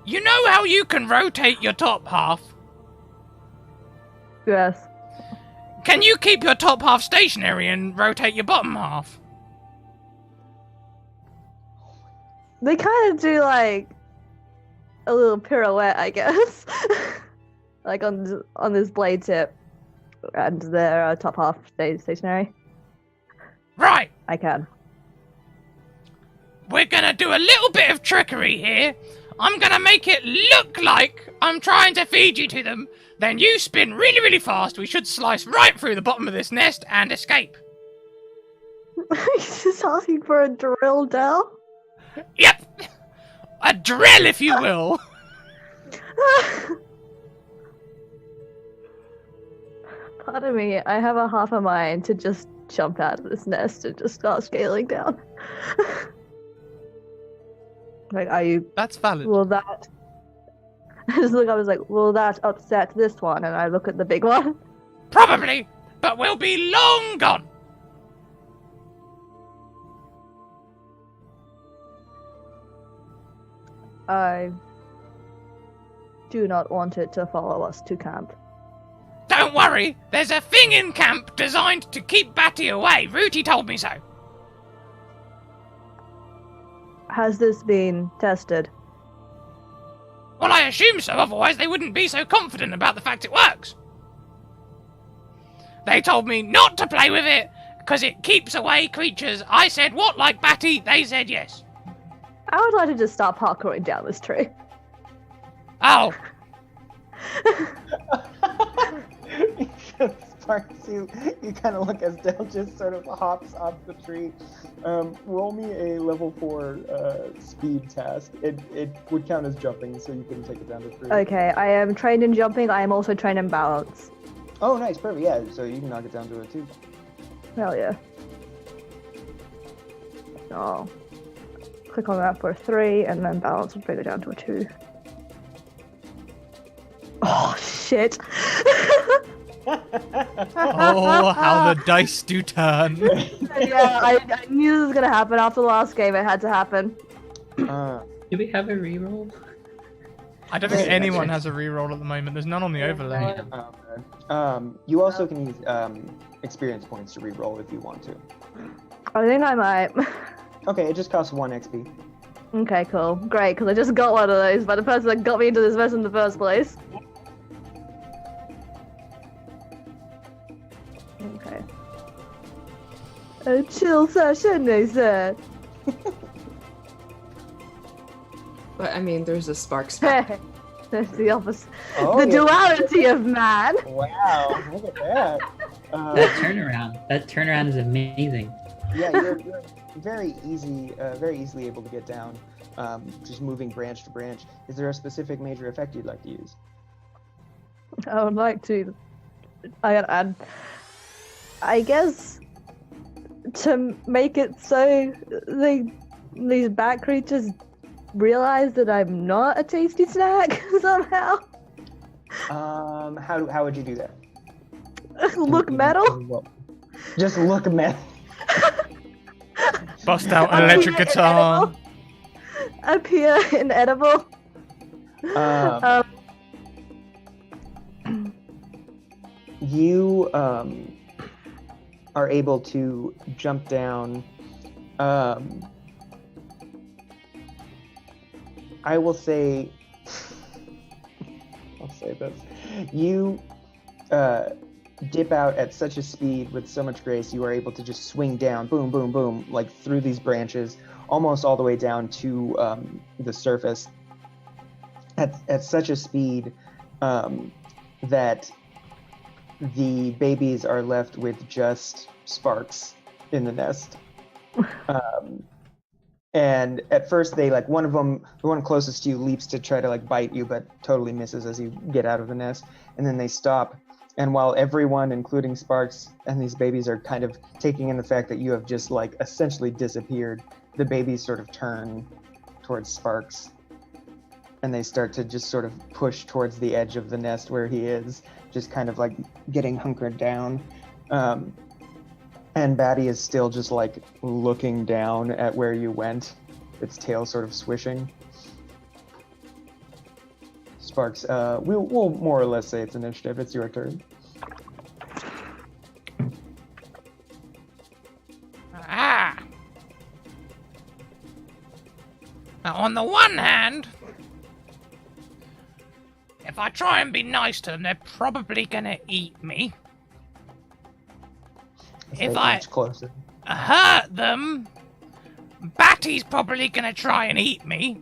You know how you can rotate your top half? Yes. Can you keep your top half stationary and rotate your bottom half? They kind of do like a little pirouette, I guess, like on this blade tip, and their top half stays stationary. Right. I can. We're gonna do a little bit of trickery here. I'm gonna make it look like I'm trying to feed you to them. Then you spin really, really fast. We should slice right through the bottom of this nest and escape. He's just asking for a drill, Del. Yep. A drill, if you will. Pardon me, I have a half a mind to just jump out of this nest and just start scaling down. Like, are you... That's valid. Will that... I just look, I was like, will that upset this one? And I look at the big one. Probably, but we'll be long gone. I do not want it to follow us to camp. Don't worry, there's a thing in camp designed to keep Batty away. Rooty told me so. Has this been tested? Well, I assume so, otherwise they wouldn't be so confident about the fact it works. They told me not to play with it, because it keeps away creatures. I said, what, like Batty? They said yes. I would like to just start parkouring down this tree. Oh, Sparks, you kind of look as Dale just sort of hops off the tree. Roll me a level 4 speed task. It would count as jumping, so you can take it down to 3. Okay, I am trained in jumping. I am also trained in balance. Oh, nice, perfect. Yeah, so you can knock it down to a 2. Hell yeah. Oh. Click on that for 3, and then balance will bring it down to a 2. Oh, shit. Oh, how the dice do turn. Yeah, I knew this was gonna happen after the last game. It had to happen. Do we have a reroll? I don't think anyone has a reroll at the moment. There's none on the overlay. You also can use experience points to reroll if you want to. I think I might. Okay, it just costs 1 XP. Okay, cool. Great, because I just got one of those by the person that got me into this mess in the first place. Okay. A chill session, they said. But I mean, there's a spark spell. That's the opposite. Oh, the yeah. duality of man. Wow, look at that. That turnaround is amazing. Yeah, you're very easily able to get down, just moving branch to branch. Is there a specific major effect you'd like to use? I would like to. I guess to make it so these bat creatures realize that I'm not a tasty snack somehow. How would you do that? Look metal. Just look metal. Bust out an electric guitar. Appear inedible. You are able to jump down. I will say. I'll say this. You dip out at such a speed with so much grace, you are able to just swing down, boom, boom, boom, like through these branches, almost all the way down to the surface at such a speed that the babies are left with just sparks in the nest. And at first they one of them, the one closest to you, leaps to try to bite you, but totally misses as you get out of the nest. And then they stop. And while everyone, including Sparks and these babies, are kind of taking in the fact that you have just essentially disappeared, the babies sort of turn towards Sparks. And they start to just sort of push towards the edge of the nest where he is, just kind of getting hunkered down. And Batty is still just like looking down at where you went, its tail sort of swishing. Sparks, we'll more or less say it's initiative. It's your turn. Ah. Now, on the one hand, if I try and be nice to them, they're probably gonna eat me. If I inch closer. hurt them, Batty's probably gonna try and eat me.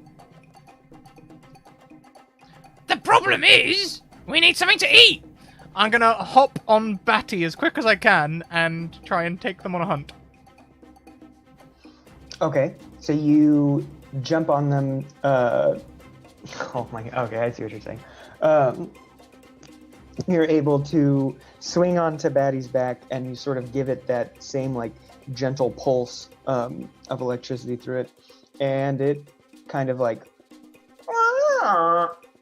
The problem is, we need something to eat. I'm gonna hop on Batty as quick as I can and try and take them on a hunt. Okay, so you jump on them. Oh my. Okay, I see what you're saying. You're able to swing onto Batty's back, and you sort of give it that same like gentle pulse of electricity through it, and it kind of like,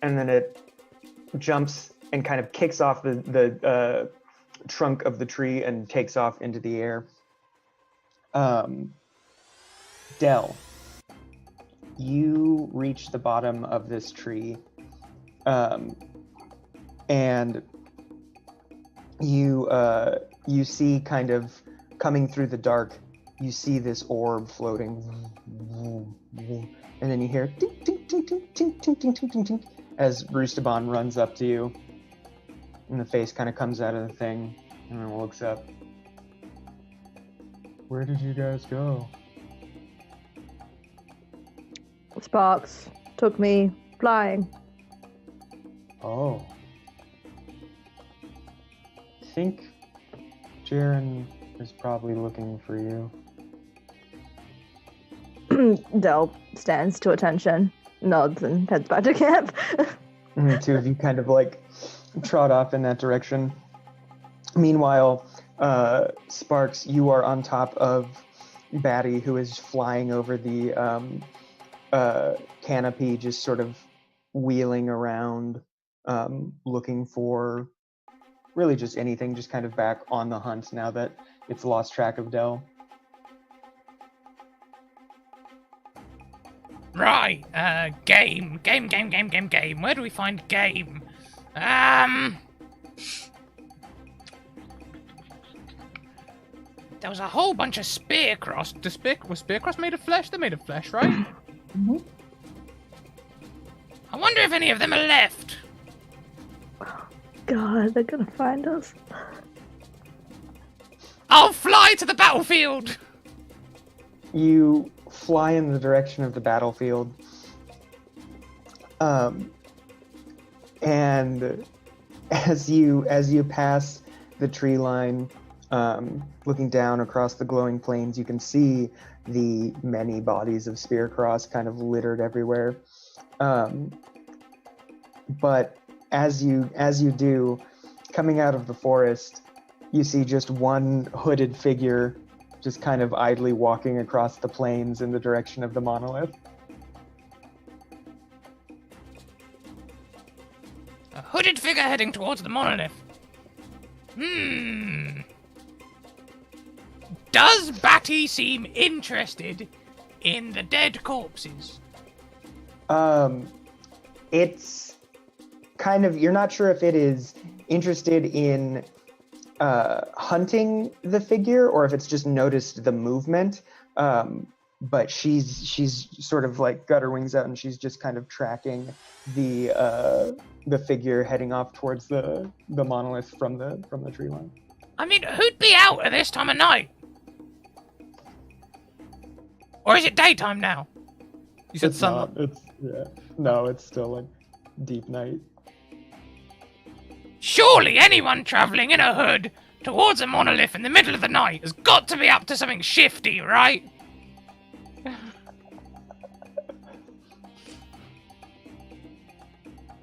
and then it jumps and kind of kicks off the trunk of the tree and takes off into the air. Dell, you reach the bottom of this tree, and you see kind of coming through the dark, you see this orb floating, and then you hear tink, tink, tink, tink, tink, tink, tink, tink, tink, tink, as Roostaban runs up to you, and the face kind of comes out of the thing, and then looks up. Where did you guys go? Sparks took me flying. Oh. I think Jaren is probably looking for you. Del stands to attention, nods, and heads back to camp. And the two of you kind of like trot off in that direction. Meanwhile, Sparks, you are on top of Batty, who is flying over the canopy, just sort of wheeling around, looking for really just anything, just kind of back on the hunt now that it's lost track of Dell. Right, game. Where do we find game? There was a whole bunch of spearcross. Was Spearcross made of flesh? They're made of flesh, right? Mm-hmm. I wonder if any of them are left. God, they're gonna find us. I'll fly to the battlefield. You fly in the direction of the battlefield, and as you pass the tree line, looking down across the glowing plains, you can see the many bodies of Spearcross kind of littered everywhere. But as you do, coming out of the forest, you see just one hooded figure just kind of idly walking across the plains in the direction of the monolith. A hooded figure heading towards the monolith. Does Batty seem interested in the dead corpses? It's kind of, you're not sure if it is interested in hunting the figure or if it's just noticed the movement. But she's sort of like got her wings out and she's just kind of tracking the figure heading off towards the monolith from the tree line. I mean, who'd be out at this time of night? Or is it daytime now? You said It's sun. not. No, it's still like deep night. Surely anyone traveling in a hood towards a monolith in the middle of the night has got to be up to something shifty, right?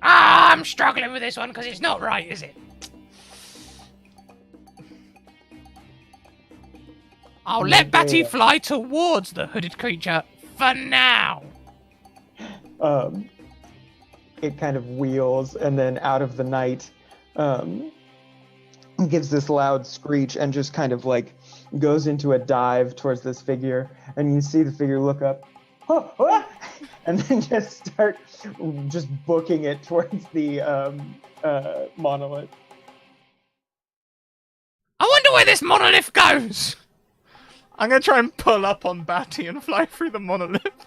I'm struggling with this one because it's not right, is it? I'll let Batty fly towards the hooded creature for now. It kind of wheels and then out of the night gives this loud screech and just kind of like goes into a dive towards this figure, and you see the figure look up, and then just start just booking it towards the monolith. I wonder where this monolith goes. I'm gonna try and pull up on Batty and fly through the monolith.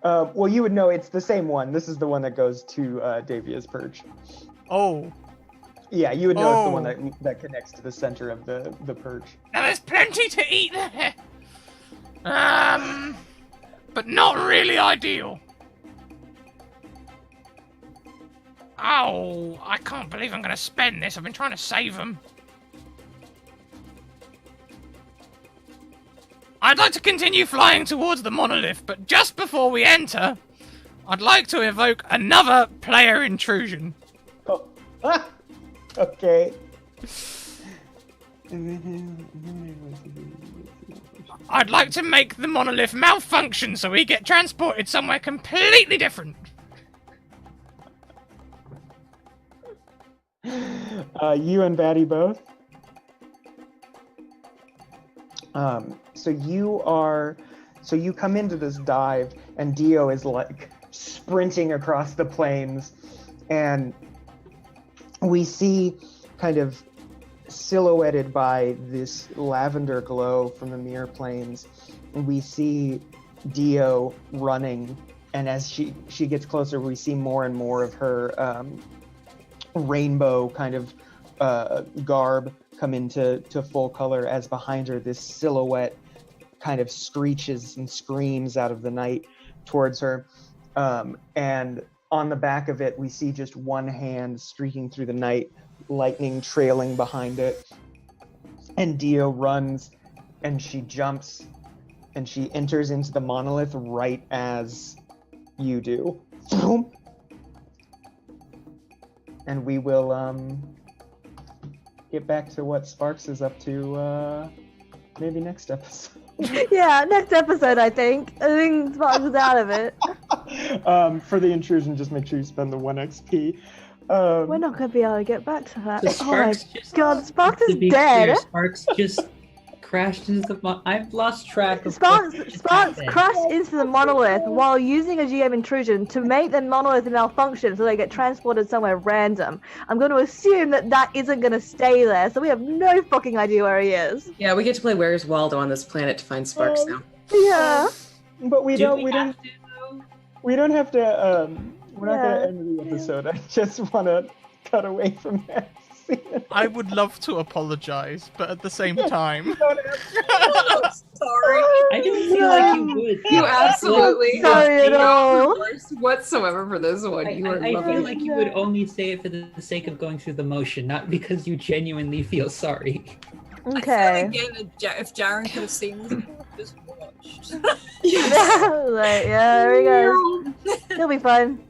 Well, you would know it's the same one. This is the one that goes to Davia's perch. Oh. Yeah, you would know it's the one that connects to the center of the perch. Now there's plenty to eat there. But not really ideal. Oh, I can't believe I'm gonna spend this. I've been trying to save them. I'd like to continue flying towards the monolith, but just before we enter, I'd like to evoke another player intrusion. Oh. Okay. I'd like to make the monolith malfunction so we get transported somewhere completely different. You and Batty both? So you come into this dive, and Dio is like sprinting across the plains, and we see kind of silhouetted by this lavender glow from the mirror planes, we see Dio running, and as she gets closer, we see more and more of her rainbow kind of garb come into full color, as behind her this silhouette kind of screeches and screams out of the night towards her, and on the back of it we see just one hand streaking through the night, lightning trailing behind it, and Dio runs and she jumps and she enters into the monolith right as you do. Boom. And we will get back to what Sparks is up to maybe next episode. Yeah, next episode, I think. I think Sparks is out of it. For the intrusion, just make sure you spend the 1 XP. We're not going to be able to get back to that. So Oh my Sparks just, god, Sparks to is be dead. clear, Sparks just crashed into the I've lost track of Sparks what just crashed happened. into the monolith while using a GM intrusion to make the monolith malfunction so they get transported somewhere random. I'm going to assume that isn't going to stay there, so we have no fucking idea where he is. Yeah, we get to play Where's Waldo on this planet to find Sparks now. Yeah. But we don't have to, though? we're not gonna end the episode. I just wanna cut away from that scene. I would love to apologize, but at the same time, Oh, sorry. I didn't feel like you would. You absolutely Sorry at no all. remorse whatsoever for this one. I feel like you would only say it for the sake of going through the motion, not because you genuinely feel sorry. Okay. I feel again, if Jaren could have seen this, just watched. Like, yeah, there he goes. He'll be fine.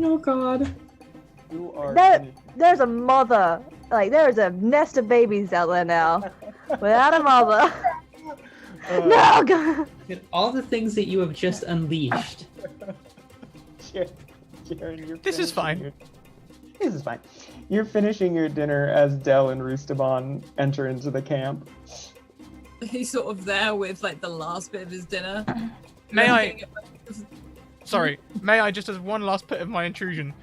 Oh god. You are There's a mother. Like, there is a nest of babies out there now. Without a mother. No, God. Look at all the things that you have just unleashed. Jaren, this is fine. This is fine. You're finishing your dinner as Del and Roostaban enter into the camp. He's sort of there with like the last bit of his dinner. may I just, as one last bit of my intrusion,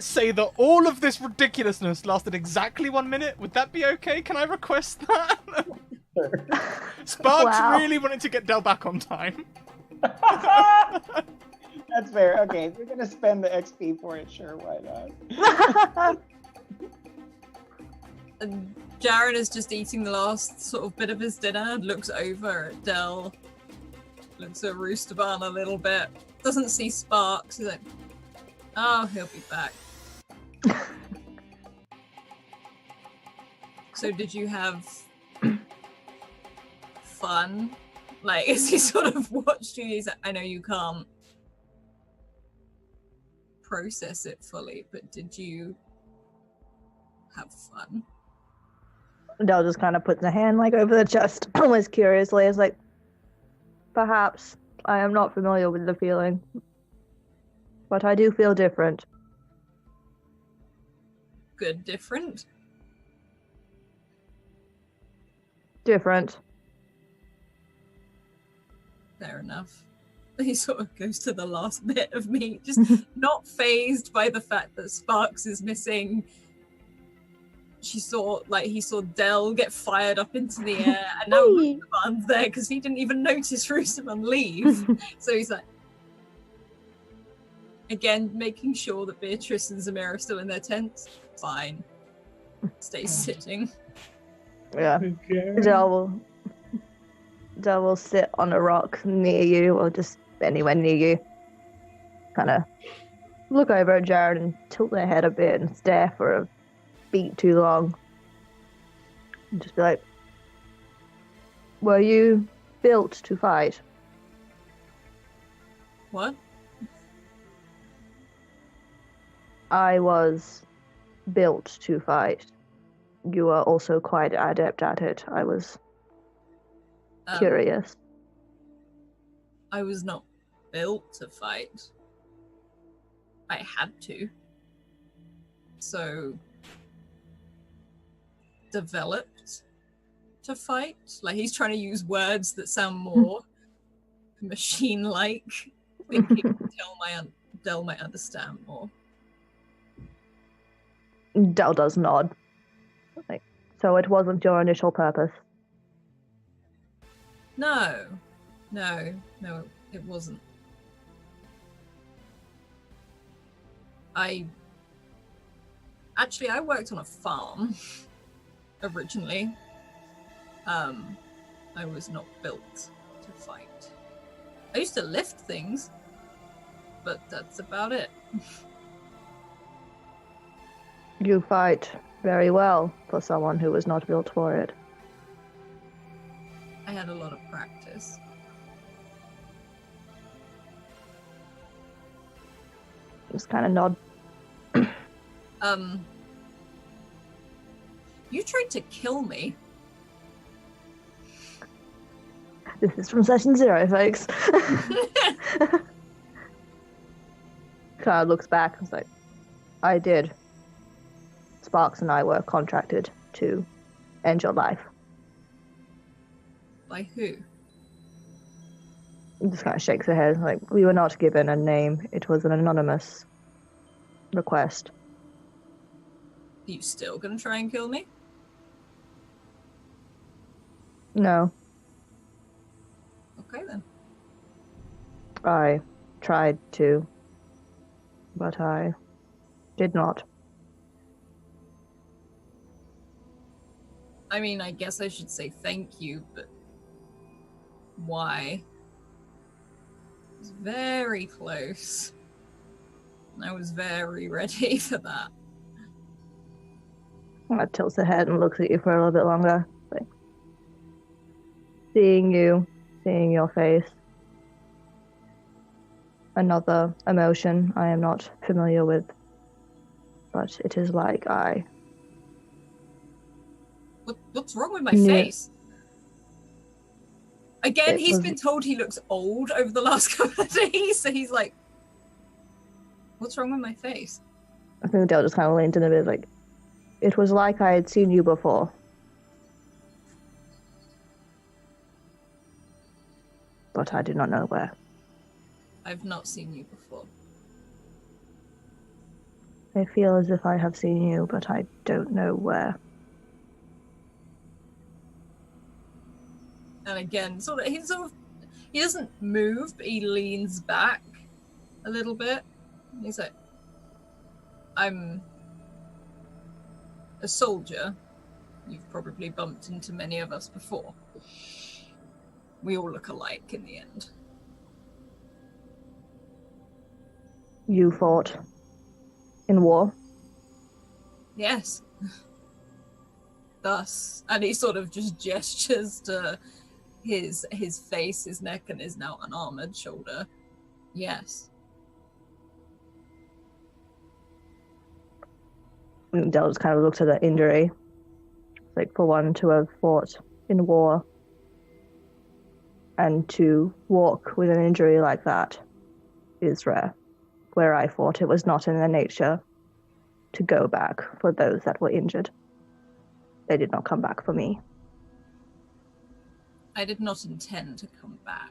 say that all of this ridiculousness lasted exactly 1 minute? Would that be okay? Can I request that? Sure. Sparks Wow. really wanted to get Del back on time. That's fair. Okay, if you're gonna spend the XP for it, sure, why not? And Jaren is just eating the last sort of bit of his dinner, looks over at Del, looks at Roosterban a little bit, doesn't see Sparks, he's like, oh, he'll be back. So did you have fun? Like, as he sort of watched you, he's like, I know you can't process it fully, but did you have fun? Del just kind of puts a hand like over the chest, almost curiously. It's like, perhaps I am not familiar with the feeling, but I do feel different. Good, different? Different. Fair enough. He sort of goes to the last bit of me, just not phased by the fact that Sparks is missing. He saw Dell get fired up into the air, and now Hey. Rusamon's there because he didn't even notice Rusamon leave. So he's like, again, making sure that Beatrice and Zamira are still in their tents. Fine. Stay sitting. Yeah. Dell will sit on a rock near you, or just anywhere near you. Kind of look over at Jared and tilt their head a bit and stare for a beat too long. And just be like, were you built to fight? What? I was built to fight. You are also quite adept at it. I was curious. I was not built to fight. I had to. So, developed to fight. Like, he's trying to use words that sound more machine-like, thinking Del might understand more. Del does nod. Like, so it wasn't your initial purpose. No, it wasn't. I worked on a farm originally. I was not built to fight. I used to lift things, but that's about it. You fight very well for someone who was not built for it. I had a lot of practice. Just kind of nod. You tried to kill me. This is from session 0, folks. Kind of looks back and is like, I did. Sparks and I were contracted to end your life. By who? Just kind of shakes her head. Like, we were not given a name. It was an anonymous request. Are you still gonna try and kill me? No, Okay then. I tried to, but I did not. I mean, I guess I should say thank you, but why? It was very close. And I was very ready for that. I tilts her head and looks at you for a little bit longer. Like, seeing your face. Another emotion I am not familiar with, but it is like I What's wrong with my Yeah. face? Again, It he's was- been told he looks old over the last couple of days, so he's like, what's wrong with my face? I think Dale just kind of leaned in a bit, like, it was like I had seen you before. But I did not know where. I've not seen you before. I feel as if I have seen you, but I don't know where. And again, he doesn't move, but he leans back a little bit. And he's like, I'm a soldier. You've probably bumped into many of us before. We all look alike in the end. You fought in war? Yes. Thus, and he sort of just gestures to his face, his neck, and his now unarmored shoulder. Yes. Dell just kind of looks at the injury. Like, for one to have fought in war and to walk with an injury like that is rare. Where I fought, it was not in their nature to go back for those that were injured. They did not come back for me. I did not intend to come back.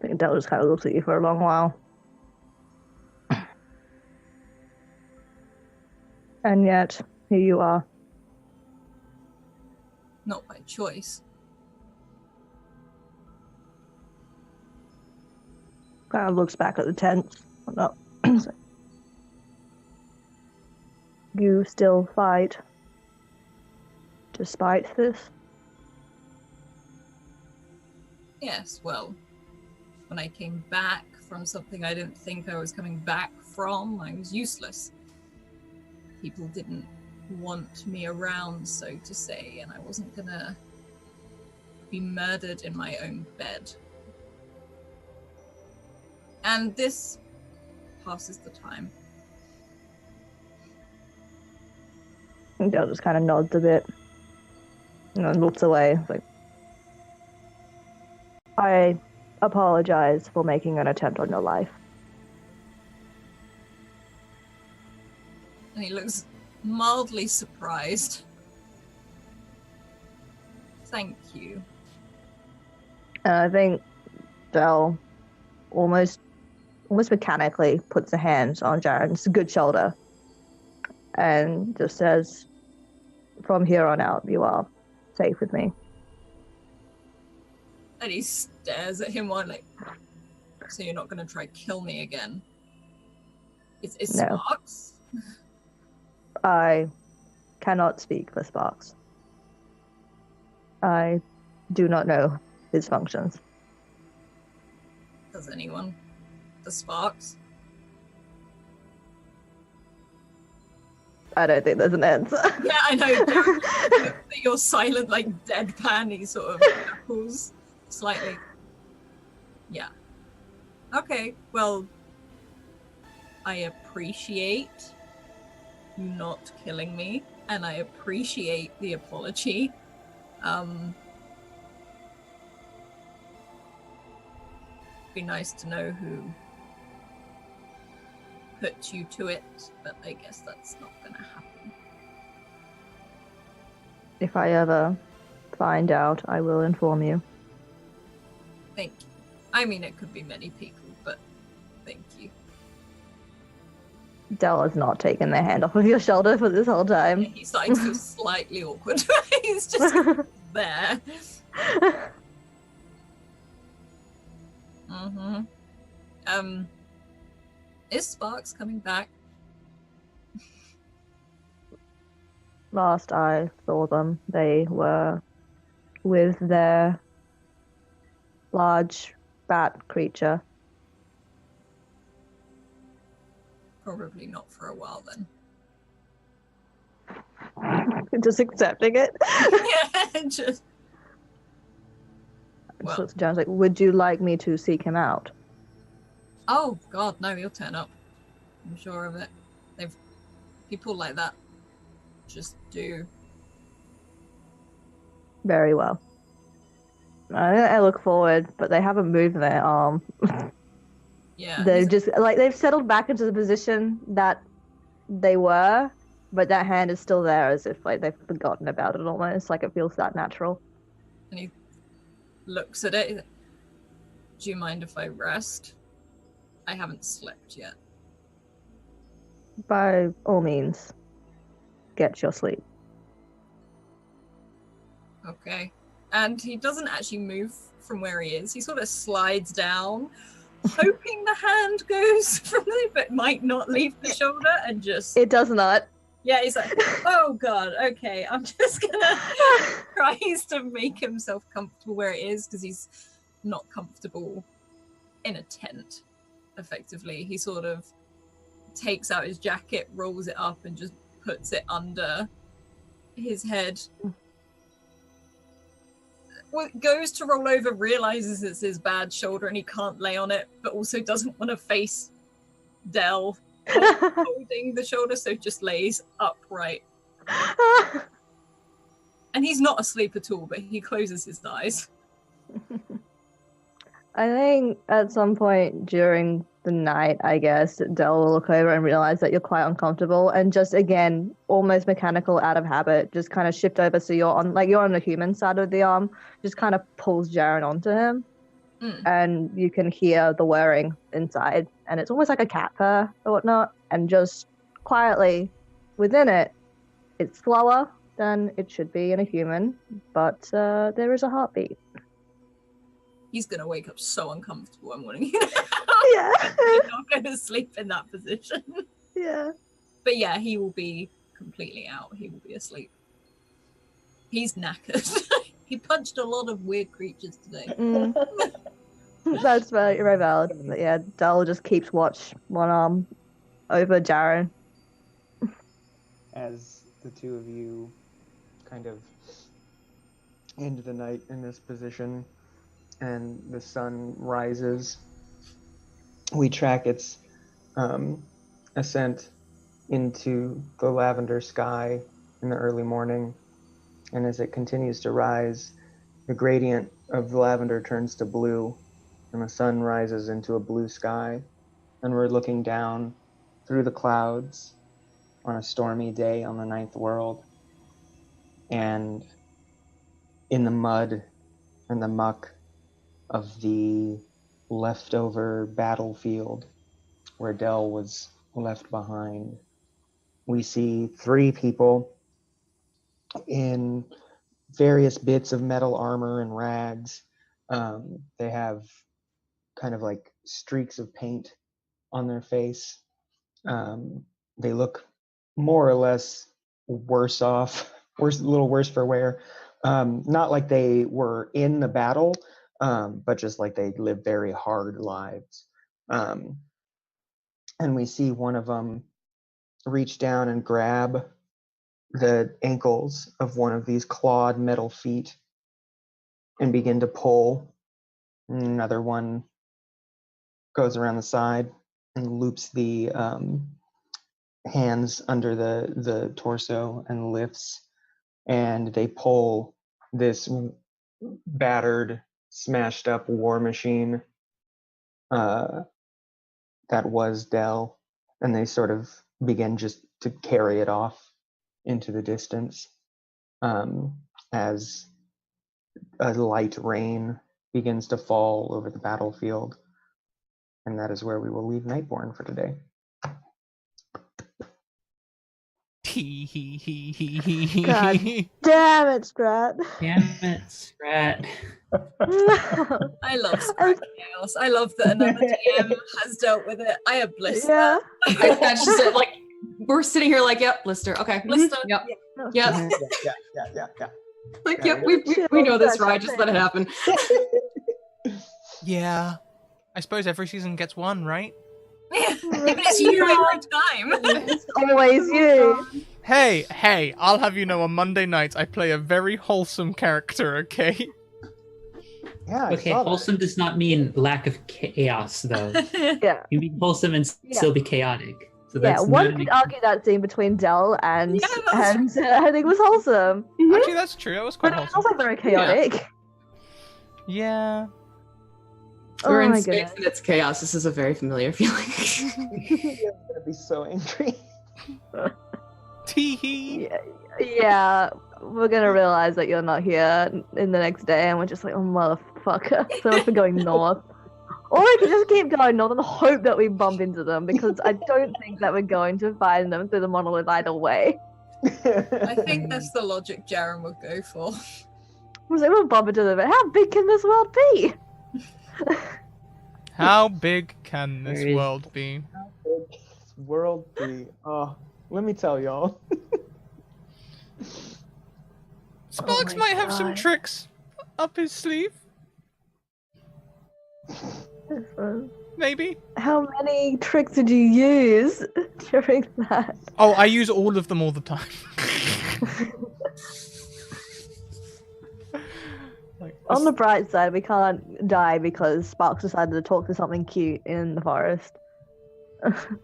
I think Del just kind of looks at you for a long while. And yet, here you are. Not by choice. Kind of looks back at the tent. No. You still fight despite this? Yes, well, when I came back from something I didn't think I was coming back from, I was useless. People didn't want me around, so to say, and I wasn't gonna be murdered in my own bed. And this passes the time. And Del just kind of nods a bit and then looks away. Like, I apologize for making an attempt on your life. And he looks mildly surprised. Thank you. And I think Del almost mechanically puts a hand on Jaren's good shoulder and just says, from here on out, you are safe with me. And he stares at him while like, so you're not going to try kill me again? It's No. Sparks? I cannot speak for Sparks. I do not know his functions. Does anyone? The Sparks? I don't think there's an answer. Yeah, I know. You're silent, like deadpan. He sort of chuckles slightly. Yeah. Okay. Well, I appreciate you not killing me, and I appreciate the apology. Be nice to know who put you to it, but I guess that's not gonna happen. If I ever find out, I will inform you. Thank you. I mean, it could be many people, but thank you. Del has not taken their hand off of your shoulder for this whole time. He's starting to feel slightly awkward. He's just there. Is Sparks coming back? Last I saw them, they were with their large bat creature. Probably not for a while then. Just accepting it. Yeah, just. Well. So John's like, would you like me to seek him out? Oh God, no, he'll turn up. I'm sure of it. People like that just do. Very well. I look forward, but they haven't moved their arm. Yeah. They've settled back into the position that they were, but that hand is still there, as if like they've forgotten about it almost. Like it feels that natural. And he looks at it. Do you mind if I rest? I haven't slept yet. By all means, get your sleep. Okay. And he doesn't actually move from where he is. He sort of slides down, hoping the hand goes from there, but might not leave the shoulder and just... It does not. Yeah, he's like, oh God, okay, I'm just gonna... tries to make himself comfortable where it is, because he's not comfortable in a tent, effectively. He sort of takes out his jacket, rolls it up, and just puts it under his head. Well, goes to roll over, realizes it's his bad shoulder and he can't lay on it, but also doesn't want to face Del holding the shoulder, so just lays upright. And he's not asleep at all, but he closes his eyes. I think at some point during the night, I guess, Dell will look over and realize that you're quite uncomfortable and just again, almost mechanical out of habit, just kind of shift over so you're on the human side of the arm, just kind of pulls Jaren onto him. And you can hear the whirring inside, and it's almost like a cat purr or whatnot, and just quietly within it, it's slower than it should be in a human, but there is a heartbeat. He's gonna wake up so uncomfortable. I'm warning you. Yeah. He's not going to sleep in that position. Yeah. But yeah, he will be completely out. He will be asleep. He's knackered. He punched a lot of weird creatures today. That's very valid. But yeah, Dell just keeps watch, one arm over Jaren. As the two of you kind of end the night in this position and the sun rises, we track its ascent into the lavender sky in the early morning. And as it continues to rise, the gradient of the lavender turns to blue, and the sun rises into a blue sky. And we're looking down through the clouds on a stormy day on the ninth world. And in the mud and the muck of the leftover battlefield where Dell was left behind, we see three people in various bits of metal armor and rags. They have kind of like streaks of paint on their face. They look more or less worse off, a little worse for wear. Not like they were in the battle, but just like they lived very hard lives. And we see one of them reach down and grab the ankles of one of these clawed metal feet and begin to pull. Another one goes around the side and loops the hands under the torso and lifts, and they pull this battered, smashed up war machine that was Dell, and they sort of begin just to carry it off into the distance as a light rain begins to fall over the battlefield. And that is where we will leave Nightborne for today. God damn it, Scrat. Damn it, Scrat. I love Scrat Chaos. I love that another DM has dealt with it. I have blister. Yeah. That's just it, like we're sitting here like, yep, blister. Okay, Blister. Yep. Yep. Yeah. Like, yep, we know this, right? Just let it happen. Yeah. I suppose every season gets one, right? If it's you every time. It's always you. Hey, I'll have you know on Monday nights I play a very wholesome character, okay? Yeah. Okay, wholesome does not mean lack of chaos, though. Yeah. You mean wholesome and still be chaotic. So Yeah, that's one could argue that scene between Dell and I think was wholesome. Actually, that's true. That was quite But it was wholesome. also very chaotic. Yeah. We're Oh in my space goodness. and it's chaos. This is a very familiar feeling. I'm gonna be so angry. Tee-hee. Yeah, we're gonna realize that you're not here in the next day, and we're just like, oh motherfucker. So much for going north. Or we could just keep going north and hope that we bump into them, because I don't think that we're going to find them through the monolith either way. I think that's the logic Jaren would go for. I was like, we'll bump into them, but how big can this world be? How big can this There is- world be? World 3. Oh, let me tell y'all. Sparks my might have some God. tricks up his sleeve. Maybe. How many tricks did you use during that? Oh, I use all of them all the time. Like, On the bright side, we can't die because Sparks decided to talk to something cute in the forest.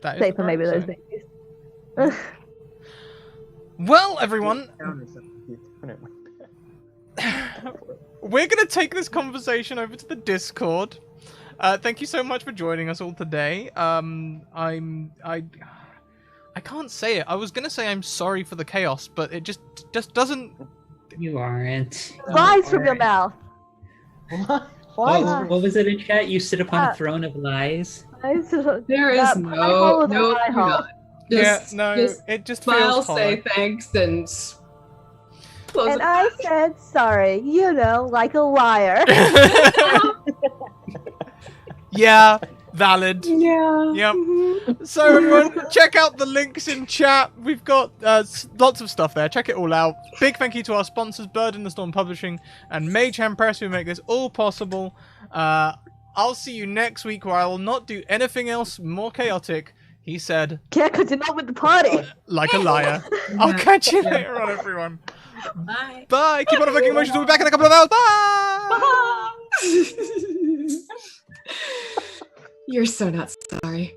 that is Save for the maybe bright those side. babies. Well, everyone, we're gonna take this conversation over to the Discord. Thank you so much for joining us all today. I can't say it. I was gonna say I'm sorry for the chaos, but it just doesn't. You aren't. Lies from your mouth. Why? What was it in chat? You sit upon a throne of lies. There is no not. Just, it just smile, feels say hollow. thanks, and close And it I back. said sorry, like a liar. Yeah, valid. Yeah. Yep. So everyone, check out the links in chat. We've got lots of stuff there. Check it all out. Big thank you to our sponsors, Bird in the Storm Publishing and Magehand Press, who make this all possible. I'll see you next week, where I will not do anything else more chaotic. He said, Yeah, because you're not with the party. like a liar. I'll catch you later on, everyone. Bye. Bye. Keep on evoking emotions. We'll be back in a couple of hours. Bye. You're so not sorry.